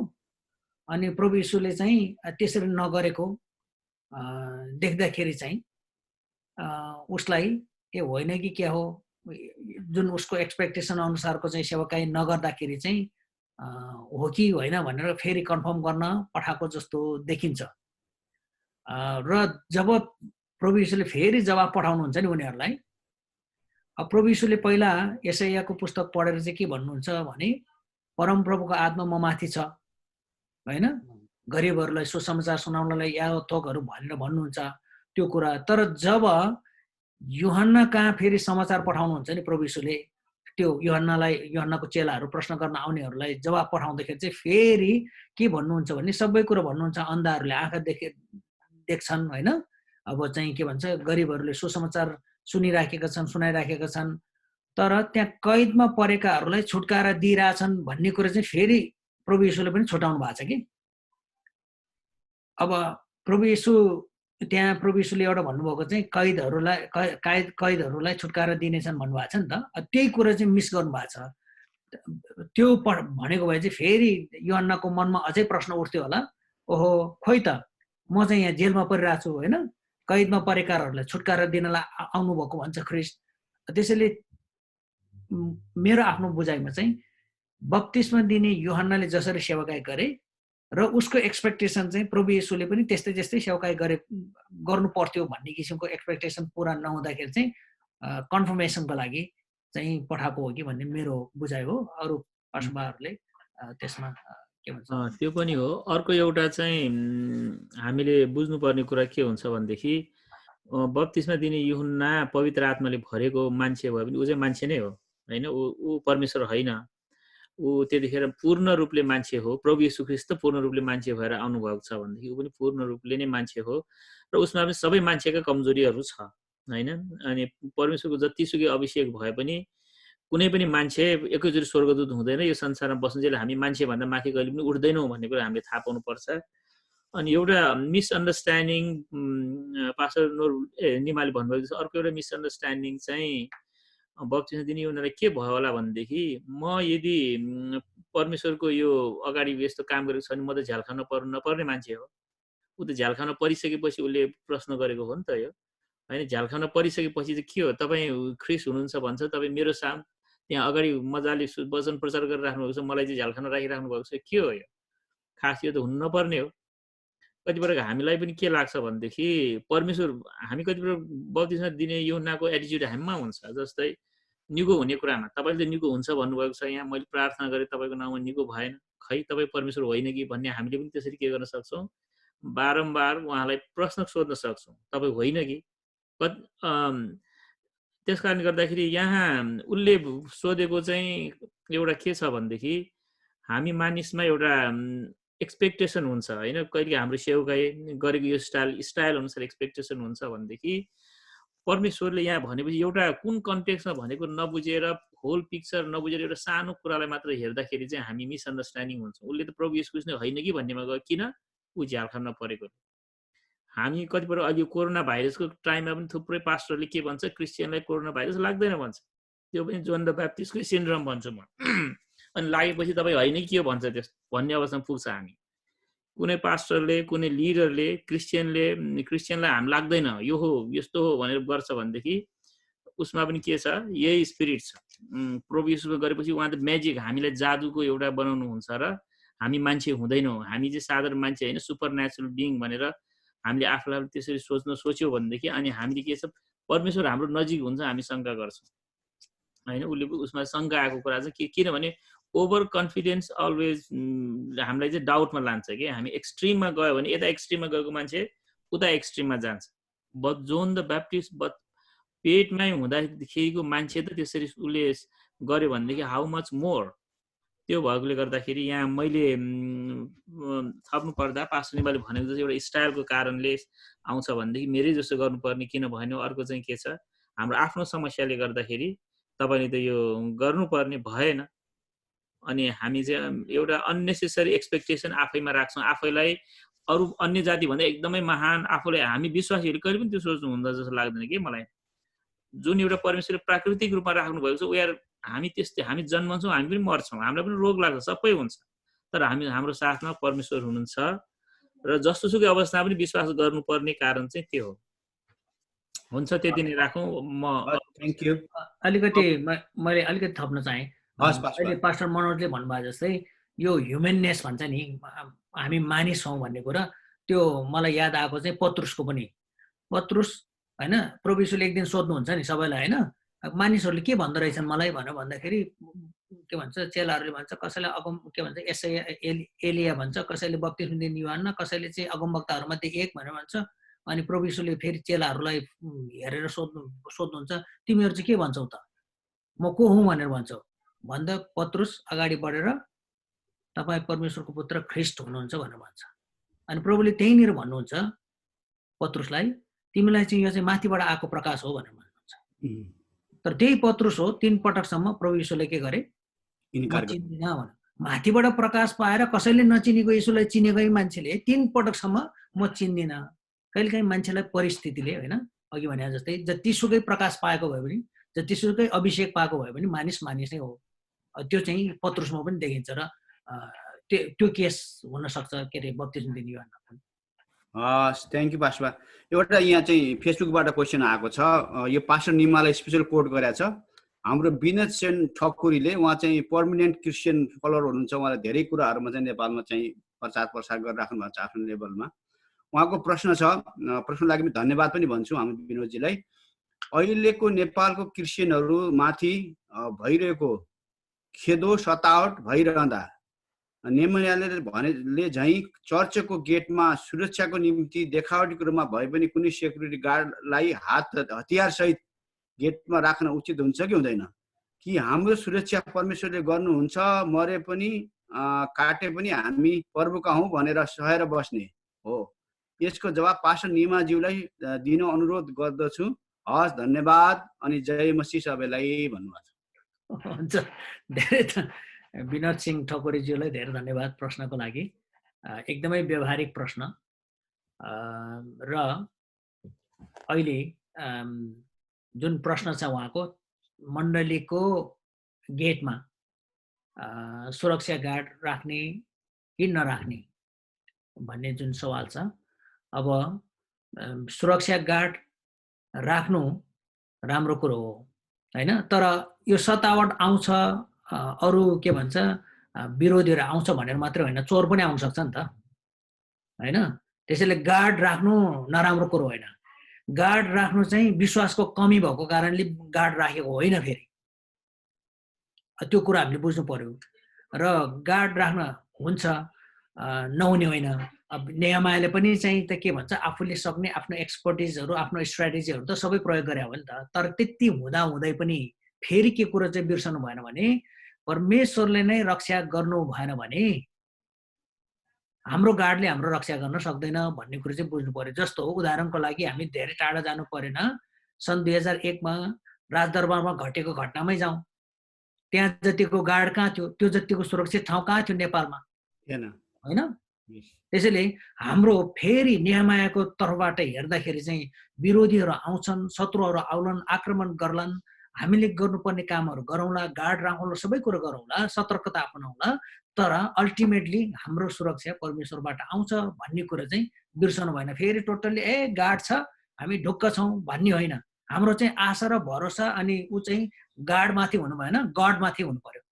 S1: अनि प्रभु येशूले चाहिँ त्यसरी नगरेको देख्दाखेरि चाहिँ उसलाई के होइन कि क्या हो, जुन उसको एक्सपेक्टेसन अनुसारको चाहिँ सेवाकाई नगर्दाखेरि चाहिँ हो कि होइन भनेर फेरि कन्फर्म गर्न पठाएको जस्तो देखिन्छ। र जब प्रभु येशूले फेरि जवाब पठाउनुहुन्छ नि उनीहरूलाई, अब प्रभु येशूले पहिला यशायाको पुस्तक पढेर चाहिँ के भन्नुहुन्छ भने, परमप्रभुको आत्मा म माथि छ होइन, गरिबहरूलाई सुसमाचार सुनाउनलाई या थोकहरू भनेर भन्नुहुन्छ त्यो कुरा। तर जब यूहन्ना कहाँ फेरि समाचार पठाउनुहुन्छ नि प्रभु येशूले, त्यो यूहन्नाको चेलाहरू प्रश्न गर्न आउनेहरूलाई जवाब पठाउँदाखेरि चाहिँ फेरि के भन्नुहुन्छ भने सबै कुरा भन्नुहुन्छ, अन्धाहरूले आँखा देख्छन् होइन, अब चाहिँ के भन्छ गरिबहरूले सुसमाचार सुनिराखेका छन्, सुनाइराखेका छन्, तर त्यहाँ कैदमा परेकाहरूलाई छुटकारा दिइरहेछन् भन्ने कुरा चाहिँ फेरि प्रभु येशूले पनि छुटाउनु भएको छ कि। अब प्रभु येशू त्यहाँ प्रभु येशूले एउटा भन्नुभएको चाहिँ कैदहरूलाई छुटकारा दिनेछन् भन्नुभएको छ नि त, त्यही कुरा चाहिँ मिस गर्नुभएको छ। त्यो भनेको भए चाहिँ फेरि यूहन्नाको मनमा अझै प्रश्न उठ्थ्यो होला, ओहो खोइ त म चाहिँ यहाँ जेलमा परिरहेको छु होइन, कैदमा परेकाहरूलाई छुटकारा दिनलाई आउनुभएको भन्छ ख्रीष्ट। त्यसैले मेरो आफ्नो बुझाइमा चाहिँ बप्तिस्मा दिने यूहन्नाले जसरी सेवाकाई गरे र उसको एक्सपेक्टेसन चाहिँ प्रभु येशूले पनि त्यस्तै सेवाकाई गर्नु पर्थ्यो भन्ने किसिमको एक्सपेक्टेसन पुरा नहुँदाखेरि चाहिँ कन्फर्मेसनको लागि चाहिँ पठाएको हो कि भन्ने मेरो बुझाइ हो। अरू पास्टरहरूले त्यसमा के भन्छ?
S2: त्यो पनि हो। अर्को एउटा चाहिँ हामीले बुझ्नुपर्ने कुरा के हुन्छ भनेदेखि बप्तिस्मा दिने यूहन्ना पवित्र आत्माले भरेको मान्छे भयो भने ऊ चाहिँ मान्छे नै हो हैन, ऊ परमेश्वर होइन। ऊ त्यतिखेर पूर्ण रूपले मान्छे हो। प्रभु येशू ख्रीष्ट पूर्ण रूपले मान्छे भएर आउनुभएको छ भनेदेखि ऊ पनि पूर्ण रूपले नै मान्छे हो र उसमा पनि सबै मान्छेका कमजोरीहरू छ हैन। अनि परमेश्वरको जतिसुकै अभिषेक भए पनि कुनै पनि मान्छे एकैचोटि स्वर्गदूत हुँदैन। यो संसारमा बस्नुन्जेल हामी मान्छे भन्दा माथि कहिले पनि उठ्दैनौँ भन्ने कुरा हामीले थाहा पाउनुपर्छ। अनि एउटा मिसअन्डरस्ट्यान्डिङ पास्टर निमाले भन्नुभएको छ। अर्को एउटा मिसअन्डरस्ट्यान्डिङ चाहिँ बप्तिस्मा दिने यूहन्नालाई के भयो होला भनेदेखि म यदि परमेश्वरको यो अगाडि यस्तो काम गरेको छ भने म त झ्याल खान नपर्ने मान्छे हो। ऊ त झ्याल खान परिसकेपछि उसले प्रश्न गरेको हो नि त यो हैन। झ्याल खान परिसकेपछि चाहिँ के हो, तपाईँ ख्रिस्ट हुनुहुन्छ भन्छ, तपाईँ मेरो साम त्यहाँ अगाडि मजाले वचन प्रचार गरेर राख्नुभएको छ, मलाई चाहिँ झ्याल खान राखिराख्नु भएको छ, के हो यो? खास यो त हुनु नपर्ने हो। कति पटक हामीलाई पनि के लाग्छ भनेदेखि परमेश्वर हामी कति पटक बप्तिस्मा दिने यूहन्नाको एटिच्युड हामीमा हुन्छ। जस्तै निको हुने कुरामा तपाईँले त निको हुन्छ भन्नुभएको छ, यहाँ मैले प्रार्थना गरेँ तपाईँको नाउँमा निको भएन, खै तपाईँ परमेश्वर होइन कि भन्ने हामीले पनि त्यसरी के गर्न सक्छौँ, बारम्बार उहाँलाई प्रश्न सोध्न सक्छौँ, तपाईँ होइन कि। त्यस कारणले गर्दाखेरि यहाँ उसले सोधेको चाहिँ एउटा के छ भनेदेखि हामी मानिसमा एउटा एक्सपेक्टेसन हुन्छ हैन। कहिले हाम्रो सेवकाई गरेको यो स्टाइल अनुसार एक्सपेक्टेसन हुन्छ भनेदेखि परमेश्वरले यहाँ भनेपछि एउटा कुन कन्टेक्स्टमा भनेको नबुझेर होल पिक्चर नबुझेर एउटा सानो कुरालाई मात्र हेर्दाखेरि चाहिँ हामी मिसअन्डरस्ट्यान्डिङ हुन्छ। उसले त प्रभु येशू ख्रीष्ट होइन कि भन्नेमा गयो, किन ऊ झ्याल खान नपरेको। हामी कतिपय अहिले कोरोना भाइरसको टाइममा पनि थुप्रै पास्टरले के भन्छ, क्रिस्चियनलाई कोरोना भाइरस लाग्दैन भन्छ, त्यो पनि जोन द ब्याप्टिस्टको सिन्ड्रोम भन्छु म। अनि लागेपछि तपाईँ होइन कि के भन्छ त्यस भन्ने अवस्थामा पुग्छ हामी। कुनै पास्टरले कुनै लिडरले क्रिस्चियनलाई हाम लाग्दैन यो हो यस्तो हो भनेर गर्छ भनेदेखि उसमा पनि के छ, यही स्पिरिट छ। प्रभु येशूले गरेपछि उहाँ त म्याजिक हामीलाई जादुको एउटा बनाउनु हुन्छ र हामी मान्छे हुँदैनौँ। हामी चाहिँ साधारण मान्छे होइन, सुपर नेचुरल बिङ भनेर हामीले आफूलाई त्यसरी सोच्यो भनेदेखि अनि हामीले के छ, परमेश्वर हाम्रो नजिक हुन्छ हामी शङ्का गर्छौँ होइन। उसले उसमा शङ्का आएको कुरा चाहिँ किनभने ओभर कन्फिडेन्स अलवेज हामीलाई चाहिँ डाउटमा लान्छ कि हामी एक्सट्रिममा गयो भने यता एक्सट्रिममा गएको मान्छे उता एक्सट्रिममा जान्छ। बट जोन द ब्याप्टिस्ट पेटमै हुँदाखेरिको मान्छे त त्यसरी उसले गर्यो भनेदेखि हाउ मच मोर। त्यो भएकोले गर्दाखेरि यहाँ मैले थप्नु पर्दा पास्टर निमाले भनेको जस्तो एउटा स्टाइलको कारणले आउँछ भनेदेखि मेरै जस्तो गर्नुपर्ने किन भएन। अर्को चाहिँ के छ, हाम्रो आफ्नो समस्याले गर्दाखेरि तपाईँले त यो गर्नुपर्ने भएन। अनि हामी चाहिँ एउटा अननेसेसरी एक्सपेक्टेसन आफैमा राख्छौँ, आफैलाई अरू अन्य जातिभन्दा एकदमै महान आफूलाई हामी विश्वासीहरू कहिले पनि त्यो सोच्नु हुन्छ जस्तो लाग्दैन कि मलाई। जुन एउटा परमेश्वरले प्राकृतिक रूपमा राख्नु भएको छ उहाँ हामी त्यस्तै हामी जन्मन्छौँ, हामी पनि मर्छौँ, हामीलाई पनि रोग लाग्छ, सबै हुन्छ, तर हाम्रो साथमा परमेश्वर हुनुहुन्छ र जस्तोसुकै अवस्थामा पनि विश्वास गर्नुपर्ने कारण चाहिँ त्यो हो। हुन्छ त्यति नै राखौँ। म
S3: थ्याङ्क यू।
S1: अलिकति मैले अलिकति थप्न चाहेँ। अहिले पास्टर मनोजले भन्नुभयो जस्तै यो ह्युमेननेस भन्छ नि, हामी मानिस हौँ भन्ने कुरा, त्यो मलाई याद आएको चाहिँ पत्रुसको पनि। पत्रुस होइन, प्रभु येशूले एक दिन सोध्नुहुन्छ नि सबैलाई होइन, मानिसहरूले के भन्दो रहेछन् मलाई भनेर भन्दाखेरि के भन्छ, चेलाहरूले भन्छ कसैले के भन्छ एलिया भन्छ, कसैले बप्तिस्मा दिने यूहन्ना, कसैले चाहिँ अगमवक्ताहरूमध्ये एक भनेर भन्छ। अनि प्रभु येशूले फेरि चेलाहरूलाई हेरेर सोध्नुहुन्छ तिमीहरू चाहिँ के भन्छौ त, म को हुँ भनेर भन्छौ भन्दा पत्रुस अगाडि बढेर तपाईँ परमेश्वरको पुत्र ख्रिस्ट हुनुहुन्छ भनेर भन्छ। अनि प्रभुले त्यहीँनिर भन्नुहुन्छ पत्रुसलाई, तिमीलाई चाहिँ यो चाहिँ माथिबाट आएको प्रकाश हो भनेर भन्नुहुन्छ। तर त्यही पत्रुस हो 3 पटकसम्म प्रभु येशूले के गरे, चिन्दिन भने। माथिबाट प्रकाश पाएर कसैले नचिनेको येशूलाई चिनेकै मान्छेले 3 पटकसम्म म चिन्दिन। कहिलेकाहीँ मान्छेलाई परिस्थितिले होइन, अघि भने जस्तै जतिसुकै प्रकाश पाएको भए पनि, जतिसुकै अभिषेक पाएको भए पनि मानिस नै हो। त्यो चाहिँ पत्रुसमा पनि देखिन्छ र त्यो केस हुनसक्छ के अरे बप्तिस्मा दिने यूहन्ना पनि।
S3: Thank you pastor. एउटा यहाँ चाहिँ फेसबुकबाट क्वेसन आएको छ, यो पास्टर निमालाई स्पेसल कोट गरेको छ। हाम्रो विनोद सेन ठकुरीले उहाँ चाहिँ पर्मानेन्ट क्रिस्चियन फलोवर हुनुहुन्छ। उहाँले धेरै कुराहरूमा चाहिँ नेपालमा चाहिँ प्रचार प्रसार गरिराख्नु भएको छ आफ्नो लेभलमा। उहाँको प्रश्न छ, प्रश्नको लागि धन्यवाद पनि भन्छु हामी विनोदजीलाई। अहिलेको नेपालको क्रिस्चियनहरू माथि भइरहेको खेदो सतावट भइरहँदा नेमन्याले भनेले झैँ चर्चको गेटमा सुरक्षाको निम्ति देखावटीको रूपमा भए पनि कुनै सेक्युरिटी गार्डलाई हतियारसहित गेटमा राख्न उचित हुन्छ कि हुँदैन? कि हाम्रो सुरक्षा परमेश्वरले गर्नुहुन्छ, मरे पनि काटे पनि हामी प्रभुका हौँ भनेर सहेर बस्ने हो? यसको जवाब पास्टर निमाज्यूलाई दिन अनुरोध गर्दछु। हस्, धन्यवाद अनि जय मसीह सबैलाई भन्नुभएको छ।
S1: हुन्छ, धेरै विनोद सिंह ठकुरीज्यूलाई धेरै धन्यवाद प्रश्नको लागि। एकदमै व्यवहारिक प्रश्न र अहिले जुन प्रश्न छ उहाँको, मण्डलीको गेटमा सुरक्षा गार्ड राख्ने कि नराख्ने भन्ने जुन सवाल छ। अब सुरक्षा गार्ड राख्नु राम्रो कुरो हो हैन, तर यो सतावट आउँछ, अरू के भन्छ विरोधीहरू आउँछ भनेर मात्रै होइन, चोर पनि आउन सक्छ नि त हैन। त्यसैले गार्ड राख्नु नराम्रो कुरो होइन। गार्ड राख्नु चाहिँ विश्वासको कमी भएको कारणले गार्ड राखेको होइन, फेरि त्यो कुरा हामीले बुझ्नु पर्यो। र गार्ड राख्न हुन्छ, नहुने होइन। अब नेहमायाले पनि चाहिँ त के भन्छ, आफूले सक्ने आफ्नो एक्सपर्टिजहरू आफ्नो स्ट्राटेजीहरू त सबै प्रयोग गरे हो नि त। तर त्यति हुँदा हुँदै पनि फेरि के कुरो चाहिँ बिर्सनु भएन भने परमेश्वरले नै रक्षा गर्नु भएन भने हाम्रो गार्डले हाम्रो रक्षा गर्न सक्दैन भन्ने कुरो चाहिँ बुझ्नु पर्यो। जस्तो हो, उदाहरणको लागि हामी धेरै टाढा जानु परेन, सन् 2001 मा राजदरबारमा घटेको घटनामै जाउँ। त्यहाँ जतिको गार्ड कहाँ थियो, त्यो जतिको सुरक्षित ठाउँ कहाँ थियो नेपालमा होइन? त्यसैले हाम्रो फेरि नेहमायाको तर्फबाट हेर्दाखेरि चाहिँ विरोधीहरू आउँछन्, शत्रुहरू आउलान्, आक्रमण गर्लान्, हामीले गर्नुपर्ने कामहरू गरौँला, गार्ड राखौँला, सबै कुरो गरौँला, सतर्कता अपनाउला, तर अल्टिमेटली हाम्रो सुरक्षा परमेश्वरबाट आउँछ भन्ने कुरो चाहिँ बिर्सनु भएन। फेरि टोटल्ली गार्ड छ हामी ढुक्क छौँ भन्ने होइन। हाम्रो चाहिँ आशा र भरोसा अनि ऊ चाहिँ गार्ड माथि हुनु भएन, गड माथि हुनु पर्यो।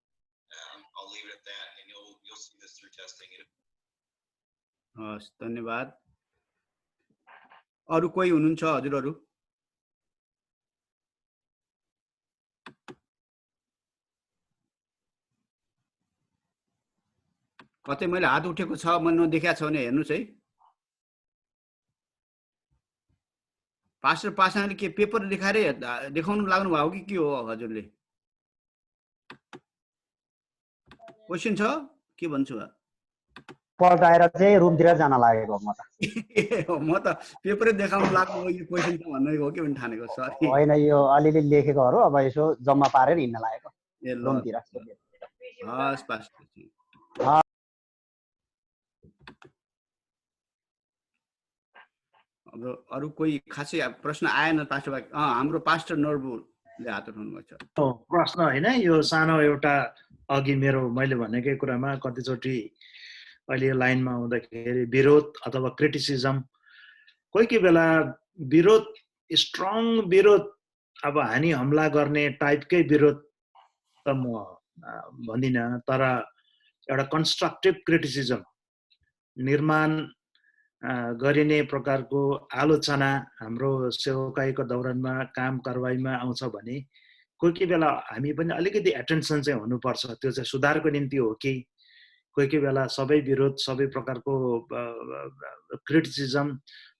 S3: हस्, धन्यवाद। अरू कोही हुनुहुन्छ हजुरहरू? कतै मैले हात उठेको छ मैले नदेखाएको छ भने हेर्नुहोस् है। पास्टर पासाङले के पेपर लेखाएर देखाउनु लाग्नु भएको कि के हो हजुरले? क्वेसन छ के भन्छु?
S12: पल्टाएर चाहिँ रुमतिर जान लागेको म त।
S3: म त पेपरै देखाउनु लाग्नु यो क्वेसन त भन्नु हो कि भन्ने ठानेको। सरी,
S12: होइन, यो अलिअलि लेखेकोहरू अब यसो जम्मा पारेर हिँड्न लागेको रुमतिर।
S3: हस् पास्टर। अब अरू कोही खासै प्रश्न आएन पास्टर? हाम्रो पास्टर नर्बुले हात उठाउनु भएको छ।
S5: प्रश्न होइन, यो सानो एउटा अघि मैले भनेकै कुरामा कतिचोटि अहिले यो लाइनमा आउँदाखेरि विरोध अथवा क्रिटिसिजम, कोही बेला विरोध, स्ट्रङ विरोध, अब हानि हमला गर्ने टाइपकै विरोध त म भन्दिनँ, तर एउटा कन्स्ट्रक्टिभ क्रिटिसिजम, निर्माण गरिने प्रकारको आलोचना हाम्रो सेवकाईको दौरानमा काम कारवाहीमा आउँछ भने कोही बेला हामी पनि अलिकति एटेन्सन चाहिँ हुनुपर्छ। त्यो चाहिँ सुधारको निम्ति हो कि कोही बेला सबै विरोध, सबै प्रकारको क्रिटिसिजम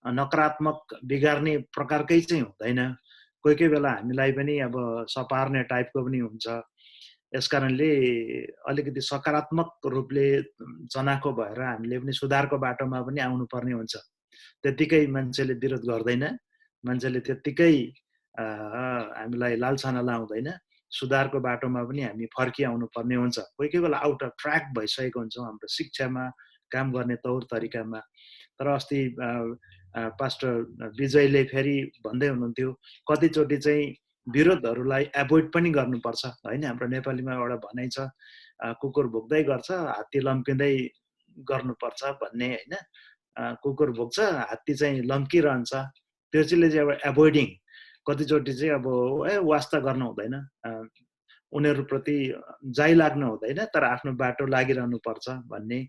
S5: नकारात्मक बिगार्ने प्रकारकै चाहिँ हुँदैन। कोही बेला हामीलाई पनि अब सपार्ने टाइपको पनि हुन्छ। यसकारणले अलिकति सकारात्मक रूपले चनाखो भएर हामीले पनि सुधारको बाटोमा पनि आउनुपर्ने हुन्छ। त्यतिकै मान्छेले विरोध गर्दैन, मान्छेले त्यतिकै हामीलाई लालसाना लाउँदैन। सुधारको बाटोमा पनि हामी फर्किआउनु पर्ने हुन्छ। कोही बेला आउट अफ ट्र्याक भइसकेको हुन्छौँ हाम्रो शिक्षामा, काम गर्ने तौर तरिकामा। तर अस्ति पास्टर विजयले फेरि भन्दै हुनुहुन्थ्यो, कतिचोटि चाहिँ विरोधहरूलाई एभोइड पनि गर्नुपर्छ होइन। हाम्रो नेपालीमा एउटा भनाइ छ, कुकुर भोक्दै गर्छ हात्ती लम्किँदै गर्नुपर्छ भन्ने होइन। कुकुर भोक्छ, हात्ती चाहिँ लम्किरहन्छ, त्यो चाहिँ एउटा एभोइडिङ कतिचोटि चाहिँ अब वास्ता गर्न हुँदैन, उनीहरूप्रति जाइ लाग्नु हुँदैन, तर आफ्नो बाटो लागिरहनु पर्छ भन्ने।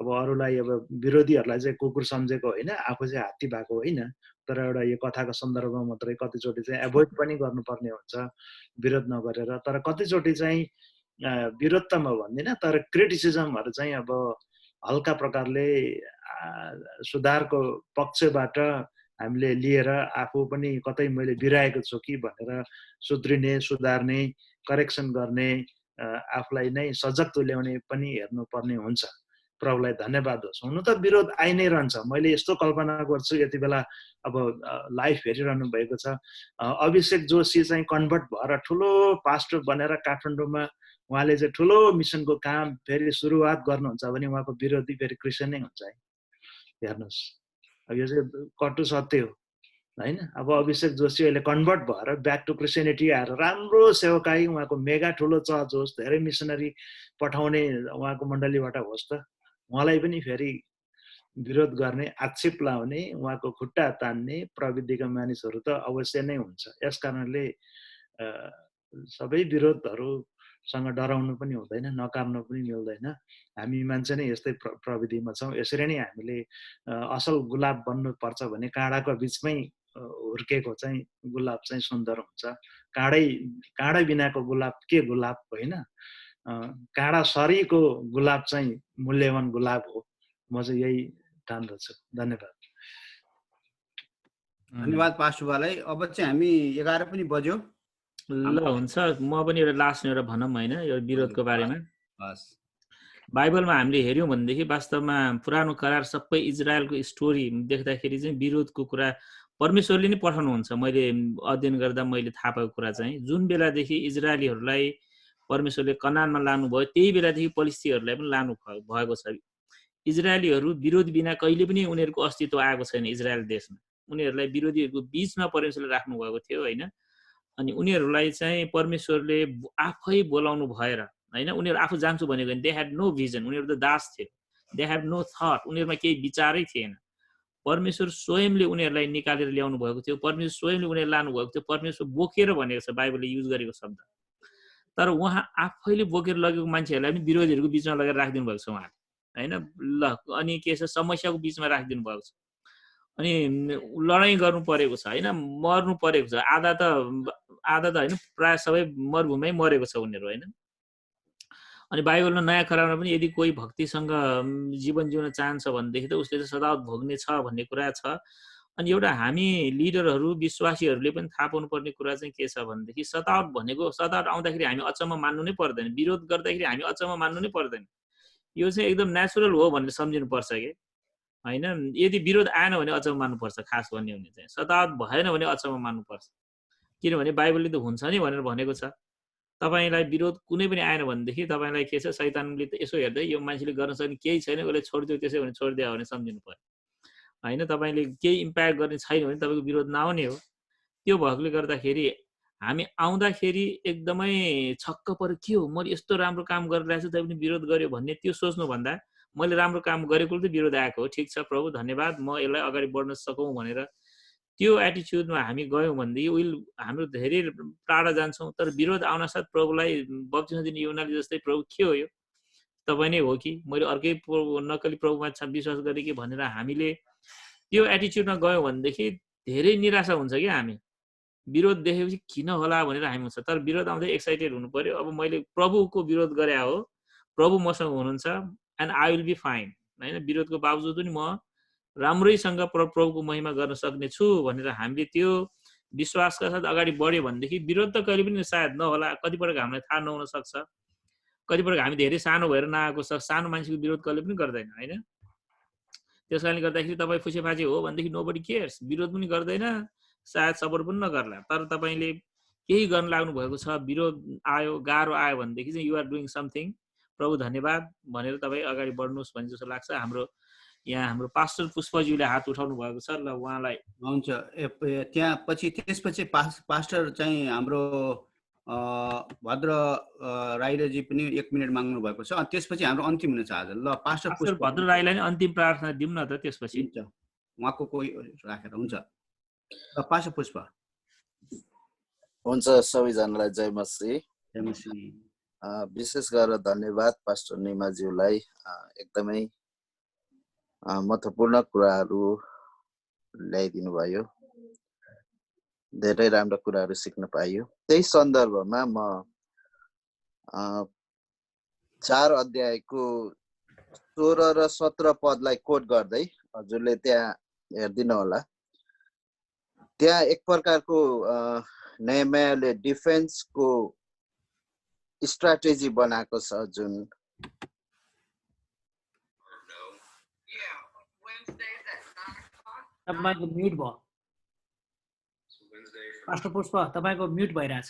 S5: अब अरूलाई अब विरोधीहरूलाई चाहिँ कुकुर सम्झेको होइन, आफू चाहिँ हात्ती भएको होइन, तर एउटा यो कथाको सन्दर्भमा मात्रै कतिचोटि चाहिँ एभोइड पनि गर्नुपर्ने हुन्छ विरोध नगरेर। तर कतिचोटि चाहिँ विरोध त म भन्दिनँ, तर क्रिटिसिजमहरू चाहिँ अब हल्का प्रकारले सुधारको पक्षबाट हामीले लिएर आफू पनि कतै मैले बिराएको छु कि भनेर सुध्रिने, सुधार्ने, करेक्सन गर्ने, आफूलाई नै सजग तुल्याउने पनि हेर्नुपर्ने हुन्छ। प्रभुलाई धन्यवाद होस्। हुनु त विरोध आइ नै रहन्छ। मैले यस्तो कल्पना गर्छु यति बेला अब लाइभ हेरिरहनु भएको छ, अभिषेक जोशी चाहिँ कन्भर्ट भएर ठुलो पास्टर बनेर काठमाडौँमा उहाँले चाहिँ ठुलो मिसनको काम फेरि सुरुवात गर्नुहुन्छ भने उहाँको विरोधी फेरि क्रिस्चियन नै हुन्छ है। हेर्नुहोस्, अब यो चाहिँ कटु सत्य हो होइन। अब अभिषेक जोशी अहिले कन्भर्ट भएर ब्याक टु क्रिस्चियनिटी आएर राम्रो सेवकाई, उहाँको मेगा ठुलो चर्च होस्, धेरै मिसनरी पठाउने उहाँको मण्डलीबाट होस्, त उहाँलाई पनि फेरि विरोध गर्ने, आक्षेप लाउने, उहाँको खुट्टा तान्ने प्रविधिका मानिसहरू त अवश्य नै हुन्छ। यस कारणले सबै विरोधहरूसँग डराउनु पनि हुँदैन, नकार्नु पनि मिल्दैन। हामी मान्छे नै यस्तै प्रविधिमा छौँ। यसरी नै हामीले असल गुलाब बन्नुपर्छ भने काँडाको बिचमै हुर्केको चाहिँ गुलाब चाहिँ सुन्दर हुन्छ। काँडै बिनाको गुलाब के गुलाब होइन, काँडा सरीको गुलाब चाहिँ मूल्यवान गुलाब हो। म चाहिँ यही ठान्दछु। धन्यवाद।
S3: धन्यवाद पास्टरबालाई। अब चाहिँ हामी 11 पनि बज्यो।
S2: ल हुन्छ, म पनि एउटा लास्ट एउटा भनौँ होइन यो विरोधको बारेमा। बाइबलमा हामीले हेऱ्यौँ भनेदेखि वास्तवमा पुरानो करार सबै इजरायलको स्टोरी देख्दाखेरि चाहिँ विरोधको कुरा परमेश्वरले नै पठाउनुहुन्छ। मैले अध्ययन गर्दा मैले थाहा पाएको कुरा चाहिँ जुन बेलादेखि इजरायलीहरूलाई परमेश्वरले कनानमा लानुभयो त्यही बेलादेखि पलिस्तीहरूलाई पनि लानु भएको छ। इजरायलीहरू विरोध बिना कहिले पनि उनीहरूको अस्तित्व आएको छैन इजरायल देशमा। उनीहरूलाई विरोधीहरूको बिचमा परमेश्वरले राख्नुभएको थियो होइन। अनि उनीहरूलाई चाहिँ परमेश्वरले आफै बोलाउनु भएर होइन, उनीहरू आफू जान्छु भनेको दे ह्याड नो भिजन, उनीहरू त दास थियो, दे ह्याभ नो थट, उनीहरूमा केही विचारै थिएन। परमेश्वर स्वयंले उनीहरूलाई निकालेर ल्याउनु भएको थियो, परमेश्वर स्वयंले उनीहरू लानु भएको थियो। परमेश्वर बोकेर भनेको छ बाइबलले युज गरेको शब्द, तर उहाँ आफैले बोकेर लगेको मान्छेहरूलाई पनि विरोधीहरूको बिचमा लगेर राखिदिनु भएको छ उहाँले होइन। ल अनि के छ, समस्याको बिचमा राखिदिनु भएको छ, अनि लडाइँ गर्नु परेको छ होइन, मर्नु परेको छ। आधा त होइन, प्रायः सबै मरुभूमिमै मरेको छ उनीहरू होइन। अनि बाइबलमा नयाँ करारमा पनि यदि कोही भक्तिसँग जीवन जिउन चाहन्छ भनेदेखि त उसले चाहिँ सदावत भोग्ने छ भन्ने कुरा छ। अनि एउटा हामी लिडरहरू विश्वासीहरूले पनि थाहा पाउनुपर्ने कुरा चाहिँ के छ भनेदेखि सतावट भनेको, सतावट आउँदाखेरि हामी अचम्म मान्नु नै पर्दैन, विरोध गर्दाखेरि हामी अचम्म मान्नु नै पर्दैन। यो चाहिँ एकदम नेचुरल हो भनेर सम्झिनुपर्छ कि होइन। यदि विरोध आएन भने अचम्म मान्नुपर्छ, खास भन्ने हो भने चाहिँ सतावट भएन भने अचम्म मान्नुपर्छ, किनभने बाइबलले त हुन्छ नि भनेर भनेको छ। तपाईँलाई विरोध कुनै पनि आएन भनेदेखि तपाईँलाई के छ, शैतानले त यसो हेर्दै यो मान्छेले गर्न सक्ने केही छैन, उसले छोडिदियो, त्यसै भने छोडिदियो भने सम्झिनु पर्यो होइन। तपाईँले केही इम्प्याक्ट गर्ने छैन भने तपाईँको विरोध नआउने हो। त्यो भएकोले गर्दाखेरि हामी आउँदाखेरि एकदमै छक्क पऱ्यो, के हो मैले यस्तो राम्रो काम गरिरहेको छु तैपनि विरोध गर्यो भन्ने त्यो सोच्नुभन्दा मैले राम्रो काम गरेकोले त विरोध आएको हो, ठिक छ प्रभु धन्यवाद, म यसलाई अगाडि बढ्न सकौँ भनेर त्यो एटिच्युडमा हामी गयौँ भनेदेखि हाम्रो धेरै टाढा जान्छौँ। तर विरोध आउन साथ प्रभुलाई बप्तिस्मा दिने यूहन्नाले जस्तै प्रभु के हो यो, तपाईँ नै हो कि मैले अर्कै नक्कली प्रभुमा विश्वास गरेँ कि भनेर हामीले त्यो एटिच्युडमा गयौँ भनेदेखि धेरै निराशा हुन्छ कि हामी विरोध देखेपछि किन होला भनेर हामी हुन्छ। तर विरोध आउँदै एक्साइटेड हुनु पर्यो। अब मैले प्रभुको विरोध गरे हो, प्रभु मसँग हुनुहुन्छ and I will be fine होइन। विरोधको बावजुद पनि म राम्रैसँग प्रभुको महिमा गर्न सक्ने छु भनेर हामीले त्यो विश्वासका साथ अगाडि बढ्यो भनेदेखि विरोध त कहिले पनि सायद नहोला। कतिपटक हामीलाई थाहा नहुन सक्छ, कतिपटक हामी धेरै सानो भएर नआएको छ, सानो मान्छेको विरोध कहिले पनि गर्दैन होइन। त्यस कारणले गर्दाखेरि तपाईँ फुसेफाचे हो भनेदेखि नोबडी केयर्स, विरोध पनि गर्दैन, सायद सपोर्ट पनि नगर्ला। तर तपाईँले केही गर्न लाग्नु भएको छ, विरोध आयो, गाह्रो आयो भनेदेखि चाहिँ युआर डुइङ समथिङ, प्रभु धन्यवाद भनेर तपाईँ अगाडि बढ्नुहोस् भन्ने जस्तो लाग्छ। यहाँ हाम्रो पास्टर पुष्पज्यूले हात उठाउनु भएको छ, ल उहाँलाई
S3: हुन्छ। त्यहाँ त्यसपछि पास्टर चाहिँ हाम्रो भद्र राईजी पनि 1 मिनट माग्नु भएको छ। अनि त्यसपछि हाम्रो अन्तिम हुनेछ आज। ल पास्टर
S2: भद्र राईलाई नै अन्तिम प्रार्थना दिउँ न त त्यसपछि।
S3: उहाँको कोही राखेर हुन्छ। ल पास्टर पुष्प।
S9: हुन्छ सबैजनालाई जय मसी। विशेष गरेर धन्यवाद पास्टर निमाज्यूलाई, एकदमै महत्त्वपूर्ण कुराहरू ल्याइदिनु भयो, धेरै राम्रो कुराहरू सिक्न पाइयो। त्यही सन्दर्भमा म 4 अध्यायको 16 र 17 पदलाई कोट गर्दै हजुरले त्यहाँ हेरिदिनु होला। त्यहाँ एक प्रकारको नेहेमियाले डिफेन्सको स्ट्राटेजी बनाएको छ, जुन
S1: तपाईको म्युट भयो पास्टर पुष्प, तपाईको म्युट भइरहेछ।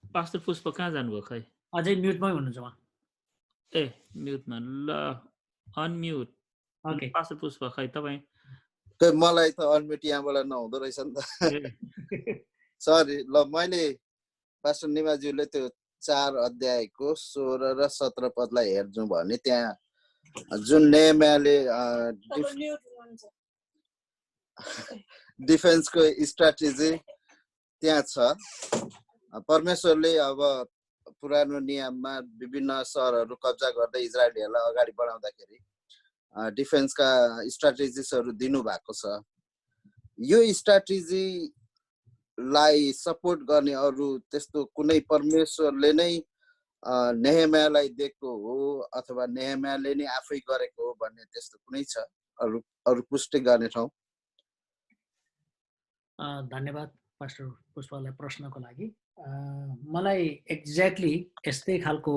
S2: पास्टर पुष्प कहाँ जानुभयो खै?
S1: अझै म्युटमै हुनुहुन्छ उहाँ।
S2: ए म्युटमा, ल अनम्युट।
S1: ओके
S2: पास्टर पुष्प खै तपाईँ?
S9: मलाई त अनम्युट यहाँबाट नहुँदो रहेछ नि त। सरी, ल मैले पास्टर निमाज्यूले त्यो 4 अध्यायको 16 र 17 पदलाई हेर्छु भने त्यहाँ जुन नेहेमियाले डिफेन्सको स्ट्राटेजी त्यहाँ छ। परमेश्वरले अब पुरानो नियममा विभिन्न सहरहरू कब्जा गर्दै इजरायलीहरूलाई अगाडि बढाउँदाखेरि डिफेन्सका स्ट्राटेजिसहरू दिनुभएको छ। यो स्ट्राटेजीलाई सपोर्ट गर्ने अरू त्यस्तो कुनै परमेश्वरले नै नेहेमियालाई दिएको हो अथवा नेहेमियाले नै आफै गरेको हो भन्ने त्यस्तो कुनै छ अरू पुष्टि गर्ने ठाउँ?
S1: धन्यवाद पास्टर पुष्पलाई प्रश्नको लागि। मलाई एक्ज्याक्टली यस्तै खालको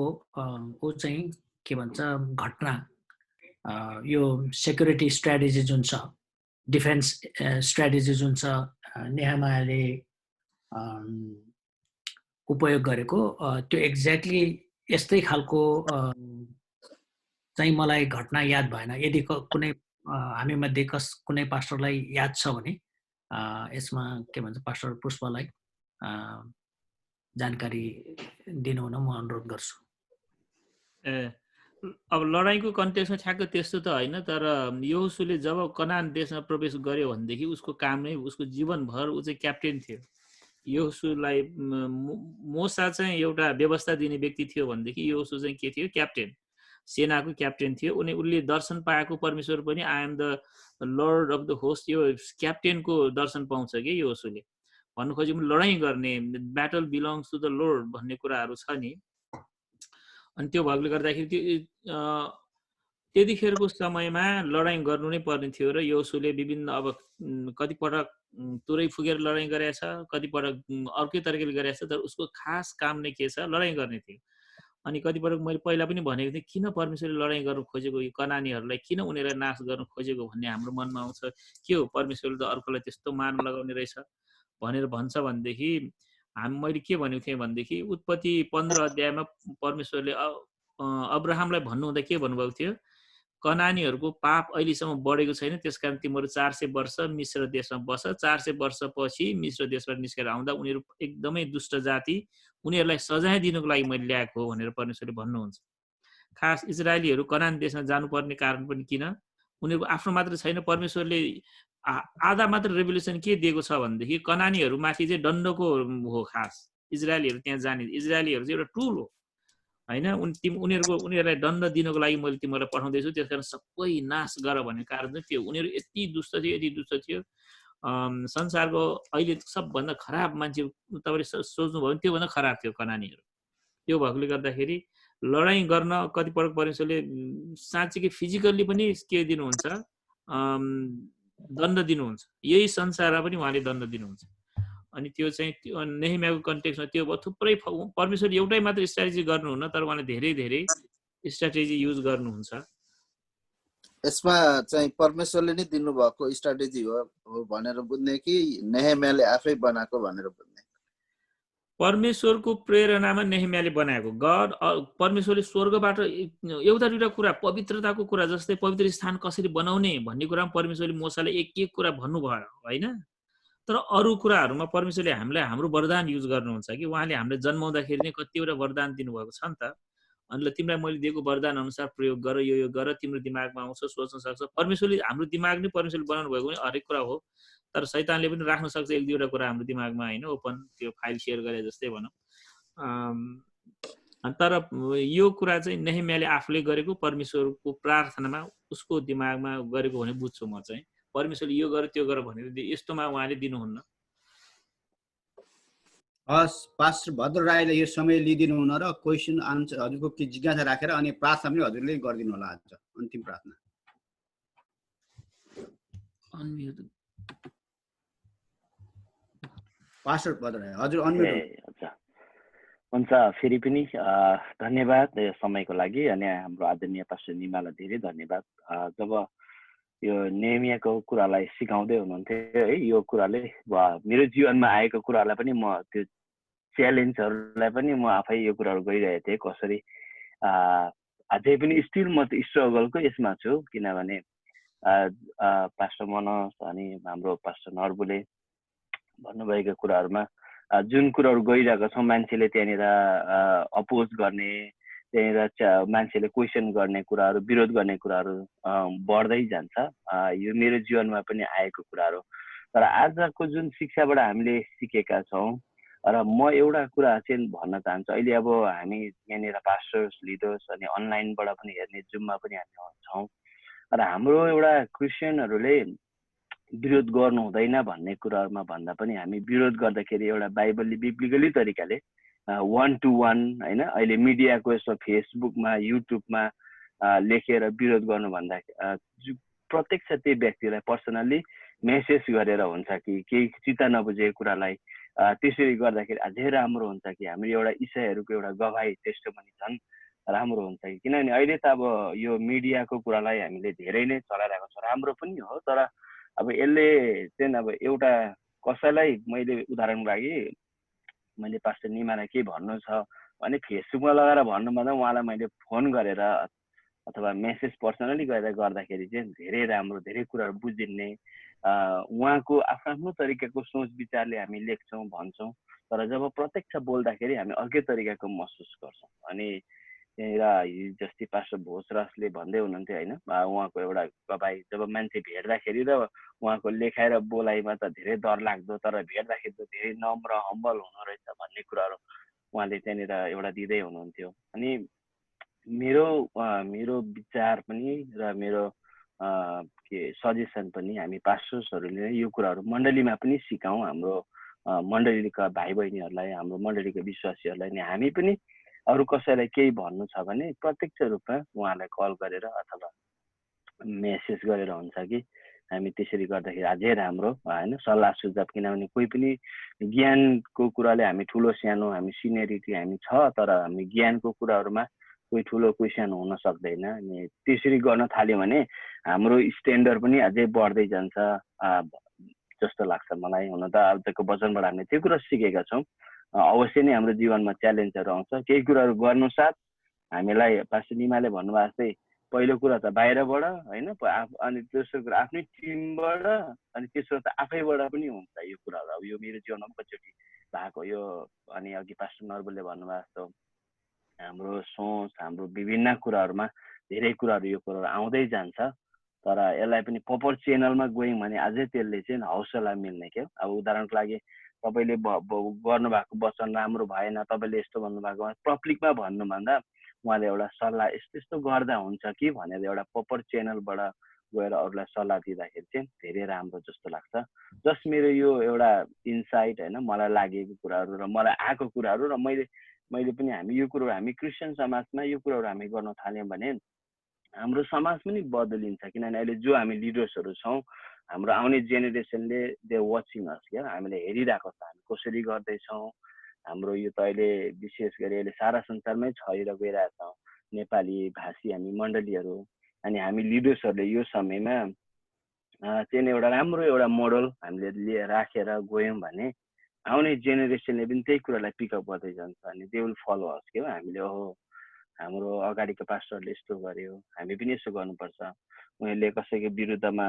S1: ऊ चाहिँ के भन्छ घटना, यो सेक्युरिटी स्ट्राटेजी जुन छ, डिफेन्स स्ट्राटेजी जुन छ, नेहेमियाले उपयोग गरेको त्यो एक्ज्याक्टली यस्तै खालको चाहिँ मलाई घटना याद भएन। यदि कुनै हामी मध्ये कुनै पास्टरलाई याद छ भने यसमा के भन्छ पास्टर पुष्पलाई जानकारी दिनुहुन म अनुरोध गर्छु।
S2: अब लडाइँको कन्टेक्स्टमा ठ्याक्क त्यस्तो त होइन, तर यहोशूले जब कनान देशमा प्रवेश गर्यो भनेदेखि उसको काम नै उसको जीवनभर ऊ चाहिँ क्याप्टेन थियो। यहोशूलाई मोसा चाहिँ एउटा व्यवस्था दिने व्यक्ति थियो भनेदेखि यहोशू चाहिँ के थियो? क्याप्टेन, सेनाको क्याप्टेन थियो। उसले दर्शन पाएको परमेश्वर पनि I am the lord of the host, यो क्याप्टेनको दर्शन पाउँछ कि यहोशूले। भन्नु खोजेको लडाइँ गर्ने, battle belongs to the lord भन्ने कुराहरू छ नि। अनि त्यो भएकोले गर्दाखेरि त्यो त्यतिखेरको समयमा लडाइँ गर्नु नै पर्ने थियो र यहोशूले विभिन्न अब कतिपटक तुरै फुकेर लडाइँ गरेछ, कतिपटक अर्कै तरिकाले गरेछ, तर उसको खास काम नै के छ? लडाइँ गर्ने थियो। अनि कतिपटक मैले पहिला पनि भनेको थिएँ, किन परमेश्वरले लडाइँ गर्नु खोजेको, यो कनानीहरूलाई किन उनीहरूलाई नाश गर्नु खोजेको भन्ने हाम्रो मनमा आउँछ। के हो परमेश्वरले त अर्कोलाई त्यस्तो मान लगाउने रहेछ भनेर भन्छ भनेदेखि मैले के भनेको थिएँ भनेदेखि उत्पत्ति 15 अध्यायमा परमेश्वरले अब्राहमलाई भन्नुहुँदा के भन्नुभएको थियो? कनानीहरूको पाप अहिलेसम्म बढेको छैन, त्यसकारण तिमीहरू 400 वर्ष मिश्र देशमा बस। 400 वर्षपछि मिश्र देशबाट निस्केर आउँदा उनीहरू एकदमै दुष्ट जाति, उनीहरूलाई सजाय दिनुको लागि मैले ल्याएको हो भनेर परमेश्वरले भन्नुहुन्छ। खास इजरायलीहरू कनान देशमा जानुपर्ने कारण पनि किन? उनीहरूको आफ्नो मात्र छैन, परमेश्वरले आधा मात्र रेभोल्युसन के दिएको छ भनेदेखि कनानीहरू माथि चाहिँ दण्डको हो। खास इजरायलीहरू त्यहाँ जाने, इजरायलीहरू चाहिँ एउटा टुल हो होइन। उनीहरूलाई दण्ड दिनको लागि मैले तिमीहरूलाई पठाउँदैछु, त्यस कारण सबै नाश गर भन्ने कारण चाहिँ त्यो। उनीहरू यति दुष्ट थियो, यति दुष्ट थियो। संसारको अहिले सबभन्दा खराब मान्छे तपाईँले सोच्नुभयो भने त्योभन्दा खराब थियो कनानीहरू। त्यो भएकोले गर्दाखेरि लडाइँ गर्न कतिपटक परमेश्वरले साँच्चीकै फिजिकल्ली पनि के दिनुहुन्छ? दण्ड दिनुहुन्छ। यही संसारमा पनि उहाँले दण्ड दिनुहुन्छ। अनि त्यो चाहिँ नेहेमियाको कन्टेक्स्टमा त्यो भयो। थुप्रै परमेश्वरले एउटै मात्र स्ट्राटेजी गर्नुहुन्न, तर उहाँले धेरै धेरै स्ट्राटेजी युज गर्नुहुन्छ।
S9: यसमा चाहिँ परमेश्वरले नै दिनुभएको स्ट्राटेजी हो भनेर बुझ्ने कि नेहेमियाले आफै बनाएको भनेर बुझ्ने?
S2: परमेश्वरको प्रेरणामा नेहेमियाले बनाएको गड परमेश्वरले स्वर्गबाट एउटा दुईटा कुरा पवित्रताको कुरा जस्तै पवित्र स्थान कसरी बनाउने भन्ने कुरामा परमेश्वरले मोसालाई एक एक कुरा भन्नुभयो होइन। तर अरू कुराहरूमा परमेश्वरले हामीलाई हाम्रो वरदान युज गर्नुहुन्छ कि उहाँले हामीले जन्माउँदाखेरि नै कतिवटा वरदान दिनुभएको छ नि त। अनि ल तिमीलाई मैले दिएको वरदान अनुसार प्रयोग गर, यो गर, तिम्रो दिमागमा आउँछ, सोच्न सक्छ। परमेश्वरले हाम्रो दिमाग नै परमेश्वरले बनाउनु भएको पनि हरेक कुरा हो, तर शैतानले पनि राख्न सक्छ एक दुईवटा कुरा हाम्रो दिमागमा होइन, ओपन त्यो फाइल सेयर गरे जस्तै भनौँ। तर यो कुरा चाहिँ नेहेमियाले आफूले गरेको परमेश्वरको प्रार्थनामा उसको दिमागमा गरेको भने बुझ्छु म चाहिँ। परमेश्वरले यो गर त्यो गर भनेर यस्तोमा उहाँले दिनुहुन्न।
S3: हस्, पास्टर भद्र राईले यो समय लिइदिनु हुन र क्वेसन आन्सर हजुरको के जिज्ञासा राखेर अनि प्रार्थना पनि हजुरले गरिदिनु होला। आज अन्तिम प्रार्थना। पास्टर भद्र राई हजुर अनम्युट।
S4: हुन्छ, फेरि पनि धन्यवाद यो समयको लागि अनि हाम्रो आदरणीय पास्टर निमालाई धेरै धन्यवाद। जब यो नेहेमियाको कुरालाई सिकाउँदै हुनुहुन्थ्यो है, यो कुराले मेरो जीवनमा आएको कुरालाई पनि म त्यो च्यालेन्जहरूलाई पनि म आफै यो कुराहरू गरिरहेको थिएँ। कसरी अझै पनि स्टिल म त्यो स्ट्रगलको यसमा छु, किनभने पास्टर मनोज अनि हाम्रो पास्टर नर्बुले भन्नुभएका कुराहरूमा जुन कुराहरू गइरहेको छौँ, मान्छेले त्यहाँनिर अपोज गर्ने, त्यहाँनिर मान्छेले क्वेसन गर्ने कुराहरू, विरोध गर्ने कुराहरू बढ्दै जान्छ। यो मेरो जीवनमा पनि आएको कुराहरू। तर आजको जुन शिक्षाबाट हामीले सिकेका छौँ र म एउटा कुरा चाहिँ भन्न चाहन्छु। अहिले अब हामी यहाँनिर पास्टर्स, लिडर्स अनि अनलाइनबाट पनि हेर्ने, जुममा पनि हामी छौँ र हाम्रो एउटा क्रिस्चियनहरूले विरोध गर्नु हुँदैन भन्ने कुराहरूमा भन्दा पनि हामी विरोध गर्दाखेरि एउटा बाइबलले बिब्लिकली तरिकाले 1-to-1 होइन, अहिले मिडियाको यस्तो फेसबुकमा युट्युबमा लेखेर विरोध गर्नुभन्दा प्रत्यक्ष त्यही व्यक्तिलाई पर्सनल्ली मेसेज गरेर हुन्छ कि केही चित्त नबुझेको कुरालाई त्यसरी गर्दाखेरि अझै राम्रो हुन्छ कि हाम्रो एउटा इसाईहरूको एउटा गवाही त्यस्तो पनि झन् राम्रो हुन्छ कि। किनभने अहिले त अब यो मिडियाको कुरालाई हामीले धेरै नै चलाइरहेको छ, राम्रो पनि हो। तर अब यसले चाहिँ अब एउटा कसैलाई मैले उदाहरणको लागि मैले पास्टर निमालाई के भन्नु छ भने फेसबुकमा लगाएर भन्नुभन्दा उहाँलाई मैले फोन गरेर अथवा मेसेज पर्सनली गरेर गर्दाखेरि चाहिँ धेरै राम्रो, धेरै कुराहरू बुझिने, उहाँको आफ्नो तरिकाको सोच विचारले हामी लेख्छौँ, भन्छौँ। तर जब प्रत्यक्ष बोल्दाखेरि हामी अर्कै तरिकाको महसुस गर्छौँ। अनि त्यहाँनिर जस्तै पास्टर भोजराजले भन्दै हुनुहुन्थ्यो होइन, उहाँको एउटा गवाई जब मान्छे भेट्दाखेरि र उहाँको लेखाइ र बोलाइमा त धेरै डर लाग्दो, तर भेट्दाखेरि त धेरै नम्र हम्बल हुनु रहेछ भन्ने कुराहरू उहाँले त्यहाँनिर एउटा दिँदै हुनुहुन्थ्यो। अनि मेरो विचार पनि र मेरो के सजेसन पनि हामी पास्टर्सहरूले यो कुराहरू मण्डलीमा पनि सिकाउँ, हाम्रो मण्डलीका भाइ बहिनीहरूलाई, हाम्रो मण्डलीका विश्वासीहरूलाई। नि हामी पनि अरू कसैलाई केही भन्नु छ भने प्रत्यक्ष रूपमा उहाँलाई कल गरेर अथवा मेसेज गरेर हुन्छ कि हामी त्यसरी गर्दाखेरि अझै राम्रो होइन, सल्लाह सुझाव। किनभने कोही पनि ज्ञानको कुराले हामी ठुलो सानो, हामी सिनियरिटी हामी छ, तर हामी ज्ञानको कुराहरूमा कोही ठुलो कोही सानो हुन सक्दैन। अनि त्यसरी गर्न थाल्यो भने हाम्रो स्ट्यान्डर्ड पनि अझै बढ्दै जान्छ जस्तो लाग्छ मलाई। हुन त आजको वचनबाट हामीले त्यो कुरा सिकेका छौँ। अवश्य नै हाम्रो जीवनमा च्यालेन्जहरू आउँछ। केही कुराहरू गर्नु साथ हामीलाई पास्टर निमाले भन्नुभएको जस्तै पहिलो कुरा त बाहिरबाट होइन, अनि दोस्रो कुरा आफ्नै टिमबाट, अनि तेस्रो त आफैबाट पनि हुन्छ यो कुराहरू। अब यो मेरो जीवनमा पनि कतिचोटि भएको यो। अनि अघि पास्टर नर्बुलले भन्नुभएको जस्तो हाम्रो सोच, हाम्रो विभिन्न कुराहरूमा धेरै कुराहरू यो कुराहरू आउँदै जान्छ। तर यसलाई पनि प्रपर च्यानलमा गयौँ भने अझै त्यसले चाहिँ हौसला मिल्ने क्या। अब उदाहरणको लागि तपाईँले गर्नुभएको वचन राम्रो भएन, तपाईँले यस्तो भन्नुभएको पब्लिकमा भन्नुभन्दा उहाँले एउटा सल्लाह यस्तो यस्तो गर्दा हुन्छ कि भनेर एउटा प्रपर च्यानलबाट गएर अरूलाई सल्लाह दिँदाखेरि चाहिँ धेरै राम्रो जस्तो लाग्छ। जस्ट मेरो यो एउटा इन्साइट होइन, मलाई लागेको कुराहरू र मलाई आएको कुराहरू, र मैले पनि हामी यो कुरो, हामी क्रिस्चियन समाजमा यो कुराहरू हामी गर्न थाल्यौँ भने हाम्रो समाज पनि बदलिन्छ। किनभने अहिले जो हामी लिडर्सहरू छौँ, हाम्रो आउने जेनेरेसनले दे वाचिङ अस क्या, हामीले हेरिरहेको छ हामी कसरी गर्दैछौँ। हाम्रो यो त अहिले विशेष गरी अहिले सारा संसारमै छरेर गइरहेको छ नेपाली भाषी हामी मण्डलीहरू। अनि हामी लिडर्सहरूले यो समयमा चाहिँ एउटा राम्रो एउटा मोडल हामीले राखेर गयौँ भने आउने जेनेरेसनले पनि त्यही कुरालाई पिकअप गर्दै जान्छ अनि दे विल फलो अस के हामीले ओहो हाम्रो अगाडिको पास्टरले यस्तो गर्यो हामी पनि यसो गर्नुपर्छ उनीहरूले कसैको विरुद्धमा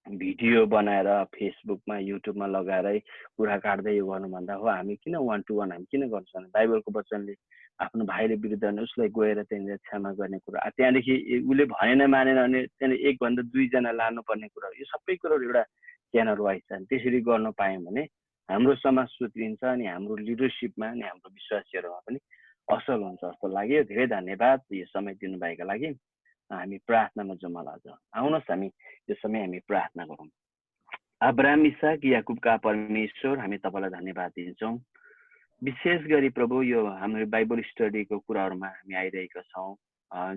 S4: भिडियो बनाएर फेसबुकमा युट्युबमा लगाएरै कुरा काट्दै यो गर्नुभन्दा हो हामी किन 1 to 1 हामी किन गर्छौँ बाइबलको वचनले आफ्नो भाइले विरुद्ध भने उसलाई गएर त्यहाँनिर क्षमा गर्ने कुरा त्यहाँदेखि उसले भनेन मानेन भने त्यहाँनिर 1 भन्दा 2 जना लानुपर्ने कुरा यो सबै कुराहरू एउटा च्यानल वाइज छ त्यसरी गर्न पायौँ भने हाम्रो समाज सुध्रिन्छ अनि हाम्रो लिडरसिपमा अनि हाम्रो विश्वासीहरूमा पनि असल हुन्छ जस्तो लाग्यो धेरै धन्यवाद यो समय दिनुभएका लागि हामी प्रार्थनामा जम्मा लाग्छ आउनुहोस् हामी यो समय हामी प्रार्थना गरौँ अब्राहम इसाक याकुबका परमेश्वर हामी तपाईँलाई धन्यवाद दिन्छौँ विशेष गरी प्रभु यो हाम्रो बाइबल स्टडीको कुराहरूमा हामी आइरहेका छौँ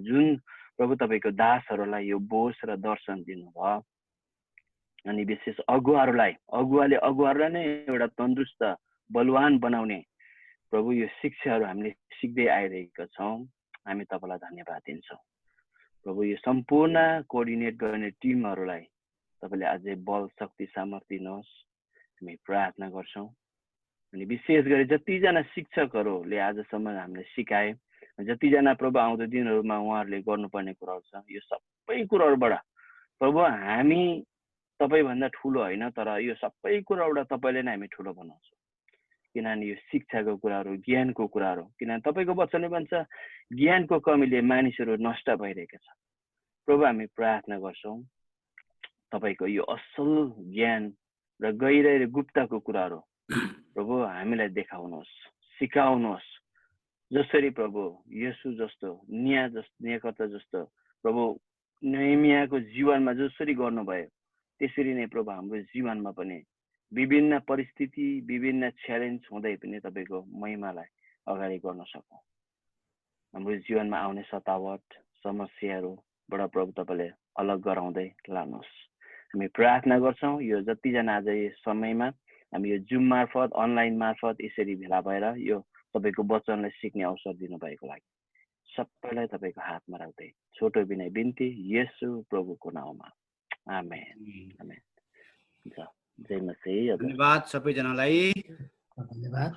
S4: जुन प्रभु तपाईँको दासहरूलाई यो बोझ र दर्शन दिनुभयो अनि विशेष अगुवाले नै एउटा तन्दुरुस्त बलवान बनाउने प्रभु यो शिक्षाहरू हामीले सिक्दै आइरहेका छौँ हामी तपाईँलाई धन्यवाद दिन्छौँ प्रभु यो सम्पूर्ण कोअर्डिनेट गर्ने टिमहरूलाई तपाईँले अझै बल शक्ति सामर्थ्य दिनुहोस् हामी प्रार्थना गर्छौँ अनि विशेष गरी जतिजना शिक्षकहरूले आजसम्म हामीले सिकाए जतिजना प्रभु आउँदो दिनहरूमा उहाँहरूले गर्नुपर्ने कुराहरू छ यो सबै कुराहरूबाट प्रभु हामी तपाईँभन्दा ठुलो होइन तर यो सबै कुराबाट तपाईँले नै हामी ठुलो बनाउँछौँ किनभने यो शिक्षाको कुराहरू ज्ञानको कुराहरू किनभने तपाईँको वचनले भन्छ ज्ञानको कमीले मानिसहरू नष्ट भइरहेका छ प्रभु हामी प्रार्थना गर्छौँ तपाईँको यो असल ज्ञान र गहिर र गुप्तको कुराहरू प्रभु हामीलाई देखाउनुहोस् सिकाउनुहोस् जसरी प्रभु येशू जस्तो न्यायकर्ता जस्तो प्रभु नेहेमियाको जीवनमा जसरी गर्नुभयो त्यसरी नै प्रभु हाम्रो जीवनमा पनि विभिन्न परिस्थिति विभिन्न च्यालेन्ज हुँदै पनि तपाईँको महिमालाई अगाडि गर्न सकौँ हाम्रो जीवनमा आउने सतावट समस्याहरूबाट प्रभु तपाईँले अलग गराउँदै लानुहोस् हामी प्रार्थना गर्छौँ यो जतिजना आज यो समयमा हामी यो जुम मार्फत अनलाइन मार्फत यसरी भेला भएर यो तपाईँको वचनलाई सिक्ने अवसर दिनुभएको लागि सबैलाई तपाईँको हातमा राख्दै छोटो विनय बिन्ती येशू प्रभुको नाउँमा आमेन आमेन जय मसीह
S3: धन्यवाद सबैजनालाई
S1: धन्यवाद